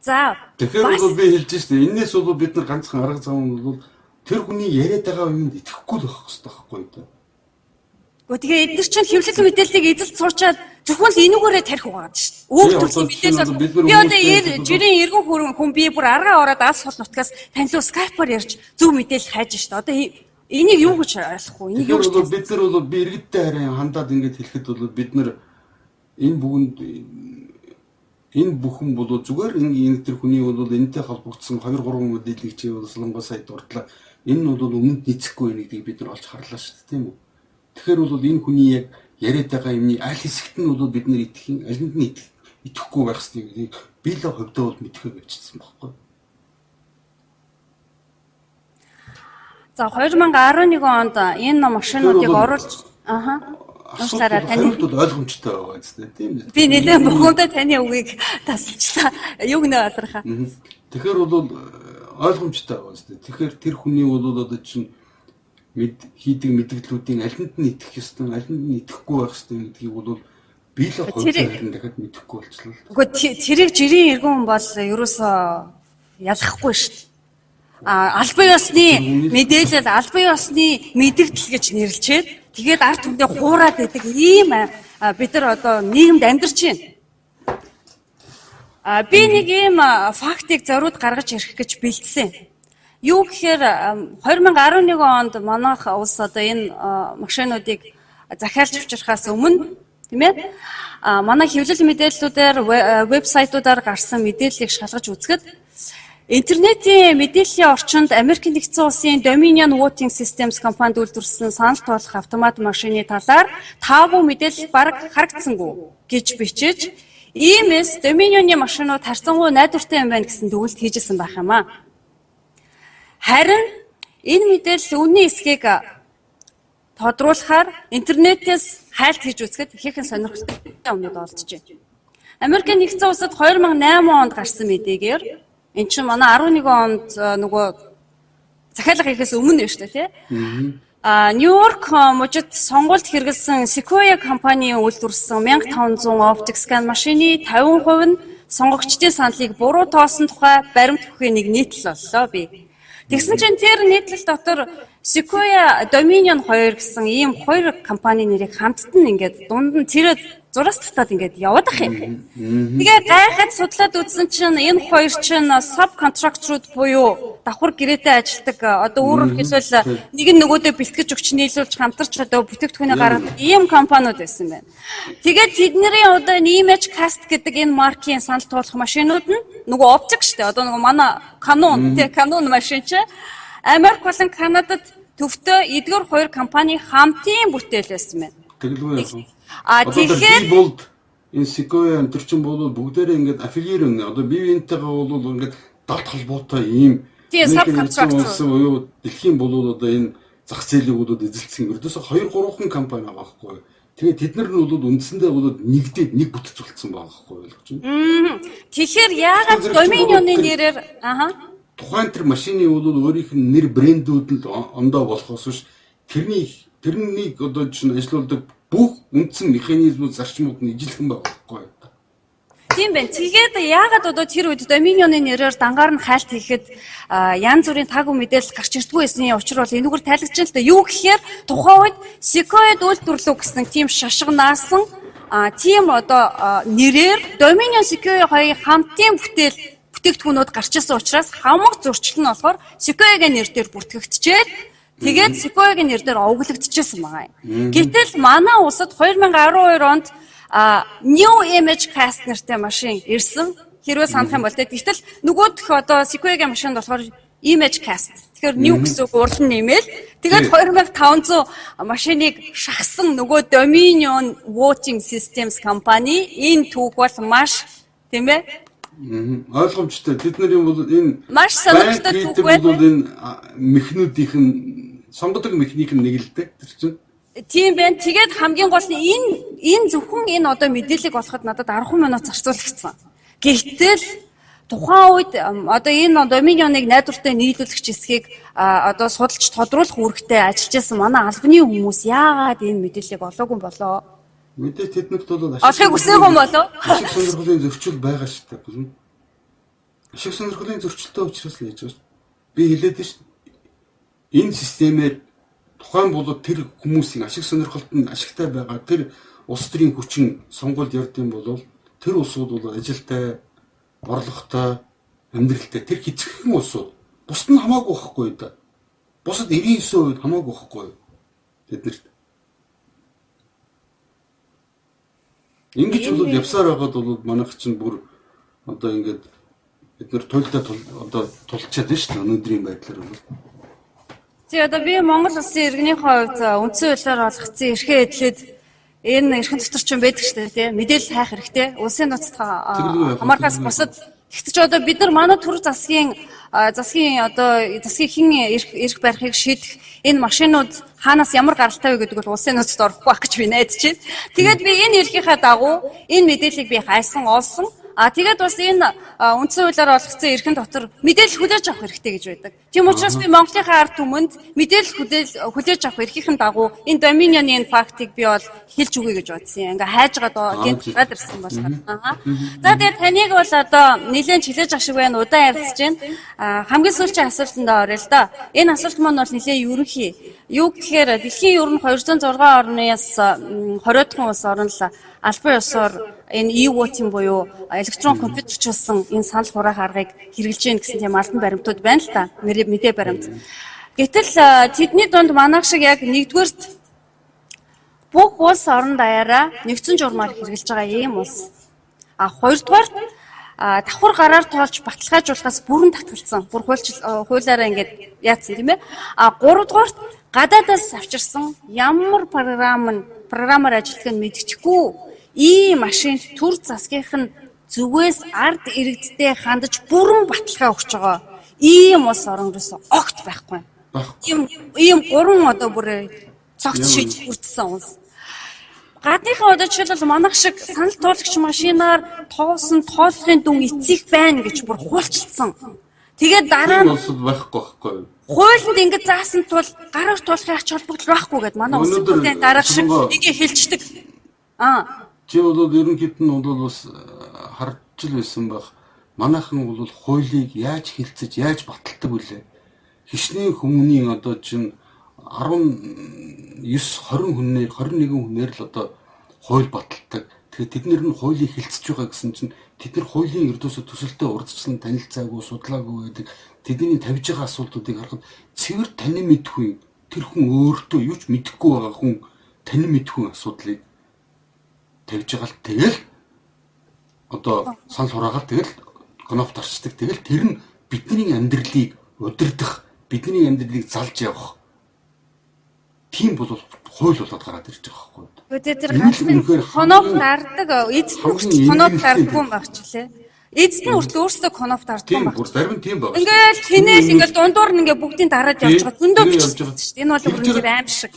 За тэгэхээр бол би хэлж штэ энэс бол бид нар ганцхан арга зам бол тэр хүний яриад байгаа юмд итгэхгүй л байх хэрэгтэй байхгүй юу? Гэхдээ тэгээ эдгээр чинь хэвлэл мэдээллийг эзэлж суучаад зөвхөн л энүүгээрээ тарих байгаа шүү дээ. Өөр төрлийн мэдээлэл би одоо жирийн эргэн хүн би бүр аргаа ороод алс хол нутгаас танилуу скайпаар ярьж зөв мэдээлэл хайж штэ. Одоо энийг юу гэж ойлгохгүй. Энийг юу гэж бид нар бол би иргэдтэй харин хандаад ингэж хэлэхэд бол бид нар энэ бүхэн бол зүгээр энэ тэр хүний бол энэтэй холбогдсон 2 3 мэдээллийг чи бол солонгос сайд дурдлаа. Энэ нь бол өмнөд нийцэхгүй нэгдийг бид нар олж харлаа шүү дээ, тийм үү? Тэгэхээр бол энэ хүний яг яриад байгаа юмны аль хэсэгт нь бол бид нар алинд нь итгэхгүй байх ёстойг би л хувьдаа бол мэдхээ байжсан байхгүй. За 2011 онд энэ машинуудыг оруулж уучлаарай таны ойлгомжтой байгаа зү тийм үү? Би нэлээд бохомдоо таны үгийг тасалчлаа. Юг нэ алрахаа. Тэгэхээр бол ойлгомжтой байгаа зү. Тэгэхээр тэр хүний бол одоо чинь хийдэг мэдээллүүдийн алинд нь итгэх ёстой, алинд нь итгэхгүй байх ёстой гэдгийг бол би л хувьдаа харин дахиад мэдэхгүй болчихлоо. Үгүй тэрийг жирийн эргэн хүн бол ерөөсөө ялахгүй шүү дээ. Албан ёсны мэдээлэл, албан ёсны мэдээлэл гэж нэрлэчээд тэгээд ард түмдээ хуураад байдаг ийм бид нар одоо нийгэмд амьдарч байна. Би нэг ийм фактыг зориуд гаргаж ирэх гэж бэлдсэн. Юу гэхээр 2011 онд манайх улс одоо энэ машинуудыг захиалж авчрахаас өмнө тийм ээ манай хэвлэл мэдээллүүдээр вебсайтуудаар гарсан мэдээллийг шалгаж үзэхэд интернетийн мэдээллийн орчинд Америкийн нэгдсэн улсын Dominion Voting Systems компанид үйлдвэрлэсэн санал тоолох автомат машины талаар таавуу мэдээлэл бараг харагдсангүй гэж бичиж иймээс Dominion-ийн машинууд харьцангуй найдвартай юм байна гэсэн төгөлд хийжсэн байх юм аа. Харин энэ мэдээлэл үнний эсхийг тодруулахаар интернетээс хайлт хийж үзэхэд ихэнх сонирхолтой өмнөд олдож байна. Америкийн нэгдсэн улсад 2008 онд гарсан мэдээгээр эн чинь манай 11 онд нөгөө захиалга хийхээс өмнө шүү дээ тий. Нью-Йорк мужид сонгуульд хэрэгэлсэн Sequoia компанийн үйлдвэрлэсэн 1500 оптик скан машины 50% нь сонгогчдын саналыг буруу тоосон тухай баримт бүхий нэг нийтлэл боллоо би. Тэгсэн чинь тэр нийтлэл дотор Sequoia Dominion 2 гэсэн ийм хоёр компани нэрийг хамтд нь ингээд дунд нь цэрэг зураас татаад ингээд яваад ах юм. Тэгээ гайхаад судлаад үзсэн чинь энэ хоёр чинь subcontractor-ууд буюу давхар гэрээтэй ажилдаг одоо өөрөөр хэлбэл нэг нь нөгөөдөө бэлтгэж өгч нийлүүлж хамтарч одоо бүтээгдэхүүнээ гаргадаг ийм компаниуд байсан байна. Тэгээд тэдний одоо image cast гэдэг энэ маркийн санал тоолох машинууд нь нөгөө оптик шүү дээ. Одоо нөгөө манай Canon машин чинь Америк болон Канадад төвтэй эдгээр хоёр компани хамтын бүтээл байсан байна. Тэгэлгүй яасан. Тэгэхээр бол энэ Sequoia энэ чинь бол бүгдээрээ ингээд аффилиер өнө. Одоо бивэнтэйгээ бол ингээд далд холбоотой ийм subcontractor буюу дэлхийн бол одоо энэ зах зээлийг бол эзэлсэн. Ердөөсөө 2 3 компани байгаа байхгүй. Тэгээд тэд нар нь бол үндсэндээ бол нэгдээд нэг бүтцүүлсэн байгаа байхгүй ойлгож байна. Тэгэхээр яагаад Dominion-ы нэрээр тухайн тэр машины бол өөрийнх нь нэр брэндүүд нь ондоо болохоос биш тэрнийг одоо чинь ажилуулдаг бүх үндсэн механизмууд зарчмууд нь ижилхэн байгаа байхгүй. Тийм байна. Тэгээд яагаад одоо тэр үед Dominion-ы нэрээр дангаар нь хайлт хийхэд янз бүрийн таагүй мэдээлэл гарч ирдгүй байсны учир бол энэгээр тайлгч л да. Юу гэхээр тухайн үед Sequoia үйлдвэрлэв гэсэн тийм шашиг наасан тийм одоо нэрээр Dominion Sequoia хоёрын хамтын бүтээгдэхүүнүүд гарч ирсэн учраас хамаг зөрчил нь болохоор Sequoia-гийн нэр дээр бүртгэгдчихэд тэгээд Sequoia-гийн нэр дээр овоглогдчихсан байгаа юм. Гэтэл манай улсад 2012 онд New Image Cast нэртэй машин ирсэн. Хэрвээ санах юм бол тэгтэл нөгөөх одоо Sequoia-гийн машинд болохоор Image Cast. Тэгэхээр New гэсэн үг урд нь нэмэл. Тэгээд 2500 машиныг шахсан нөгөө Dominion Voting Systems компани энэ түүх бол маш тийм ээ ойлгомжтой. Тэд нарын бол энэ маш сонирхолтой түүх байна. Бол энэ мехнүүдийнх нь сонгодог механик нь нэг л дээ. Тэр чинь тийм байна. Тэгээд хамгийн гол нь энэ зөвхөн энэ одоо мэдээлэл болоход надад 10 минут зарцуулагдсан. Гэтэл тухайн үед одоо энэ Доминионыг найдвартай нийлүүлэгч эсхийг одоо судалж тодруулах үүрэгтэй ажиллаж байсан манай албаны хүмүүс яагаад энэ мэдээллийг олоогүй болоо? Мэдээж тэднэрт бол Олохыг хүсээгүй болоо? ашиг сонирхлын зөрчил байгаа шүү дээ. Ашиг сонирхлын зөрчилтэй учраас л яаж байна. Би хэлээд шүү дээ. Энэ системээр тухайн болоод тэр хүмүүсийн ашиг сонирхолд нь ашигтай байгаа тэр улс төрийн хүчин сонгуульд ярдсан бол тэр улсууд бол ажилтай, орлоготой, амьдралтай тэр хэцхэн улсууд. Бусд нь хамаагүй байхгүй да. Бусад 99% хамаагүй байхгүй. Тэднэрт. Ингэж бол явсаар байгаад бол манайх чинь бүр одоо ингээд бид нар туйлдаа одоо тулчаад байна шүү дээ өнөөдрийн байдлаар бол. Тий одоо би Монгол улсын иргэнийхээ хувьд үндсэн хуулиар олгогдсон эрхээ эдлээд энэ эрхэн дотор ч юм байдаг шүү дээ тий мэдээлэл хайх хэрэгтэй. Улсын нууцт хамаархаас бусад гэхдээ ч одоо бид нар манай төр засгийн хин эрх барихыг шийдэх энэ машинууд хаанаас ямар гаралтай вэ гэдэг бол улсын нууцт орохгүй байх гэж би найдаж байна. Тэгээд би энэ эрхийнхаа дагуу энэ мэдээллийг би хайсан олсон. Тэгээд бас энэ үндсэн хуулиар олгогдсон эрхэн дотор мэдээлэл хүлээж авах хэрэгтэй гэж байдаг. Тийм учраас би Монголынхаа ард түмэнд мэдээлэл хүлээж авах эрхийн дагуу энэ Доминионы энэ фактыг би бол хэлж өгье гэж бодсон юм. Ингээ хайжгаад гинт гараад ирсэн бол. За тэгээд таныг бол одоо нэлээд хилээж ах шиг байна. Удаан ярилцж байна. Хамгийн сүүлчийн асуултанд орё л да. Энэ асуулт маань бол нэлээд ерөнхий. Юу гэхээр дэлхийн ер нь 206 орноос 20-р улс орн л албан ёсоор энэ e-voting буюу электрон компьютерчлсан энэ санал хураах аргыг хэрэгжилж гин гэсэн тийм албан баримтууд байна л та. Мэдээ баримт. Гэтэл тэдний дунд манайх шиг яг нэгдүгээрт бүх улс орон даяараа нэгдсэн журмаар хэрэгжилж байгаа ийм улс. Хоёрдугаар давхар гараар тоолж баталгаажуулахаас бүрэн татгалцсан. Бүр хуулиараа ингээд яатсан тийм ээ. Гуравдугаарт гадаадаас авчирсан ямар програмаар ажиллахыг мэдчихгүй ийм машинд төр засгийнх нь зүгээс ард иргэдтэй хандаж бүрэн баталгаа өгч байгаа. Ийм улс оронгоос огт байхгүй. Ийм гурван одоо бүр цогц шийдэж хүртсэн улс. Гадныхаа одоо жишээлбэл манайх шиг санал туулагч машинаар тоосон тоолохын дүн эцэг байна гэж бүр хуульчилсан. Тэгээд дараа нь улсад байхгүй. Хуулинд ингэж заасан тул гараар туулахын ач холбогдол байхгүй гэдээ манай улсын бүтээн дараах шиг нэгэ хэлждэг. Чи бол ерөнхийд нь бол бас харж л байсан байх. Манайхан бол хуулийг яаж хилцэж, яаж баталдаг вүлээ. Хичнээн хүмүүний одоо чинь 19 20 хүнээр 21 хүнээр л одоо хууль баталдаг. Тэгэхээр тэд нэр нь хуулийг хилцэж байгаа гэсэн чинь тэд нар хуулийн эрдөөсөө төсөлтөд урдчлан танилцаагүй, судлаагүй гэдэг тэдний тавьж байгаа асуудлуудыг харахад цэвэр танин мэдхгүй тэр хүн өөртөө юу ч мэдэхгүй байгаа хүн танин мэдхгүй асуудлыг тавьж байгаа л тэгэл одоо санал хураагаад тэгэл гонопт арчдаг. Тэгэл тэр нь бидний амьдралыг удирдах, бидний амьдралыг залж явах тийм бол хууль болоод гараад ирж байгаа байхгүй. Тэр коноп дарддаг эцэст нь коноп дардгүй юм багч лээ. Эцэст нь хүртэл өөрсдөө коноп дардгүй юм багч. Зарим тийм баг. Ингээл тэнэл ингээл дундуур нь ингээ бүгдийг дараад явж байгаа. Зөндөө бичиж байгаа шүү дээ. Энэ бол бүр аим шиг.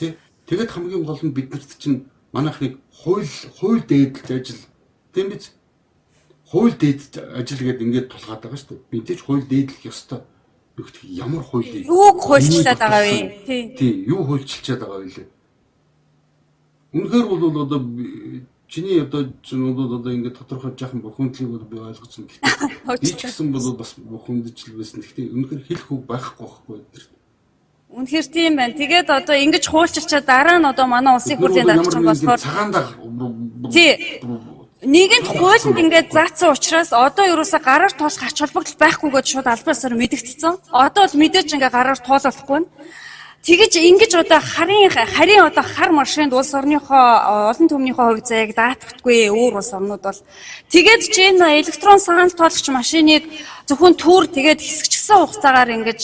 Тэгээд хамгийн гол нь биднэрт чинь манайхыг хууль дээдлж ажил тийм биз? Хууль дээдлж ажил гэдэг ингээд тулгаад байгаа шүү дээ. Мэдээж хууль дээдлэх ёстой. Ямар хуулийг юуг хуульчлаад байгаа вэ? Тийм, юу хуульчилчаад байгаа вэ? Үнэхээр бол одоо чиний одоо ингээд тодорхой жаахан бухимдлыг бол би ойлгосон. Би ч гэсэн бол бас бухимдж байсан. Гэхдээ үнэхээр хэлэх үг байхгүй байхгүй. Үнэхээр тийм байна. Тэгээд одоо ингэж хуульчилчаад дараа нь одоо манай улсын хурлын дарга чинь болохоор Нэгэнт хуулинд ингээд заасан учраас одоо ерөөсө гараар туулах ач холбогдол байхгүйгээд шууд албан ёсоор мэдэгдсэн. Одоо бол мэдээж ингээ гараар туулахгүй нь. Тэгэж ингэж одоо харин одоо хар машинд улс орныхоо олон түмнийхөө хувь заяаг даатгахдаггүй өөр улс орнууд бол тэгээд ч энэ электрон санал туулагч машиныг зөвхөн төр тэгээд хэсэгчсэн хугацаагаар ингэж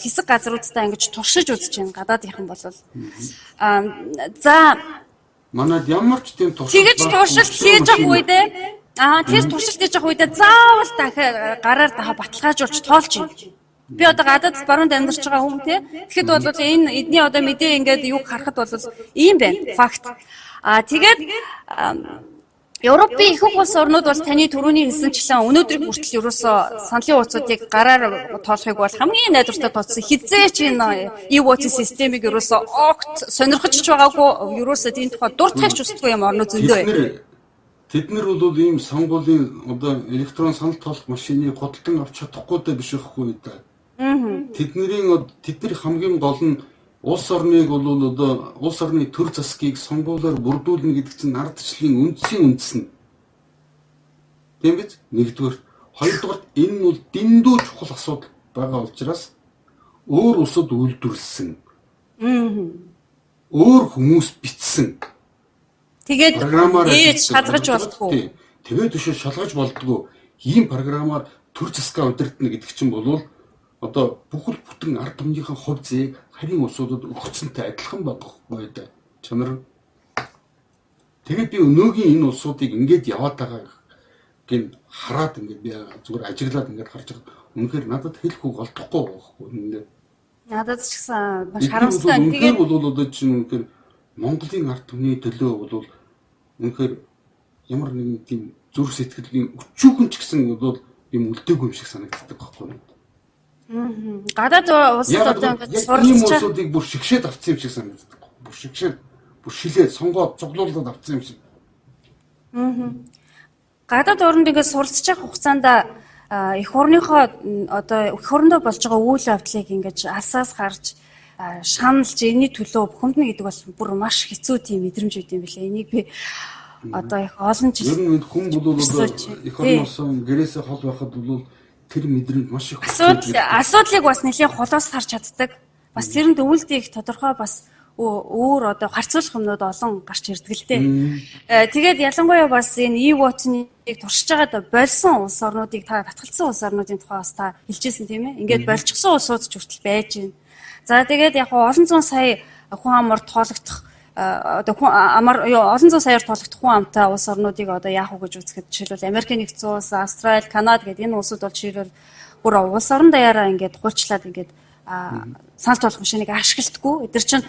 хэсэг газруудтай ингэж туршиж үзэж байна гадаадынхан бол. За манад ямар ч тийм туршилт тэгэж туршилт хийж явах үедээ тэр туршилт хийж явах үедээ заавал дахиад гараар баталгаажуулж тоолж юм. Би одоо гадаад баруунд амьдарч байгаа хүн те. Тэгэхэд бол энэ эдний одоо мэдээ ингээд юг харахад бол ийм байна. Факт. Тэгээд Европын их улс орнууд бол таны түрүүний хэлсэнчлэн өнөөдрийг хүртэл ерөөсөө саналын хуудасуудыг гараар тоолохыг бол хамгийн найдвартай тооцсон. Хизээч энэ e-voting системийг ерөөсөө огт сонирхож ч байгаагүй, ерөөсөө энэ тухай дуртахч хүсдэггүй юм орнууд зөндөө байна. Тэд нар бол ийм сонгуулийн одоо электрон санал тоолох машиныг худалдан авч чадахгүйдээ биш байхгүй да. Тэдний хамгийн гол нь улс орныг бол одоо улс орны төр засгийг сонгуулиар бүрдүүлнэ гэдэг чинь ардчлалын үндэс нь. Тийм биз? Нэгдүгээр, хоёрдугаар энэ нь бол дэндүү чухал асуудал байгаа учраас өөр улсад үйлдвэрлэсэн. Өөр хүмүүс бичсэн. Тэгээд ээж шалгаж болтгоо. Тэгээд биш шалгаж болтгоо. Ийм програмаар төр засгаа удирдна гэдэг чинь бол одоо бүхэл бүтэн ард түмнийхэн хувь зээг харийн улсуудад өгцөнтэй адилхан байхгүй да. Чанар. Тэгээд би өнөөгийн энэ улсуудыг ингээд яваад байгааг гин хараад ингээд би зүгээр ажиглаад ингээд харж байгаа. Үнэхээр надад хэлэх үг олдохгүй байхгүй үнэндээ. Надад ч гэсэн маш харамсалтай. Тэгээд бол одоо чинь үнэхээр Монголын ард түмний төлөө бол үнэхээр ямар нэгэн тийм зүрх сэтгэлийн өчүүхэн ч гэсэн бол юм үлдээгүй юм шиг санагддаг байхгүй юу? Гадаад улсад одоо ингээд ийм улсуудыг бүр шигшээд авсан юм шиг санагддаг. Бүр шигшээд, бүр шилээд сонгоод цуглуулад авсан юм шиг. Гадаад орнд ингээд суралцж явах хугацаанд эх орныхоо одоо эх орондоо болж байгаа үйл явдлыг ингээд алсаас гарч шаналж энэний төлөө бухимдна гэдэг бол бүр маш хэцүү тийм мэдрэмж үүд юм билээ. Энийг би одоо их олон жил ер нь хүн бол эх орноос гэрээсээ хол байхад бол тэр мэдрэмж маш их асуудлыг бас нэлийн холоос харж чаддаг. Бас тэрэнд өвөлдөх тодорхой бас өөр одоо харьцуулах юмнууд олон гарч ирдэг л дээ. Тэгээд ялангуяа бас энэ e-voting-ыг туршиж байгаад болсон улс орнуудыг та татгалцсан улс орнуудын тухай бас та хэлжсэн тийм ээ. Ингээд болчихсон улсууд ч хүртэл байж байна. За тэгээд яг олон зуун сая хүн амар тоологдох одоо олон зуун саяар тоологдох хүн амтай улс орнуудыг одоо яах вэ гэж үзэхэд жишээлбэл Америкийн нэгдсэн улс, Австрали, Канада гэдэг энэ улсууд бол жишээлбэл бүр улс орон даяараа ингээд хуульчлаад ингээд санал тоолох машиныг ашигладаггүй. Эдгээр чинь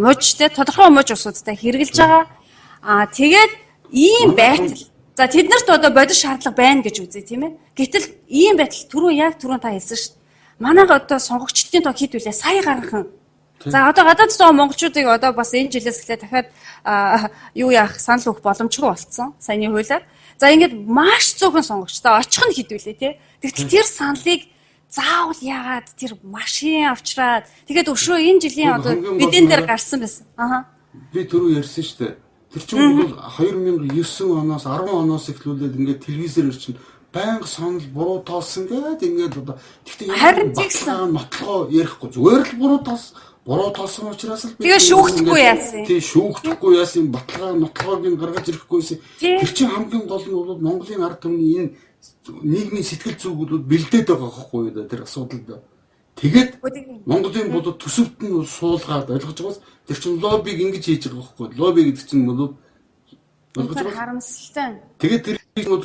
мужтэй тодорхой муж усуудтай хэрэгжилж байгаа. Тэгээд ийм байтал. За тэднэрт одоо бодис шаардлага байна гэж үзье тийм ээ. Гэтэл ийм байтал түрүүн та хэлсэн шүү дээ. Манай одоо сонгогчдын тоо хэд вүлээ сая гархан. За одоо гадаад зүүн монголчуудыг одоо бас энэ жилээс эхлээд дахиад юу яах санал өгөх боломжгүй болцсон. Саяны хуулиар. За ингээд маш зөвхөн сонгогчтой очих нь хэд вүлээ тий. Тэгтэл тэр саналыг заавал яагаад тэр машин авчраад тэгээд өшөө энэ жилийн одоо бидэн дээр гарсан байсан. Би түрүү ярьсан шүү дээ. Тэр чинь бол 2009 оноос 10 оноос эхлүүлээд ингээд телевизээр чинь байнга санал буруу тоолсон гэдэг ингээд одоо тэгтээ харин зэгсэн нотлогоо ярихгүй зүгээр л буруу тоолсон учраас л тэгээ шүүхдэхгүй яасан. Тий шүүхдэхгүй яасан нотлогоог нь гаргаж ирэхгүйсэн. Тэр чинь хамгийн гол нь бол Монголын ард түмний энэ нийгмийн сэтгэл зүйг бол бэлдээд байгаа байхгүй юу тэр асуудалд. Тэгээд Монголын бол төсөвт нь суулгаад ойлгож байгаас тэр чинь лоббиг ингэж хийж байгаа байхгүй. Лобби гэдэг чинь бол харамсалтай. Тэгээд тэр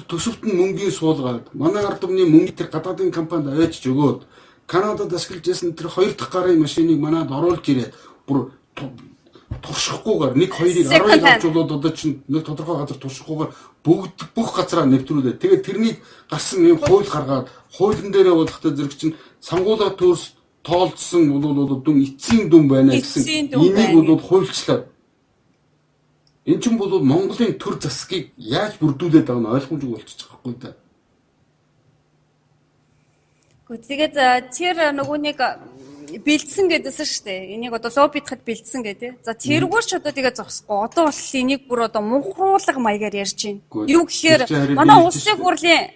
төсөвт нь мөнгөний суулгаад манай ард түмний мөнгө тэр гадаадын компанид ойчж өгөөд Канадад ашиглаж байсан тэр 2 дахь гарын машиныг манад оруулж ирээд бүр туршихгүйгээр 1-2-ыг 12 авч болоод одоо чинь нэг тодорхой газар туршихгүйгээр бүх газараа нэвтрүүлээд тэгээд тэрнийг гарсан юм хууль гаргаад хуулийн дээрээ болохтой зэрэг чинь сангуулаа төрс тоолдсон бол дүн эцсийн дүн байна гэсэн энийг бол хуульчлаад эн чинь бол Монголын төр засгийг яаж бүрдүүлээд байгааг нь ойлгомжгүй болчихж байгаа байхгүй да. Тэгээд тэр нөгөө нэг бэлдсэн гэдээсэн шүү дээ. Энийг одоо лоббидхад бэлдсэн гэдэг. За тэргээр ч одоо тэгээ зогсохгүй. Одоо бол энийг бүр одоо мунхруулга маягаар ярьж байна. Юу гэхээр манай улсын хурлын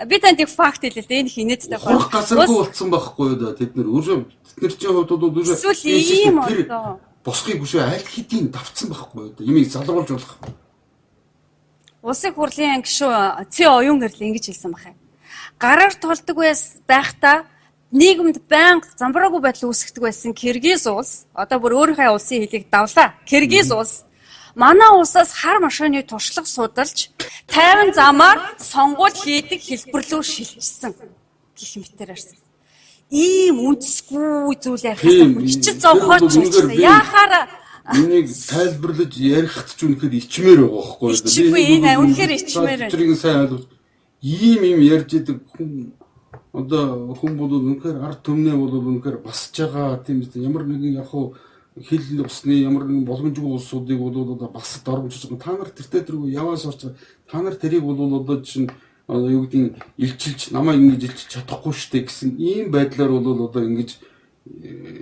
би танд их факт хэлээ л дээ. Энэ хинээдтэй байна. Хурх газаргүй болцсон байхгүй юу да. Тэд нар чинь хувьд бол ийм одоо босхийг бүшээ аль хэдийн давцсан байхгүй юу да. Имийг залруулж болох. Улсын хурлын гишүүн Цэ оюун гэрэл ингэж хэлсэн бахаа. Гараар толдог байхдаа нийгэмд байнга замбраагүй байдал үүсгдэг байсан Киргиз улс одоо бүр өөрийнхөө улсын хэлийг давлаа. Киргиз улс манай улсаас хар машины туршлага судалж 50 замаар сонгуул хийдэг хэлбэрлүү шилжсэн гэх мэтээр арсан. Ийм үндэсгүй зүйл ярихаас хичээл зовхооч яахаар Энийг тайлбарлаж ярихт ч үнэхээр ичмээр байгаа байхгүй юу? Ичгүй энэ үнэхээр ичмээр байна. Учрыг сайн ойлгож ийм юм ярьж идэг хүн одоо хүн бол үнэхээр ард түмнээ бол үнэхээр басж байгаа тийм үү? Ямар нэгэн яг хуу хил усны ямар нэгэн боломжгүй улсуудыг бол одоо басд оромжиж байгаа. Та нар тэртээ тэргүй яваас орж та нар тэрийг бол одоо чинь юу гэдгийг илчилж намайг ингэж илчилж чадахгүй штэ гэсэн ийм байдлаар бол одоо ингэж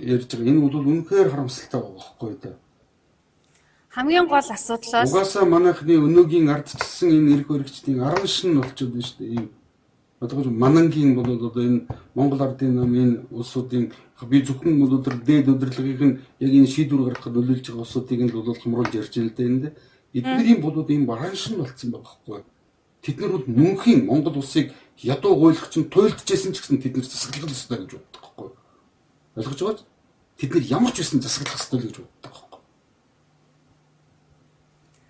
ярьж байгаа. Энэ бол үнэхээр харамсалтай байгаа байхгүй юу? Хамгийн гол асуудлаас Угаасаа манайхны өнөөгийн ардчилсан энэ эрх баригчдын аран шин болчиход байна шүү дээ. Ийм одоо манангийн бол одоо энэ Монгол ардын нам энэ улсуудын би зөвхөн өдөр дээд удирдлагыг нь яг энэ шийдвэр гаргахад нөлөөлж байгаа улсуудыг нь бол хамруулж ярьж байна л да энэ. Эдгээр бол ийм аран шин болцсон байгаа байхгүй. Тэд нар бол мөнхийн Монгол улсыг ядуу гуйлах чинь туйлдчихсэн ч гэсэн тэд нар засаглах ёстой гэж боддог байхгүй. Ойлгож байгаа ч тэд нар ямар ч байсан засаглах ёстой л гэж боддог байхгүй.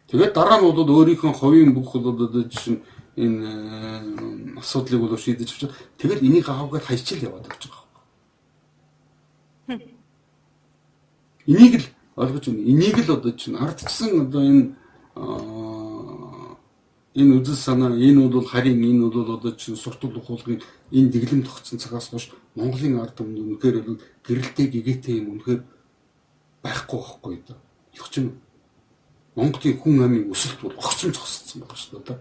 Тэгээд дараа нь бол өөрийнхөө хувийн бүх бол одоо жишээ энэ асуудлыг бол шийдэж авч тэгэл энийг аваад хайчил яваад гэж байгаа юм. Энийг л ойлгож байна. Энийг л одоо чинь ардчсан одоо энэ үзэл санаа энэ бол харин энэ бол одоо чинь суртал ухуулгын энэ дэглэм тогтсон цагаас хойш Монголын ард түмэнд үнэхээр бол гэрэлтэй гэгээтэй юм үнэхээр байхгүй байхгүй даа. Ойлгож байна. Монголын хүн амын өсөлт бол огцом зогссон байгаа шүү дээ.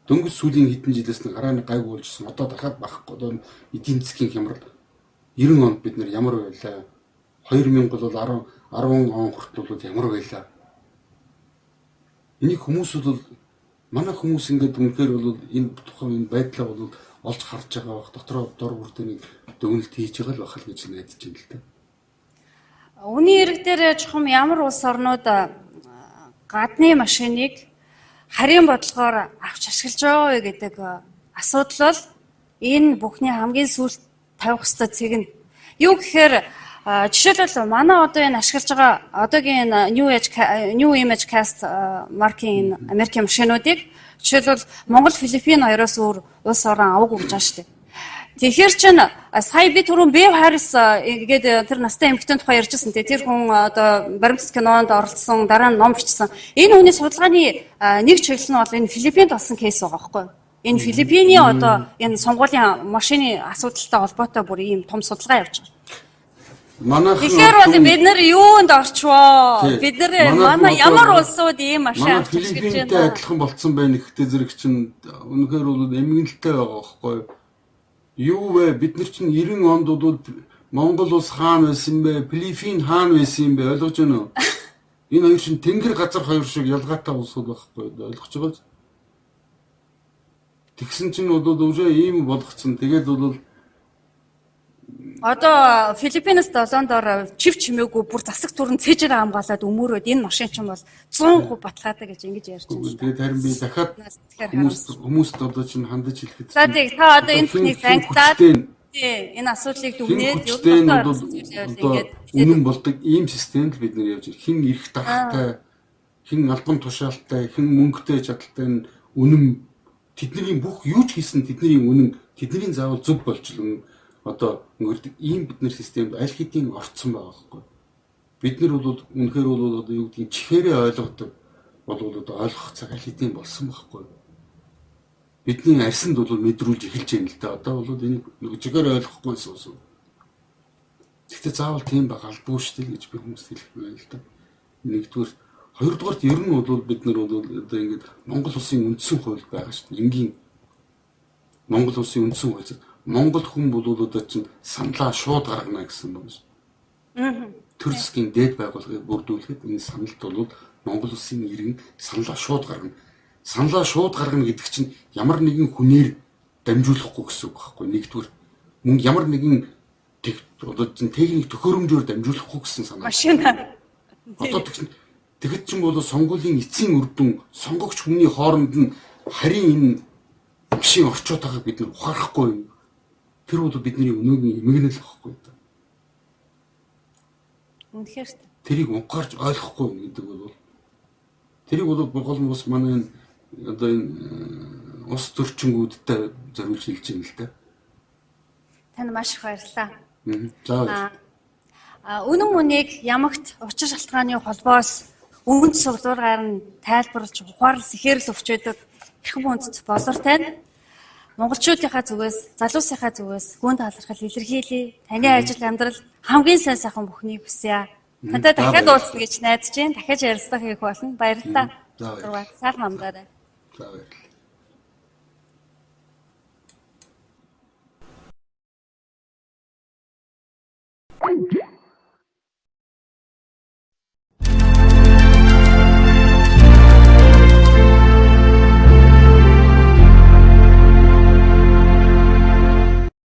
Дөнгөж сүүлийн хэдэн жилээс нэг гарааны гайгүй болжсэн. Одоо дахиад бахгүй. Одоо эдийн засгийн хямрал 90 онд бид нар ямар байлаа? 2000 бол 10 он хүртэл ямар байлаа? Энийг хүмүүс бол манай хүмүүс ингээд үнэхээр бол энэ тухайн энэ байдлаа бол олж харж байгаа бах дотроо дор бүрдээ нэг дүгнэлт хийж байгаа л байх л гэж найдаж байна л да. Үүний эрэг дээр чухам ямар улс орнууд гадны машиныг харийн бодлогоор авч ашиглаж байгаа вэ гэдэг асуудал бол энэ бүхний хамгийн сүүлд тавих ёстой цэг нь. Юу гэхээр жишээлбэл манай одоо энэ ашиглаж байгаа одоогийн New Image Cast маркийн Америкийн машинуудыг жишээлбэл Монгол, Филиппин хоёроос өөр улс орон аваагүй гэж байна шүү дээ. Тэгэхээр чинь сая би түрүүн Бэв Харрис гэдэг тэр настай эмэгтэй тухай ярьжсэн. Тэр хүн одоо баримтат кинонд оролцсон, дараа нь ном бичсэн. Энэ хүний судалгааны нэг чиглэл нь бол энэ Филиппинд болсон кейс байгаа байхгүй юу? Энэ Филиппиний одоо энэ сонгуулийн машины асуудалтай холбоотой бүр ийм том судалгаа явж байгаа. Тэгэхээр бол бид нар юунд орчвоо? Бид нар манай ямар улсууд ийм машин авч ашиглаж байна? Адилхан болцсон байна гэхдээ зэрэг чинь үнэхээр бол эмгэнэлтэй байгаа байхгүй юу? Юу вэ? Бид нар чинь 90 онд бол Монгол улс хаана байсан бэ? Филиппин хаана байсан юм бэ? Ойлгож байна уу? Энэ хоёр чинь тэнгэр газар хоёр шиг ялгаатай улсууд байхгүй юу? Ойлгож байгаа ч. Тэгсэн чинь бол өвжөө ийм болгоцсон. Тэгээд бол одоо Филиппинээс 7 доор чив чимээгүй бүр засаг түрэн цэжээр хамгаалаад өмөрөөд энэ машин чинь бол 100% баталгаатай гэж ингэж ярьж байна. Тэгээд харин би дахиад хүмүүст одоо чинь хандаж хэлэхэд. За тийм та одоо энэ бүхнийг зангидаад энэ асуудлыг дүгнээд ингээд үнэн болдог ийм системд бид нэр явж хин ирэх дарахтай, хин албан тушаалтай, хин мөнгөтэй чадaltaй үнэн тэдний бүх юу ч хийсэн тэдний үнэн тэдний заавал зөв болчихлоо. Одоо өнгөрдөг ийм бидний системд аль хэдийн орцсон байгаа байхгүй. Бид нар бол үнэхээр бол одоо юу гэдгийг чихээрээ ойлгодог бол одоо ойлгох цаг аль хэдийн болсон байхгүй. Бидний арсанд бол мэдрүүлж эхэлж байна л да. Одоо бол энийг чихээр ойлгохгүй байсан. Гэхдээ заавал тийм байх албагүй шүү дээ гэж би хүмүүст хэлэх байна л да. Нэгдүгээр, хоёрдугаарт ер нь бол бид нар бол одоо ингэж Монгол улсын үндсэн хууль байгаа шүү дээ. Энгийн Монгол улсын үндсэн хууль. Монгол хүн бол одоо чинь саналаа шууд гаргана гэсэн байна шүү. Төр засгийн дээд байгууллагыг бүрдүүлэхэд энэ саналт бол Монгол улсын иргэн саналаа шууд гаргана. Саналаа шууд гаргана гэдэг чинь ямар нэгэн хүнээр дамжуулахгүй гэсэн үг байхгүй. Нэгдүгээр мөн ямар нэгэн одоо чинь техник төхөөрөмжөөр дамжуулахгүй гэсэн санаа. Машина. Одоо тэгэхэд чинь бол сонгуулийн эцсийн үр дүн сонгогч хүний хооронд нь харин энэ машин орчууд байгааг бид нар ухаарахгүй юм. Тэр бол бидний өнөөгийн эмгэнэл واخхгүй да. Үнэхээр тэрийг унгарч ойлгохгүй гэдэг бол тэрийг бол гол нь бас манай одоо энэ ус төрчингүүдтэй зориулж хэлж байна л да. Танд маш их баярлалаа. За. Үнэн үнийг ямагт учир шалтгааны холбоос үнд сурвалжаар нь тайлбарлаж ухаарлас ихээр л өвч байдаг эрхэм хүнд болортой нь монголчуудынхаа зүгээс, залуусынхаа зүгээс гүн талархал илэрхийлье. Таны ажил амьдрал хамгийн сайн сайхан бүхнийг хүсье. Тантай дахиад уулзна гэж найдаж байна. Дахиад ярилцлага хийх болно. Баярлалаа. Сайхан амдаарай. За баярлалаа. Thank you.